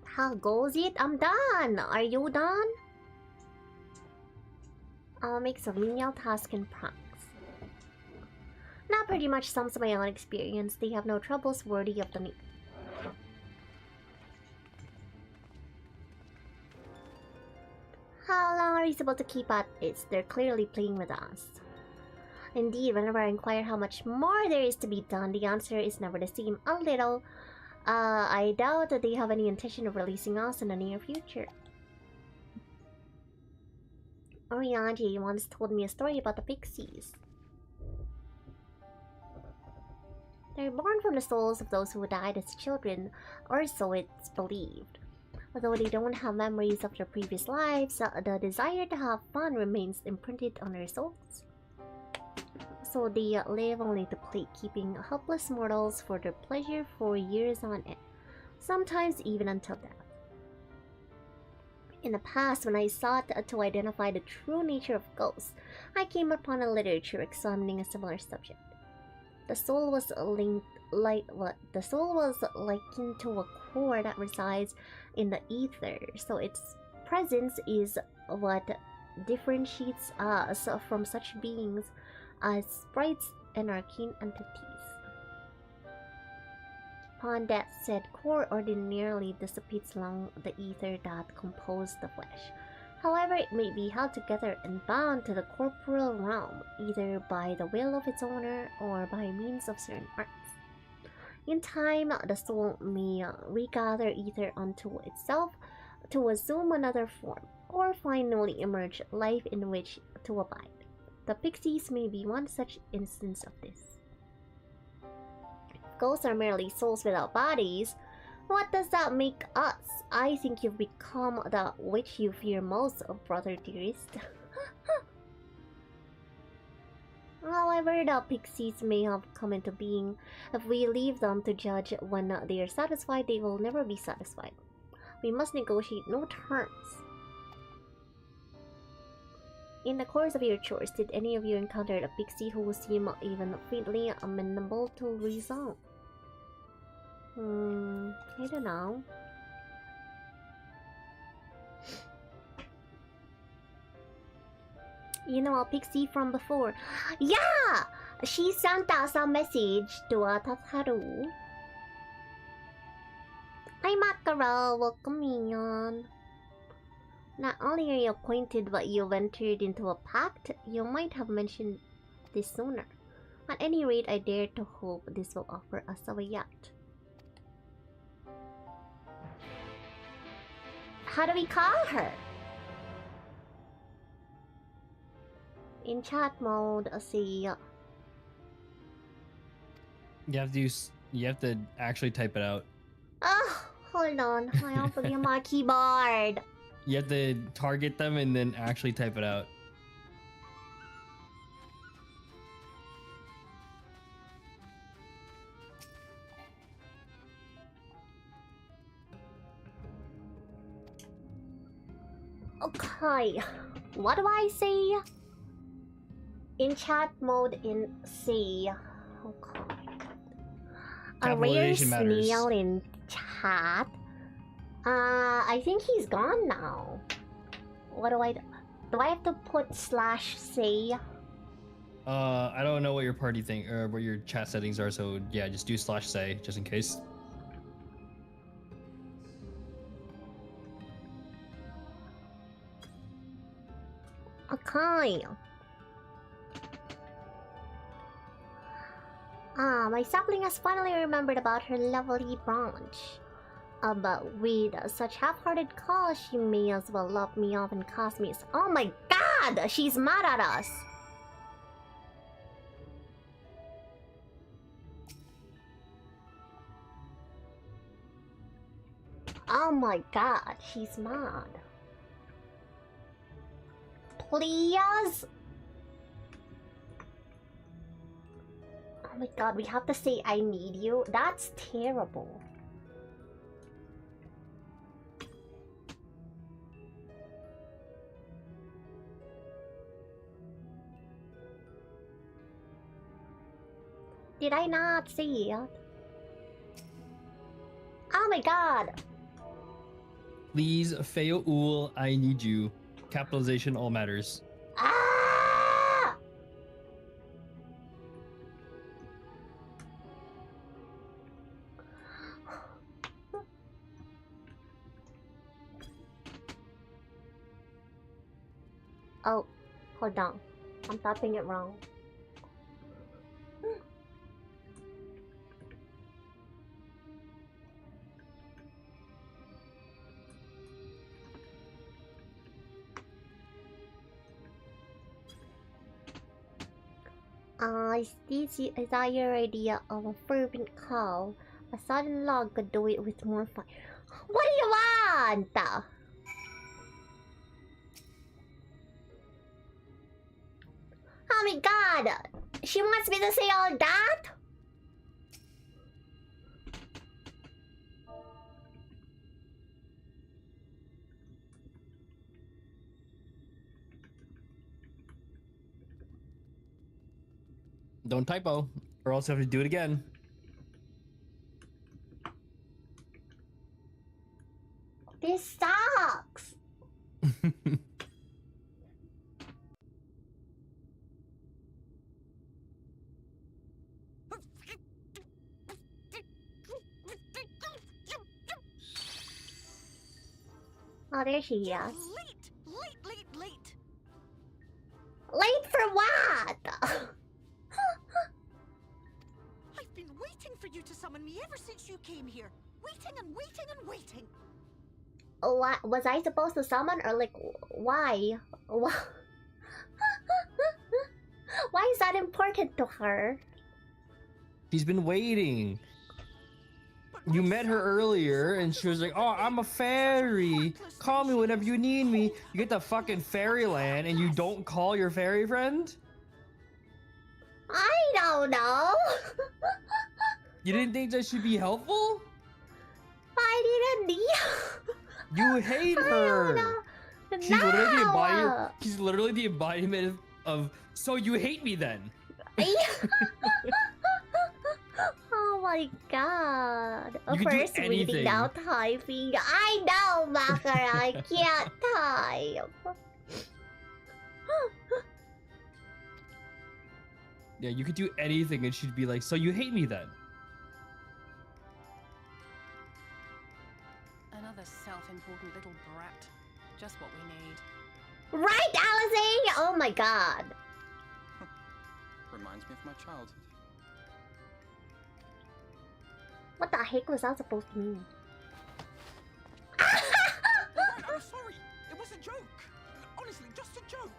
How goes it? I'm done. Are you done? I'll make some menial tasks and pranks. That pretty much sums my own experience. They have no troubles worthy of the need. How long are you supposed to keep at this? They're clearly playing with us. Indeed, whenever I inquire how much more there is to be done, the answer is never the same. A little. I doubt that they have any intention of releasing us in the near future. Orianji once told me a story about the pixies. They're born from the souls of those who died as children, or so it's believed. Although they don't have memories of their previous lives, the desire to have fun remains imprinted on their souls. So they live only to play, keeping helpless mortals for their pleasure for years on end, sometimes even until death. In the past, when I sought to identify the true nature of ghosts, I came upon a literature examining a similar subject. The soul was likened to a core that resides in the ether, so its presence is what differentiates us from such beings as sprites and arcane entities. Upon that said core ordinarily dissipates along the ether that composes the flesh. However, it may be held together and bound to the corporeal realm, either by the will of its owner or by means of certain arts. In time, the soul may regather ether unto itself to assume another form, or finally emerge life in which to abide. The pixies may be one such instance of this. Ghosts are merely souls without bodies. What does that make us? I think you've become the witch you fear most, brother dearest. However, the pixies may have come into being. If we leave them to judge when they are satisfied, they will never be satisfied. We must negotiate no terms. In the course of your chores, did any of you encounter a pixie who seemed even faintly amenable to reason? I don't know. You know a pixie from before? Yeah! She sent us a message to Tataru. Hi Makara, welcome in. Not only are you acquainted but you've entered into a pact, you might have mentioned this sooner. At any rate, I dare to hope this will offer us a way out. How do we call her? In chat mode, say. You have to actually type it out. Oh, hold on. I don't forget my keyboard. You have to target them and then actually type it out. Okay, what do I say? In chat mode, in C. Okay. A rare snail in chat. I think he's gone now. What do I do? Do I have to put /say? I don't know what your party thing or what your chat settings are, so yeah, just do /say just in case. Okay. My sapling has finally remembered about her lovely branch. But with such half-hearted calls, she may as well lop me off and cost me. Oh my god! She's mad at us! Oh my god, she's mad. Please? Oh my god, we have to say I need you? That's terrible. Did I not see it? Oh my god! Please, Feo I need you. Capitalization all matters. Ah! Oh, hold on. I'm typing it wrong. Is that your idea of a fervent call? A sudden log could do it with more fire. What do you want? Oh my god! She wants me to say all that? Don't typo, or else you have to do it again. This sucks! Oh, there she is. Late. Late for what? I've been waiting for you to summon me ever since you came here. Waiting and waiting and waiting. Oh, what? Was I supposed to summon or like, why? Why is that important to her? She's been waiting. You met her earlier and she was like, oh, I'm a fairy. Call me whenever you need me. You get to fucking fairyland and you don't call your fairy friend? I don't know. You didn't think that should be helpful? I didn't need. You hate her. She's literally the embodiment of so you hate me then. Oh my god. You can First do reading anything. now typing. I know, Makara, I can't type. Yeah, you could do anything and she'd be like, so you hate me then? Another self-important little brat. Just what we need. Right, Alice? Oh my god. Reminds me of my childhood. What the heck was that supposed to mean? I'm sorry. It was a joke. Honestly, just a joke.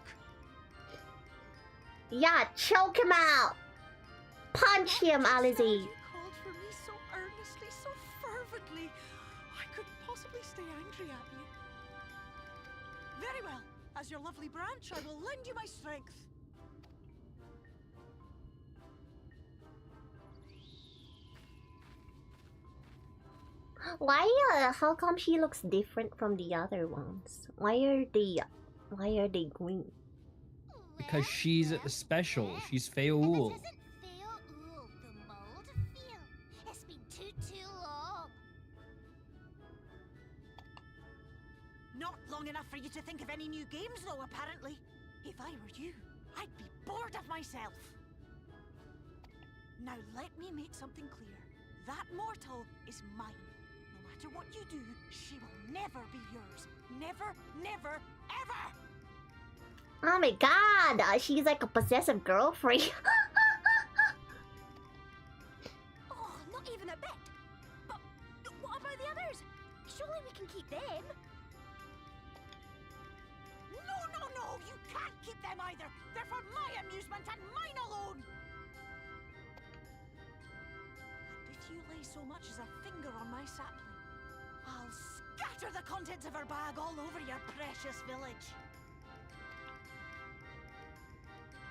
Yeah, choke him out. Punch him, Alice. You called for me so earnestly, so fervently. I couldn't possibly stay angry at you. Very well. As your lovely branch, I will lend you my strength. Why, how come she looks different from the other ones? Why are they green? Because she's special. She's Feoul. It's been too long. Not long enough for you to think of any new games, though, apparently. If I were you, I'd be bored of myself. Now let me make something clear. That mortal is mine. No matter what you do, she will never be yours. Never, never, ever! Oh my god, she's like a possessive girlfriend. Oh, not even a bit. But what about the others? Surely we can keep them. No, you can't keep them either. They're for my amusement and mine alone. And if you lay so much as a finger on my sapling, I'll scatter the contents of her bag all over your precious village.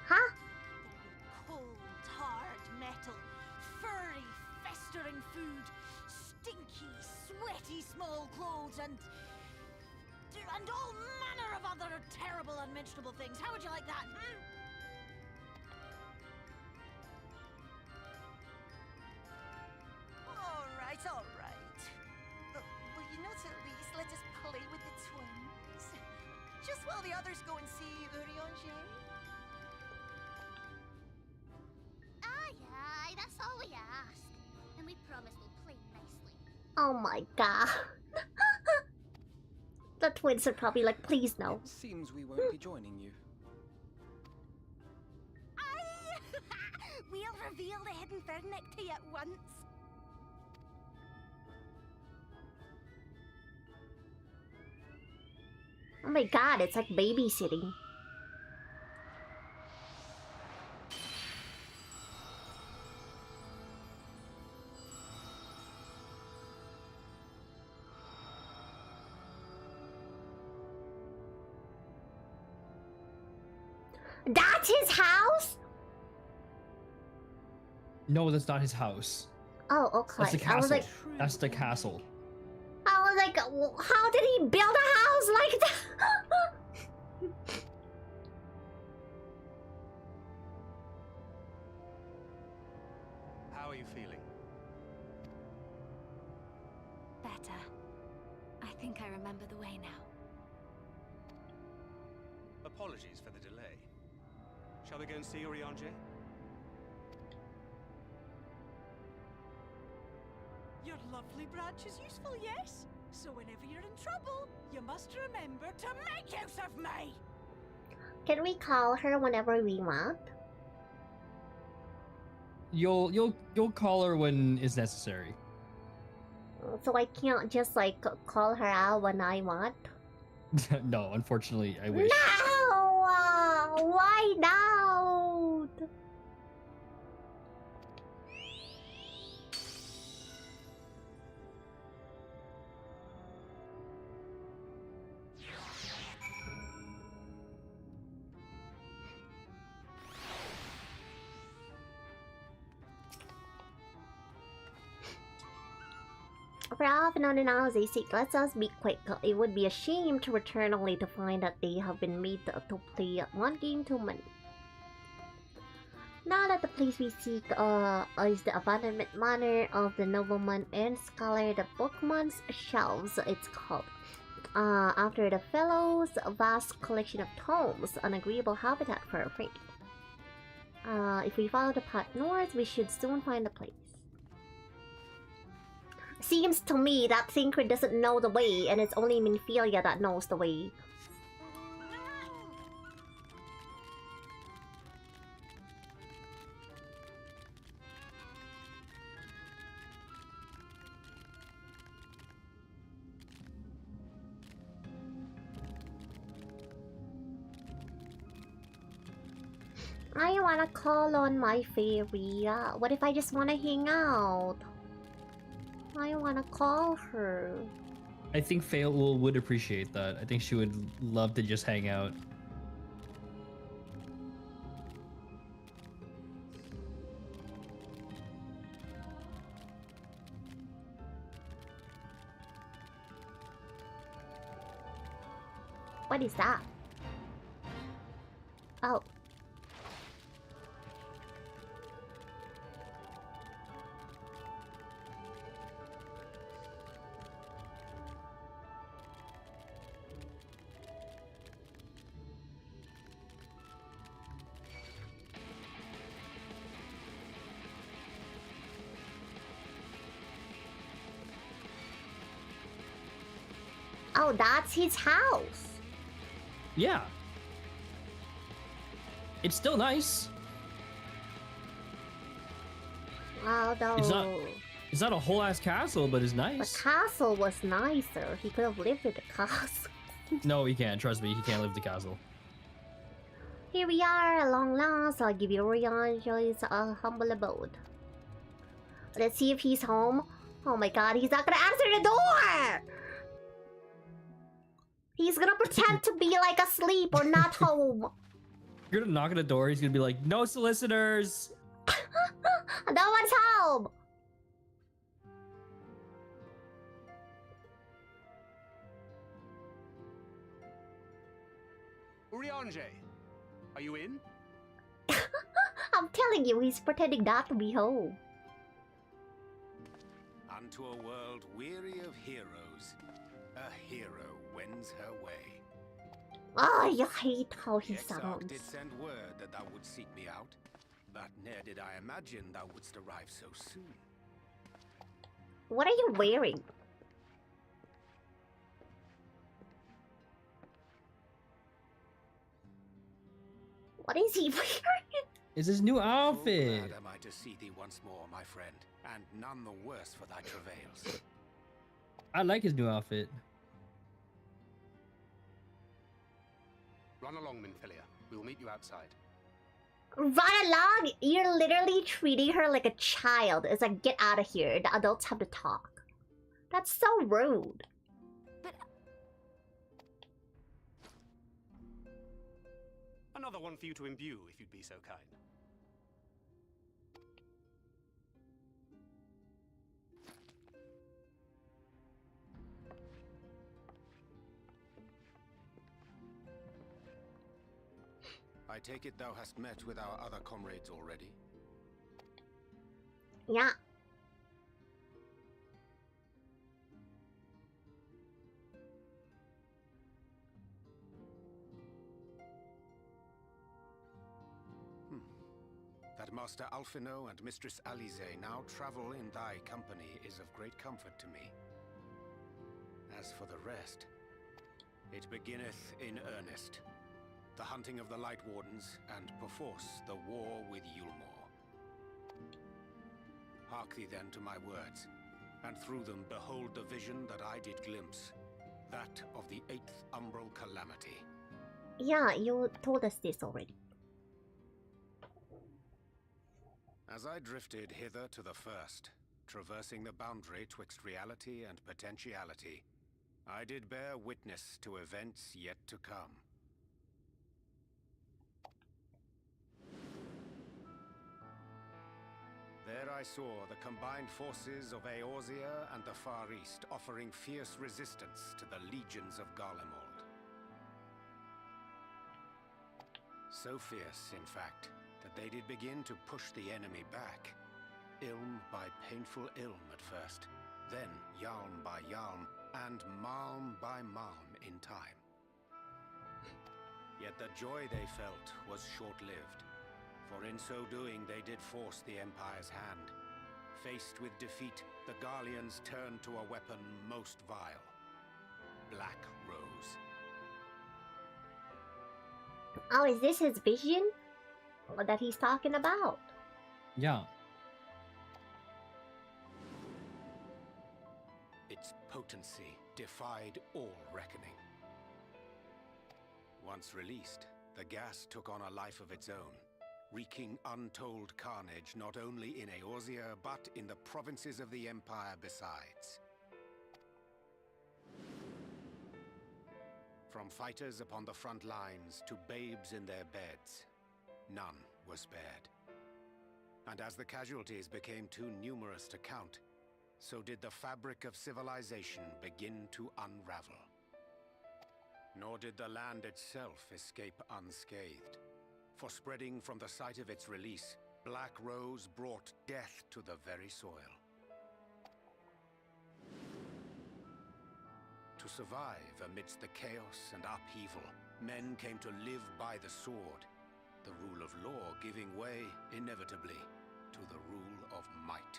Huh? Cold, hard metal, furry, festering food, stinky, sweaty small clothes, and all manner of other terrible, unmentionable things. How would you like that? All right. Will you not at least let us play with the twins? Just while the others go and see Urianger? Aye, that's all we ask. And we promise we'll play nicely. Oh my god. The twins are probably like, please no. Seems we won't be joining you. Aye! We'll reveal the hidden Thankkk to you at once. Oh my god, it's like babysitting. That's his house? No, that's not his house. Oh, okay. That's the castle. I was like, that's the castle. how did he build a house like that? How are you feeling? Better. I think I remember the way now. Apologies for the delay. Shall we go and see Urianger? Your lovely branch is useful, yes? So whenever you're in trouble, you must remember to make use of me! Can we call her whenever we want? You'll call her when is necessary. So I can't just like call her out when I want? No, unfortunately, I wish. No! Why not? For half an hour they seek. Let us be quick. It would be a shame to return only to find that they have been made to play one game too many. Now that the place we seek is the abandonment manor of the nobleman and scholar, the bookman's shelves it's called. After the fellow's vast collection of tomes, an agreeable habitat for a friend. If we follow the path north, we should soon find the place. Seems to me that Thankkk doesn't know the way, and it's only Minfilia that knows the way. I wanna call on my fairy. What if I just wanna hang out? I wanna call her. I think Faye would appreciate that. I think she would love to just hang out. What is that? Oh. Oh, that's his house. Yeah. It's still nice. Although it's not a whole ass castle, but it's nice. the castle was nicer. He could have lived in the castle. No, he can't. Trust me, he can't live the castle. Here we are, at long last. I'll give you Urianger's humble abode. Let's see if he's home. Oh my god, he's not gonna answer the door! He's gonna pretend to be like asleep or not home. You're gonna knock on the door, he's gonna be like, no solicitors! No one's home! Urianger, are you in? I'm telling you, he's pretending not to be home. Unto a world weary of heroes, a hero wends her way. Oh, you hate how he The Exarch sounds. did send word that thou wouldst seek me out, but ne'er did I imagine thou wouldst arrive so soon. What are you wearing? What is he wearing? It's his new Full outfit. glad am I to see thee once more, my friend, and none the worse for thy travails. I like his new outfit. Run along, Minfilia. We will meet you outside. Run along! You're literally treating her like a child. It's like, get out of here. The adults have to talk. That's so rude. But... An Another one for you to imbue, if you'd be so kind. I take it thou hast met with our other comrades already? Yeah. That Master Alphino and Mistress Alize now travel in thy company is of great comfort to me. As for the rest, it beginneth in earnest. The hunting of the Light Wardens, and perforce the war with Yulmore. Hark thee then to my words, and through them behold the vision that I did glimpse, that of the 8th Umbral Calamity. Yeah, you told us this already. As I drifted hither to the first, traversing the boundary twixt reality and potentiality, I did bear witness to events yet to come. There I saw the combined forces of Eorzea and the Far East offering fierce resistance to the legions of Garlemald. So fierce, in fact, that they did begin to push the enemy back. Ilm by painful ilm at first, then Yalm by Yalm, and Malm by Malm in time. Yet the joy they felt was short-lived. For in so doing, they did force the Empire's hand. Faced with defeat, the Garleans turned to a weapon most vile. Black Rose. Oh, is this his vision? That he's talking about? Yeah. Its potency defied all reckoning. Once released, the gas took on a life of its own, wreaking untold carnage not only in Eorzea, but in the provinces of the Empire besides. From fighters upon the front lines to babes in their beds, none were spared. And as the casualties became too numerous to count, so did the fabric of civilization begin to unravel. Nor did the land itself escape unscathed. For spreading from the site of its release, Black Rose brought death to the very soil. To survive amidst the chaos and upheaval, men came to live by the sword, the rule of law giving way, inevitably, to the rule of might.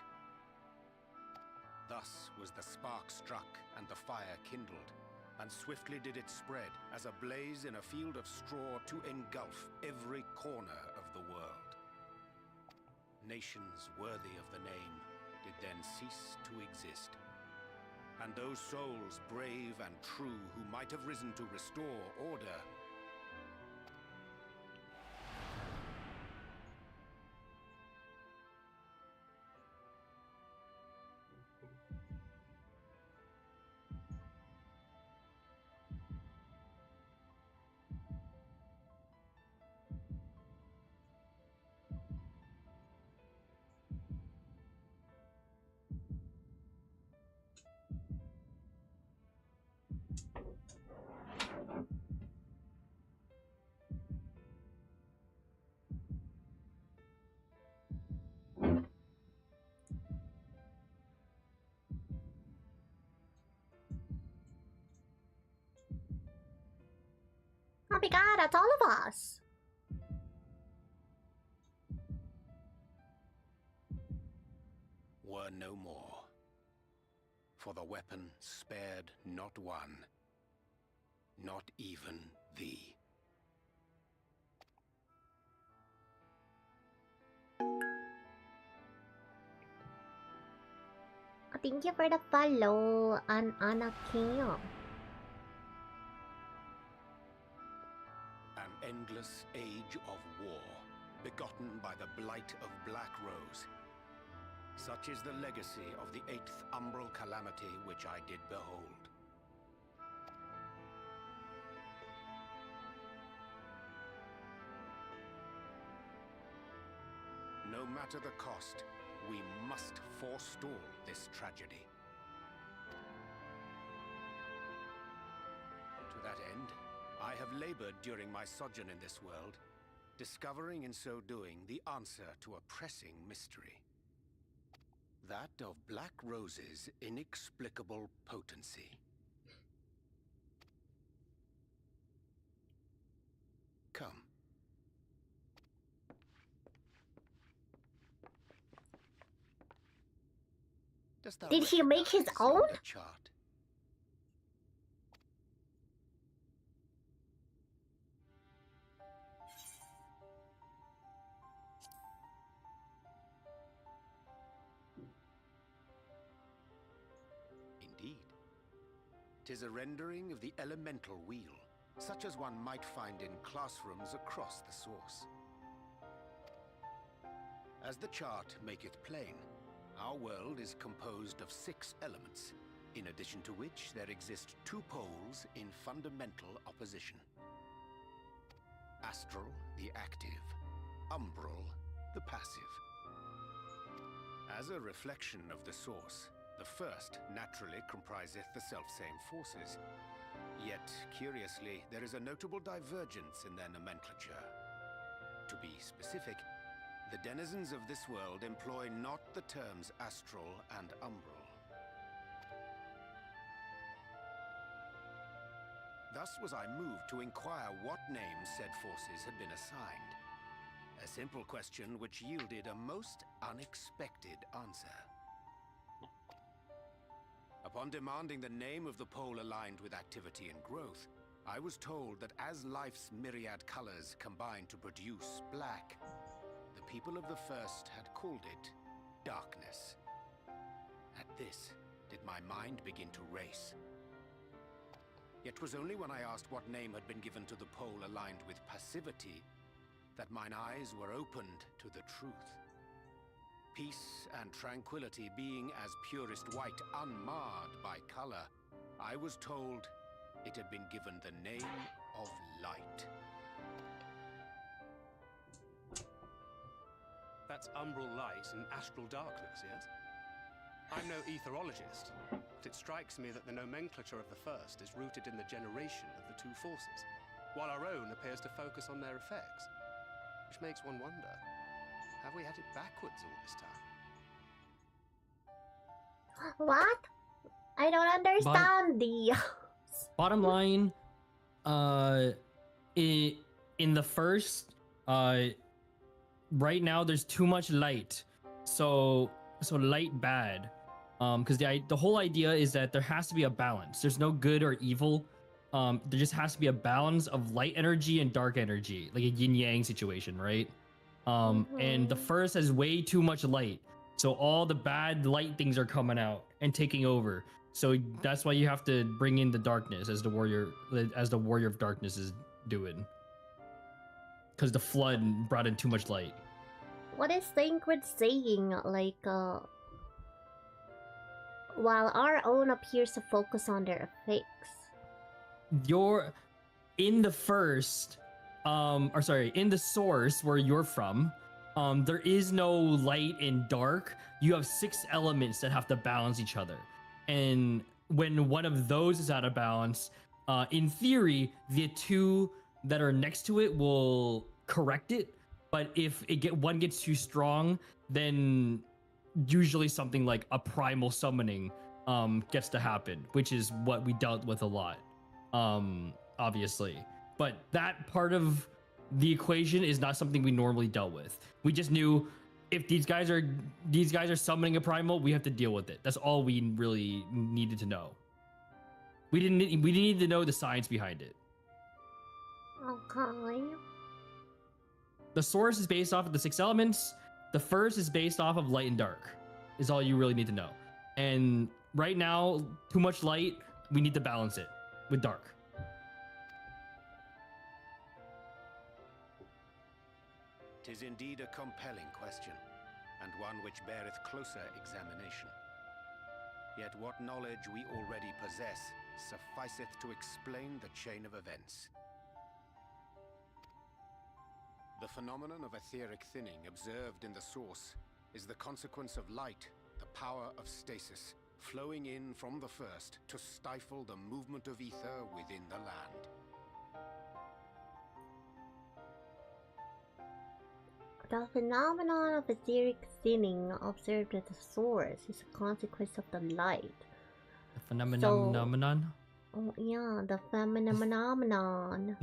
Thus was the spark struck and the fire kindled, and swiftly did it spread as a blaze in a field of straw to engulf every corner of the world. Nations worthy of the name did then cease to exist, and those souls brave and true who might have risen to restore order Oh my god, that's all of us! were no more. For the weapon spared not one, not even thee. Thank you for the follow, Anakim. An endless age of war, begotten by the blight of Black Rose. Such is the legacy of the 8th Umbral Calamity which I did behold. no matter the cost, we must forestall this tragedy. To that end, I have labored during my sojourn in this world, discovering in so doing the answer to a pressing mystery. That of Black Rose's inexplicable potency. Come. Did he make his own? Chart? Indeed. 'Tis a rendering of the elemental wheel, such as one might find in classrooms across the source. As the chart maketh plain, our world is composed of 6 elements, in addition to which there exist 2 poles in fundamental opposition. Astral, the active; umbral, the passive. As a reflection of the source, the first naturally compriseth the selfsame forces. Yet, curiously, there is a notable divergence in their nomenclature. To be specific, the denizens of this world employ not the terms astral and umbral. Thus was I moved to inquire what names said forces had been assigned. A simple question which yielded a most unexpected answer. Upon demanding the name of the pole aligned with activity and growth, I was told that as life's myriad colors combine to produce black, the people of the first had called it darkness. At this, did my mind begin to race. Yet 'twas only when I asked what name had been given to the pole aligned with passivity that mine eyes were opened to the truth. Peace and tranquility being as purest white, unmarred by color, I was told it had been given the name of light. That's umbral light and astral darkness, yes? I'm no etherologist, but it strikes me that the nomenclature of the first is rooted in the generation of the 2 forces, while our own appears to focus on their effects. Which makes one wonder, have we had it backwards all this time? What? I don't understand the... Bottom line, in the first, right now there's too much light, so light bad, because the whole idea is that there has to be a balance. There's no good or evil. There just has to be a balance of light energy and dark energy, like a yin yang situation, right? And the first has way too much light, so all the bad light things are coming out and taking over. So that's why you have to bring in the darkness as the warrior of darkness is doing, because the flood brought in too much light. What is Thankkk saying? Like, while our own appears to focus on their effects. You're in the first, in the source where you're from, there is no light and dark. You have 6 elements that have to balance each other. And when one of those is out of balance, in theory, the 2 that are next to it will correct it. But if one gets too strong, then usually something like a primal summoning gets to happen, which is what we dealt with a lot, obviously. But that part of the equation is not something we normally dealt with. We just knew if these guys are summoning a primal, we have to deal with it. That's all we really needed to know. We didn't need to know the science behind it. Okay. The source is based off of the 6 elements. The first is based off of light and dark, is all you really need to know. And right now, too much light, we need to balance it with dark. 'Tis indeed a compelling question, and one which beareth closer examination. Yet what knowledge we already possess sufficeth to explain the chain of events. The phenomenon of etheric thinning observed in the source is the consequence of light, the power of stasis, flowing in from the first to stifle the movement of ether within the land. The phenomenon of etheric thinning observed at the source is a consequence of the light. The phenomenon? Oh yeah, the phenomenon.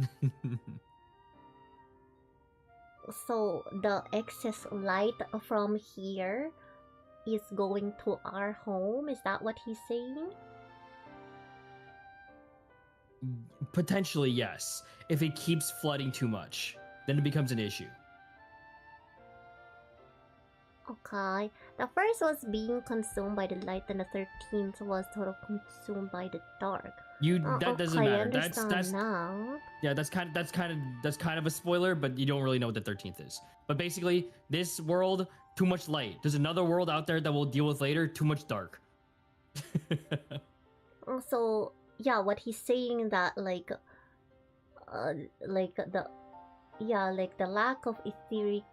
So the excess light from here is going to our home? Is that what he's saying? Potentially, yes. If it keeps flooding too much, then it becomes an issue. Okay. The first was being consumed by the light, and the 13th was total consumed by the dark. That doesn't matter. That's now. Yeah, that's kind of a spoiler, but you don't really know what the 13th is. But basically, this world, too much light. There's another world out there that we'll deal with later, too much dark. So yeah, what he's saying that like the lack of etheric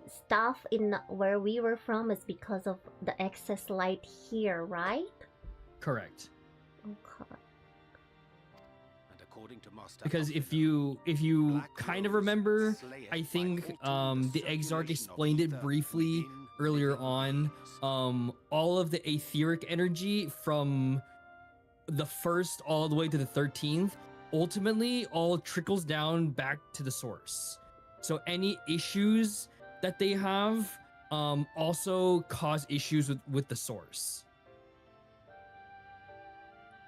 stuff in where we were from is because of the excess light here, right? Correct. Okay. And according to Master Because if you kind of remember, I think the Exarch explained it briefly earlier on. All of the etheric energy from the first all the way to the 13th ultimately all trickles down back to the source. So any issues that they have also cause issues with the source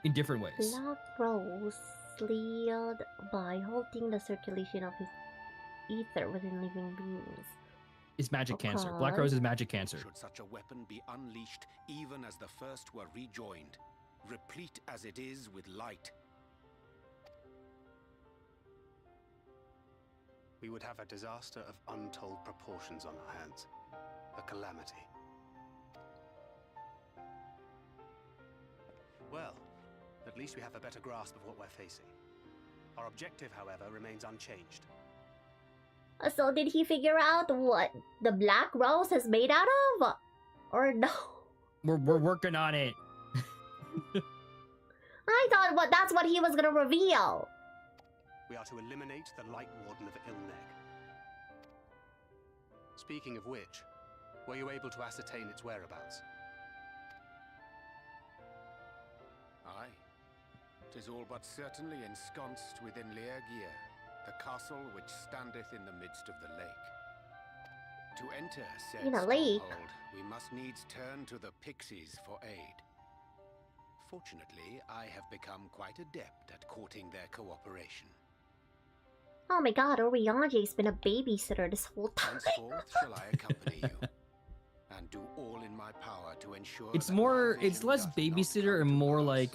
in different ways. Black Rose slid by halting the circulation of his ether within living beings. It's magic cancer. Black Rose is magic cancer. Should such a weapon be unleashed even as the first were rejoined, replete as it is with light? We would have a disaster of untold proportions on our hands. A calamity. Well, at least we have a better grasp of what we're facing. Our objective, however, remains unchanged. So did he figure out what the Black Rose is made out of? Or no? We're working on it. I thought that's what he was gonna reveal. We are to eliminate the Light Warden of Ilneg. Speaking of which, were you able to ascertain its whereabouts? Aye. 'Tis all but certainly ensconced within Leergear, the castle which standeth in the midst of the lake. To enter said In a lake? stronghold, we must needs turn to the pixies for aid. Fortunately, I have become quite adept at courting their cooperation. Oh my god, Orianji's been a babysitter this whole time. Henceforth shall I accompany you, and do all in my power to ensure It's that more, my it's vision less doth babysitter and more like,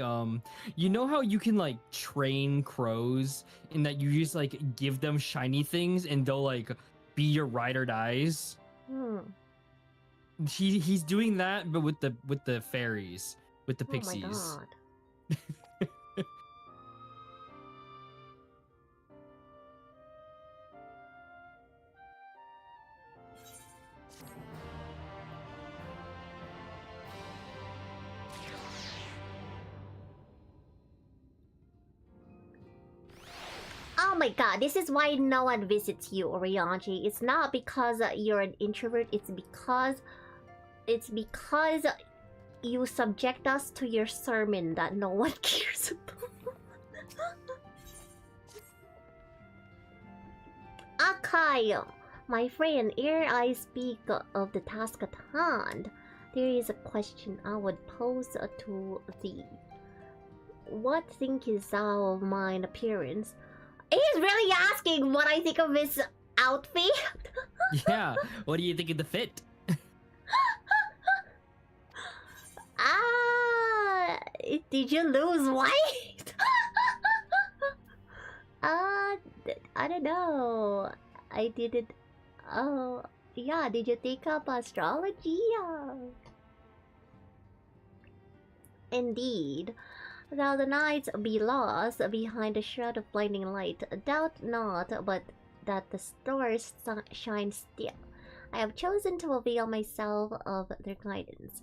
you know how you can like train crows in that you just like give them shiny things and they'll like be your ride or dies? He's doing that, but with the fairies, with the pixies. Oh my god. Oh my god, this is why no one visits you, Orianji. It's not because you're an introvert, it's because you subject us to your sermon that no one cares about. Akai, my friend, ere I speak of the task at hand, there is a question I would pose to thee. What thinkest thou of mine appearance? He's really asking what I think of his outfit. Yeah, what do you think of the fit? Did you lose weight? I don't know. I didn't. Oh, yeah. Did you take up astrology? Indeed. Though the nights be lost behind a shroud of blinding light, doubt not, but that the stars shine still. I have chosen to avail myself of their guidance,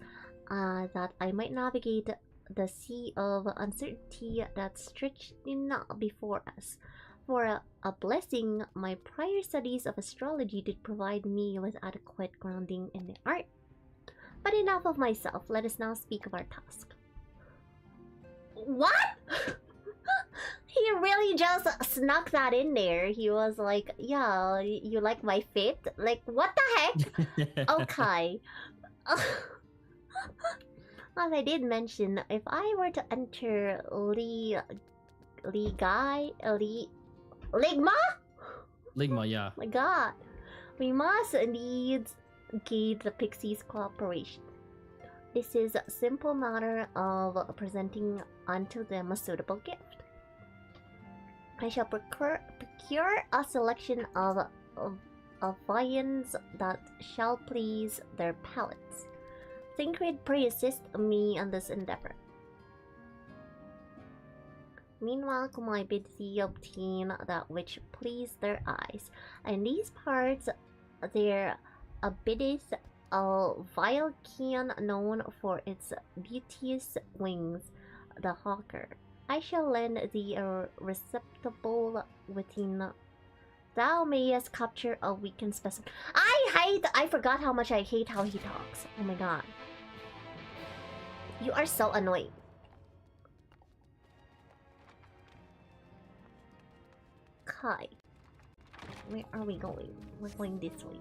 that I might navigate the sea of uncertainty that's stretching before us. For a blessing, my prior studies of astrology did provide me with adequate grounding in the art. But enough of myself, let us now speak of our task. What? He really just snuck that in there. He was like, yeah, you like my fit? Like, what the heck? Okay. As I did mention, if I were to enter Ligma? Ligma, yeah. My god. We must needs gain the Pixies' cooperation. This is a simple matter of presenting unto them a suitable gift. I shall procure a selection of viands that shall please their palates. Thankkk, pray assist me in this endeavor. Meanwhile, Kumai bid thee obtain that which please their eyes. In these parts there abideth a vile can known for its beauteous wings, the hawker. I shall lend thee a receptacle within. Thou mayest capture a weakened specimen. I forgot how much I hate how he talks. Oh my god. You are so annoying. Kai. Where are we going? We're going this way.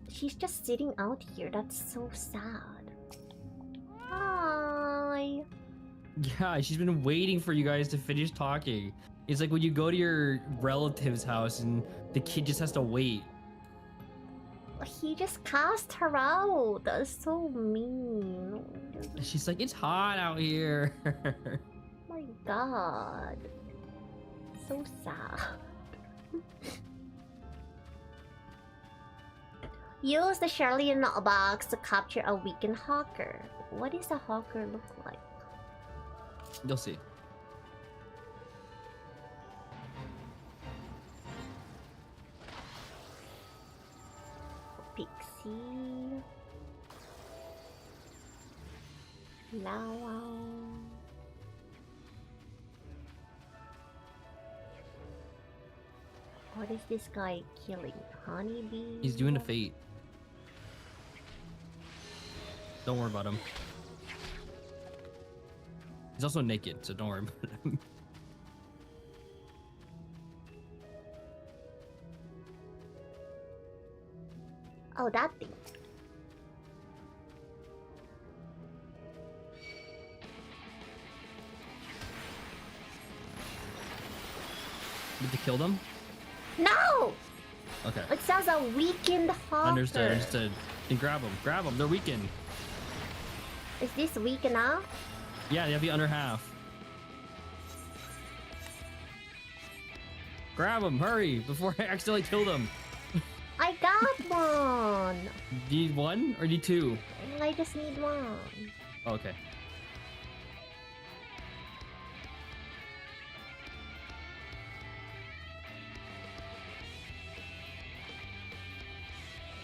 She's just sitting out here. That's so sad. Hi. Yeah, she's been waiting for you guys to finish talking. It's like when you go to your relative's house and the kid just has to wait. He just cast her out. That's so mean. She's like, it's hot out here. My god. So sad. Use the Charlian box to capture a weakened hawker. What does a hawker look like? You'll see. Pixie. Lao. What is this guy killing? Honeybee? He's doing a fate. Don't worry about him. He's also naked, so don't worry about him. Oh, that thing. Did you kill them? No! Okay. It sounds a weakened hawker. Understood, understood. Then grab them. Grab them. They're weakened. Is this weak enough? Yeah, they have the under half. Grab them. Hurry, before I accidentally kill them. I got one! Do you need one or do you need two? I just need one. Okay.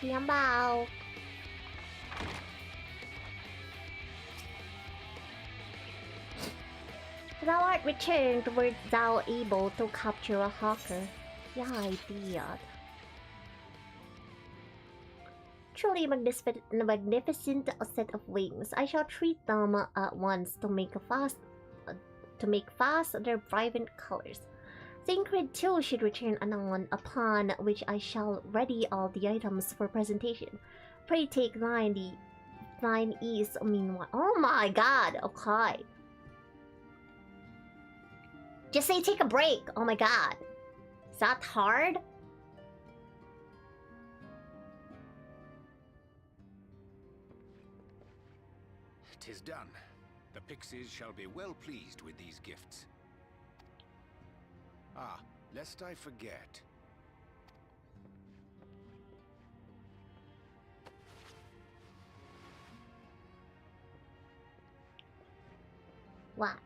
Hiếm bao. Thou art returned, wert thou able to capture a hawker? Yeah, I did. Truly magnificent set of wings. I shall treat them at once to make fast their vibrant colors. Thankkk too should return anon, upon which I shall ready all the items for presentation. Pray take thine ease meanwhile. Oh my god, okay. Just say take a break. Oh my god. Is that hard? "'Tis done. The pixies shall be well pleased with these gifts. Ah, lest I forget. What?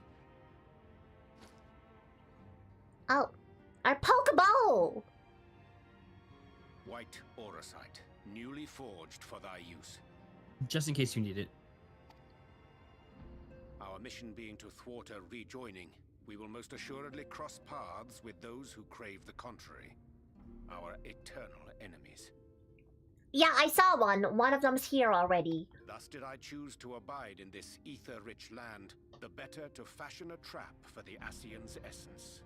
Oh, our Pokeball! White Auracite, newly forged for thy use. Just in case you need it. Our mission being to thwart a rejoining, we will most assuredly cross paths with those who crave the contrary. Our eternal enemies. Yeah, I saw one. One of them's here already. Thus did I choose to abide in this ether-rich land, the better to fashion a trap for the Ascian's essence.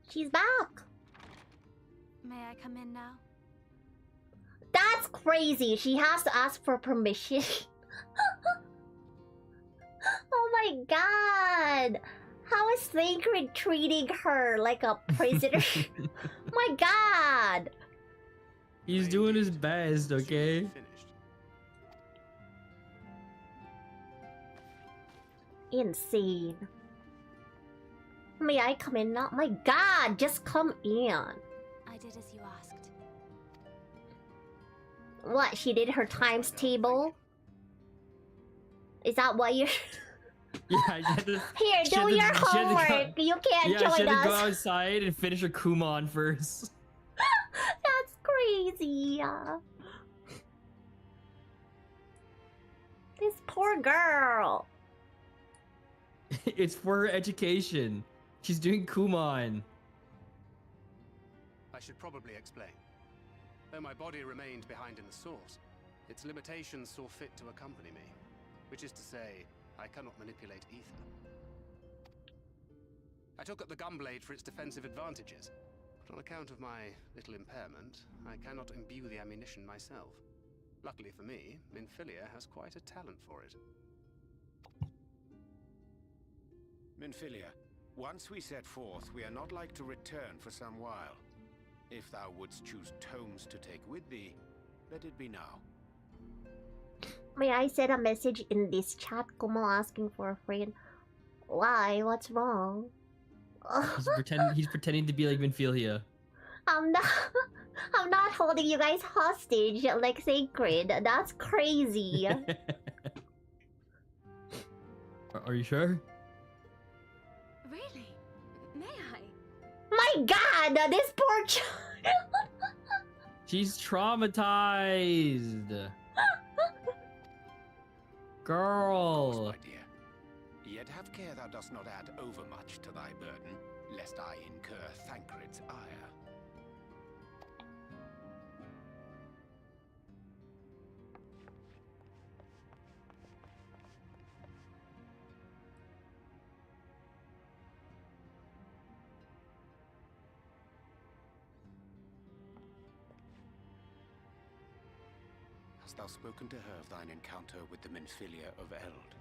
She's back! May I come in now? That's crazy! She has to ask for permission. Oh my god! How is Thankkk treating her like a prisoner? My god! He's doing his best, okay? Insane. May I come in now? My god, just come in. I did as you asked. What, she did her times table? Is that why you're... Yeah, Here, do your homework. You can't join she had us. to go outside and finish her Kumon first. That's crazy. This poor girl. It's for her education. She's doing Kumon. I should probably explain. Though my body remained behind in the source, its limitations saw fit to accompany me. Which is to say, I cannot manipulate ether. I took up the gunblade for its defensive advantages, but on account of my little impairment, I cannot imbue the ammunition myself. Luckily for me, Minfilia has quite a talent for it. Minfilia, once we set forth, we are not like to return for some while. If thou wouldst choose tomes to take with thee, let it be now. May I send a message in this chat? Kumo asking for a friend. Why? What's wrong? He's pretending to be like Minfilia. I'm not holding you guys hostage like Sacred. That's crazy. Are you sure? Really? May I? My god, this poor child. She's traumatized. Girl. My dear. Yet have care thou dost not add overmuch to thy burden, lest I incur Thancred's ire. Hast thou spoken to her of thine encounter with the Minfilia of Eld?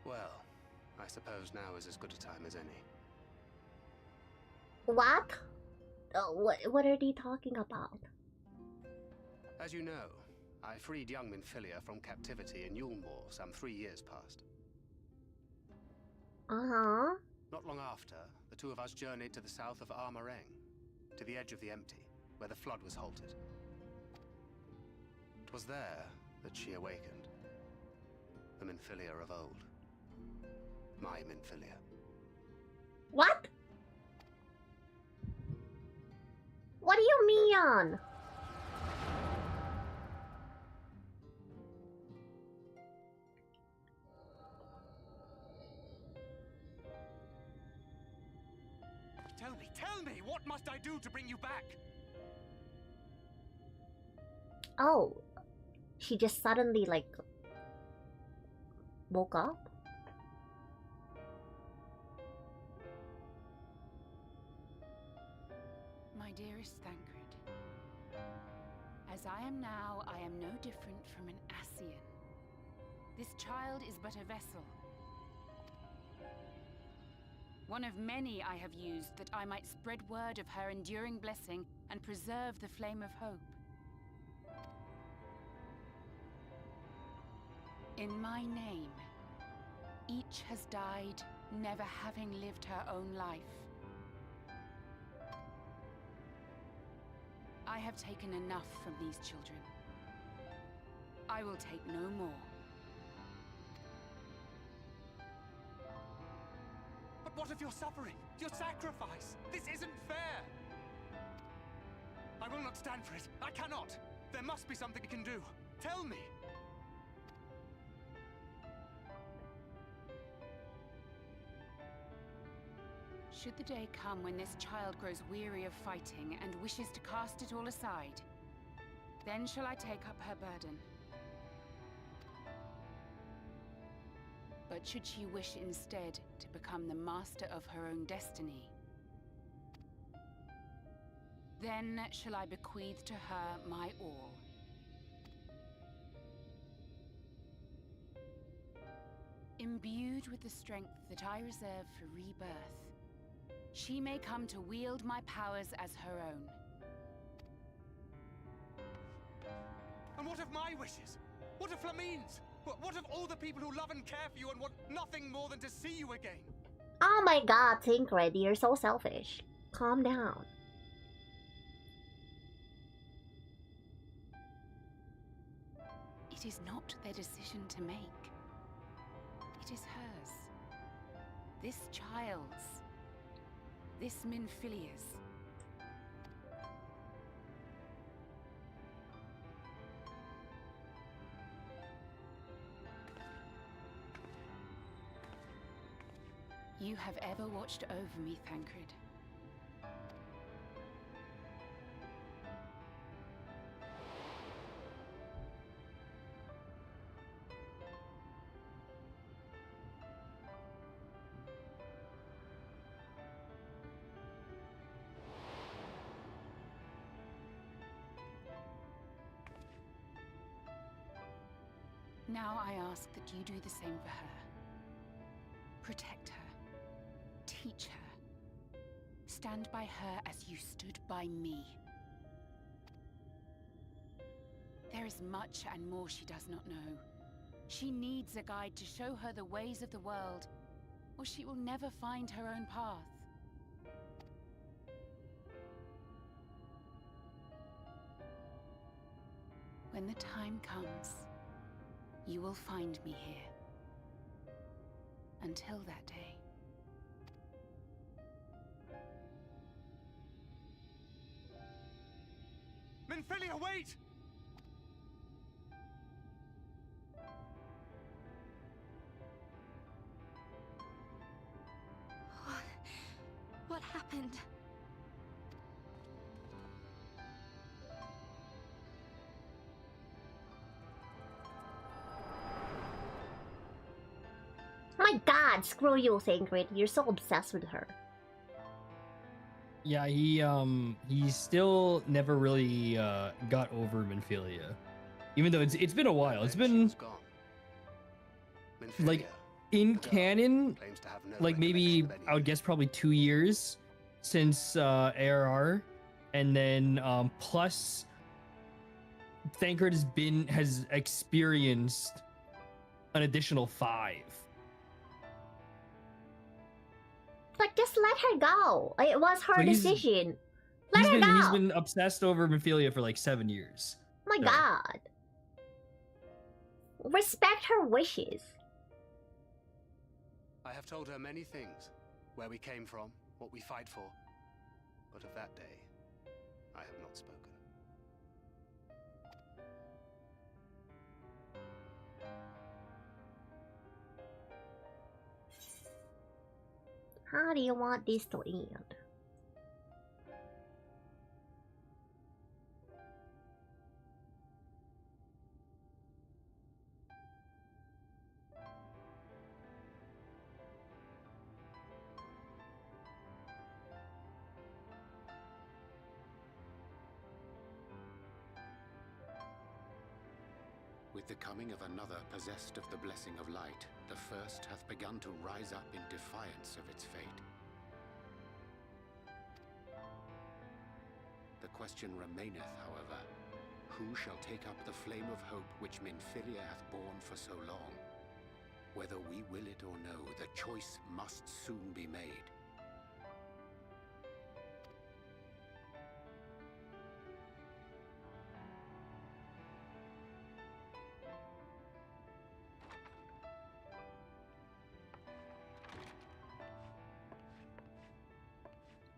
Well, I suppose now is as good a time as any. What? What are they talking about? As you know, I freed young Minfilia from captivity in Yulmore some 3 years past. Uh-huh. Not long after, the two of us journeyed to the south of Armareng, to the edge of the Empty, where the flood was halted. 'Twas there that she awakened. The Minfilia of old. My Minfilia. What? What do you mean? Tell me, what must I do to bring you back? Oh, she just suddenly like woke up? My dearest Thancred, as I am now, I am no different from an Ascian. This child is but a vessel. One of many I have used that I might spread word of her enduring blessing and preserve the flame of hope. In my name, Each has died, never having lived her own life. I have taken enough from these children. I will take no more. But what of your suffering? Your sacrifice? This isn't fair! I will not stand for it. I cannot! There must be something you can do. Tell me! Should the day come when this child grows weary of fighting and wishes to cast it all aside, then shall I take up her burden. But should she wish instead to become the master of her own destiny, then shall I bequeath to her my all. Imbued with the strength that I reserve for rebirth, she may come to wield my powers as her own. And what of my wishes? What of Flamine's? What of all the people who love and care for you and want nothing more than to see you again? Oh my god, Thankkk, you're so selfish. Calm down. It is not their decision to make. It is hers. This child's. This Minfilia's. You have ever watched over me, Thankkk. Now I ask that you do the same for her. Protect her. Teach her. Stand by her as you stood by me. There is much and more she does not know. She needs a guide to show her the ways of the world, or she will never find her own path. When the time comes, you will find me here. Until that day. Minfilia, wait! What happened? My god, screw you, Thankkk. You're so obsessed with her. Yeah, he still never really got over Minfilia. Even though it's been a while. It's been like in canon, like maybe I would guess probably 2 years since ARR, and then plus Thankkk has experienced an additional 5. Like, just let her go. It was her decision. Let her go. He's been obsessed over Minfilia for like 7 years. My god. Respect her wishes. I have told her many things. Where we came from, what we fight for. But of that day, I have not spoken. How do you want this to end? With the coming of another possessed of the blessing of light, the first hath begun to rise up in defiance of its fate. The question remaineth, however, who shall take up the flame of hope which Minfilia hath borne for so long? Whether we will it or no, the choice must soon be made.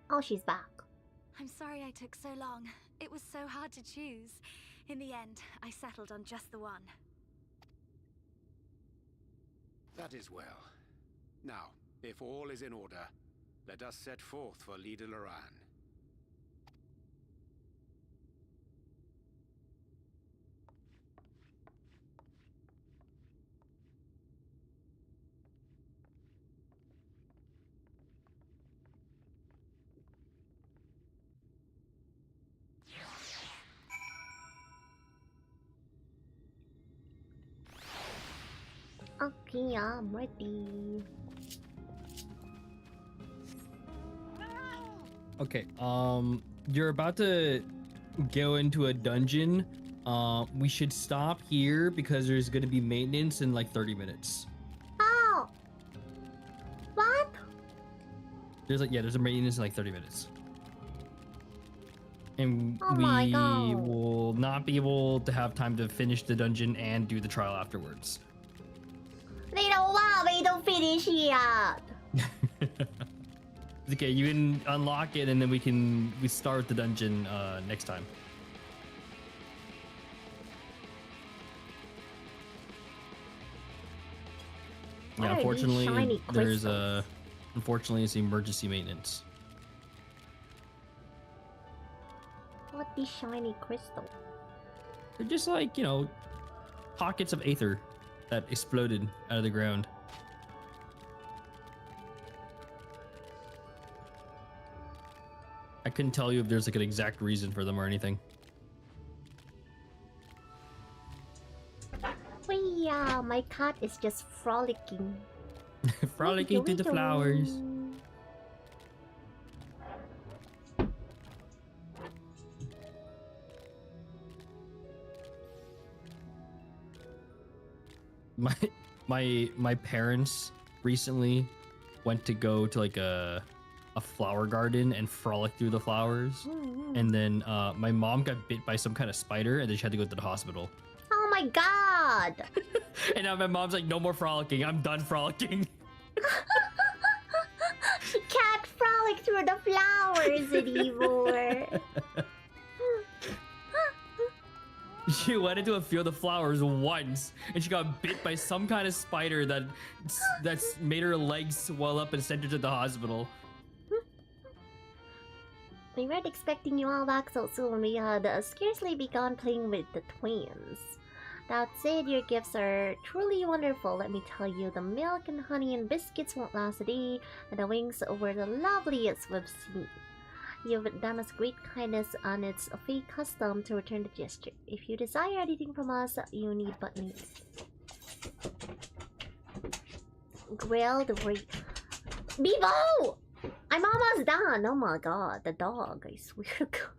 Oh, she's back. I'm sorry I took so long. It was so hard to choose. In the end, I settled on just the one. That is well. Now, if all is in order, let us set forth for Leader Loran. Okay, I'm ready. Okay, you're about to go into a dungeon. We should stop here because there's gonna be maintenance in like 30 minutes. Oh! What? There's a maintenance in like 30 minutes. And Oh my we God. will not be able to have time to finish the dungeon and do the trial afterwards. They don't want me to finish yet. Okay, you can unlock it and then we start the dungeon next time. What Yeah, are these unfortunately, shiny there's crystals? unfortunately it's emergency maintenance. What these shiny crystals? They're just like, you know, pockets of aether that exploded out of the ground. I couldn't tell you if there's like an exact reason for them or anything. Yeah, my cat is just frolicking. Frolicking through the flowers. My parents recently went to go to like a flower garden and frolic through the flowers. And then my mom got bit by some kind of spider and then she had to go to the hospital. Oh my god! And now my mom's like, no more frolicking. I'm done frolicking. She can't frolic through the flowers anymore. She went into a field of flowers once and she got bit by some kind of spider that's made her legs swell up and sent her to the hospital. We weren't expecting you all back so soon. We had scarcely begun playing with the twins. That said, your gifts are truly wonderful. Let me tell you, the milk and honey and biscuits won't last a day, and the wings were the loveliest we've seen. You've done us great kindness, and it's a fake custom to return the gesture. If you desire anything from us, you need but me. Grilled Bevo! I'm almost done! Oh my god, the dog, I swear to god.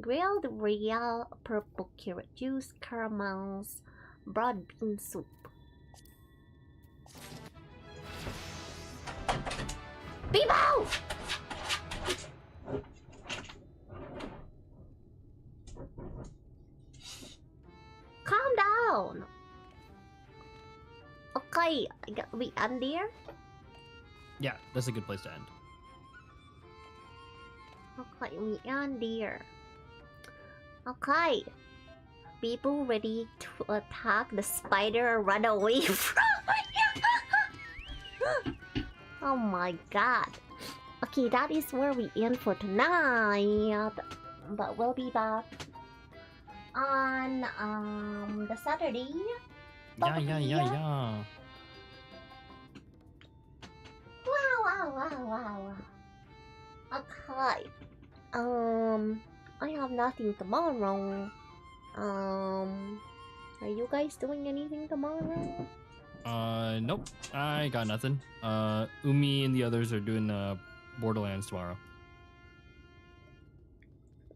Grilled real purple carrot juice, caramels, broad bean soup. Bevo! Calm down! Okay, we end there? Yeah, that's a good place to end. Okay, we end there. Okay. People ready to attack the spider or run away from it? Oh my god. Okay, that is where we end for tonight. But we'll be back on the Saturday. Yeah. Wow. Okay. I have nothing tomorrow. Are you guys doing anything tomorrow? Nope. I got nothing. Umi and the others are doing Borderlands tomorrow.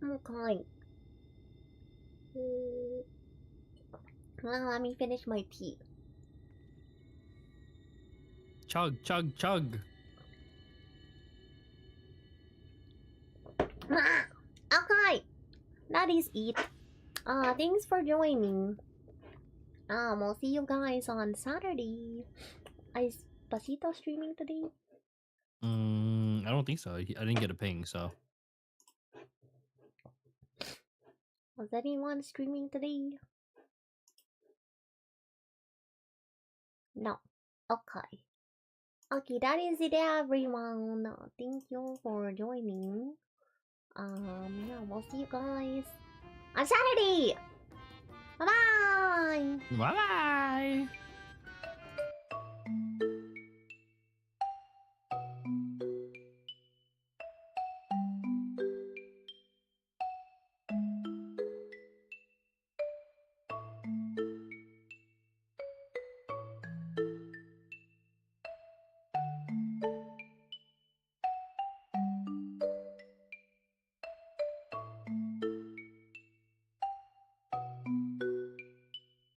Okay. Well, let me finish my tea. Chug, chug, chug. Okay, that is it. Thanks for joining. We'll see you guys on Saturday. Is Pasito streaming today? I don't think so. I didn't get a ping, so. Was anyone streaming today? No. Okay. Okay, that is it, everyone. Thank you for joining. Yeah, we'll see you guys on Saturday. Bye bye. Bye bye.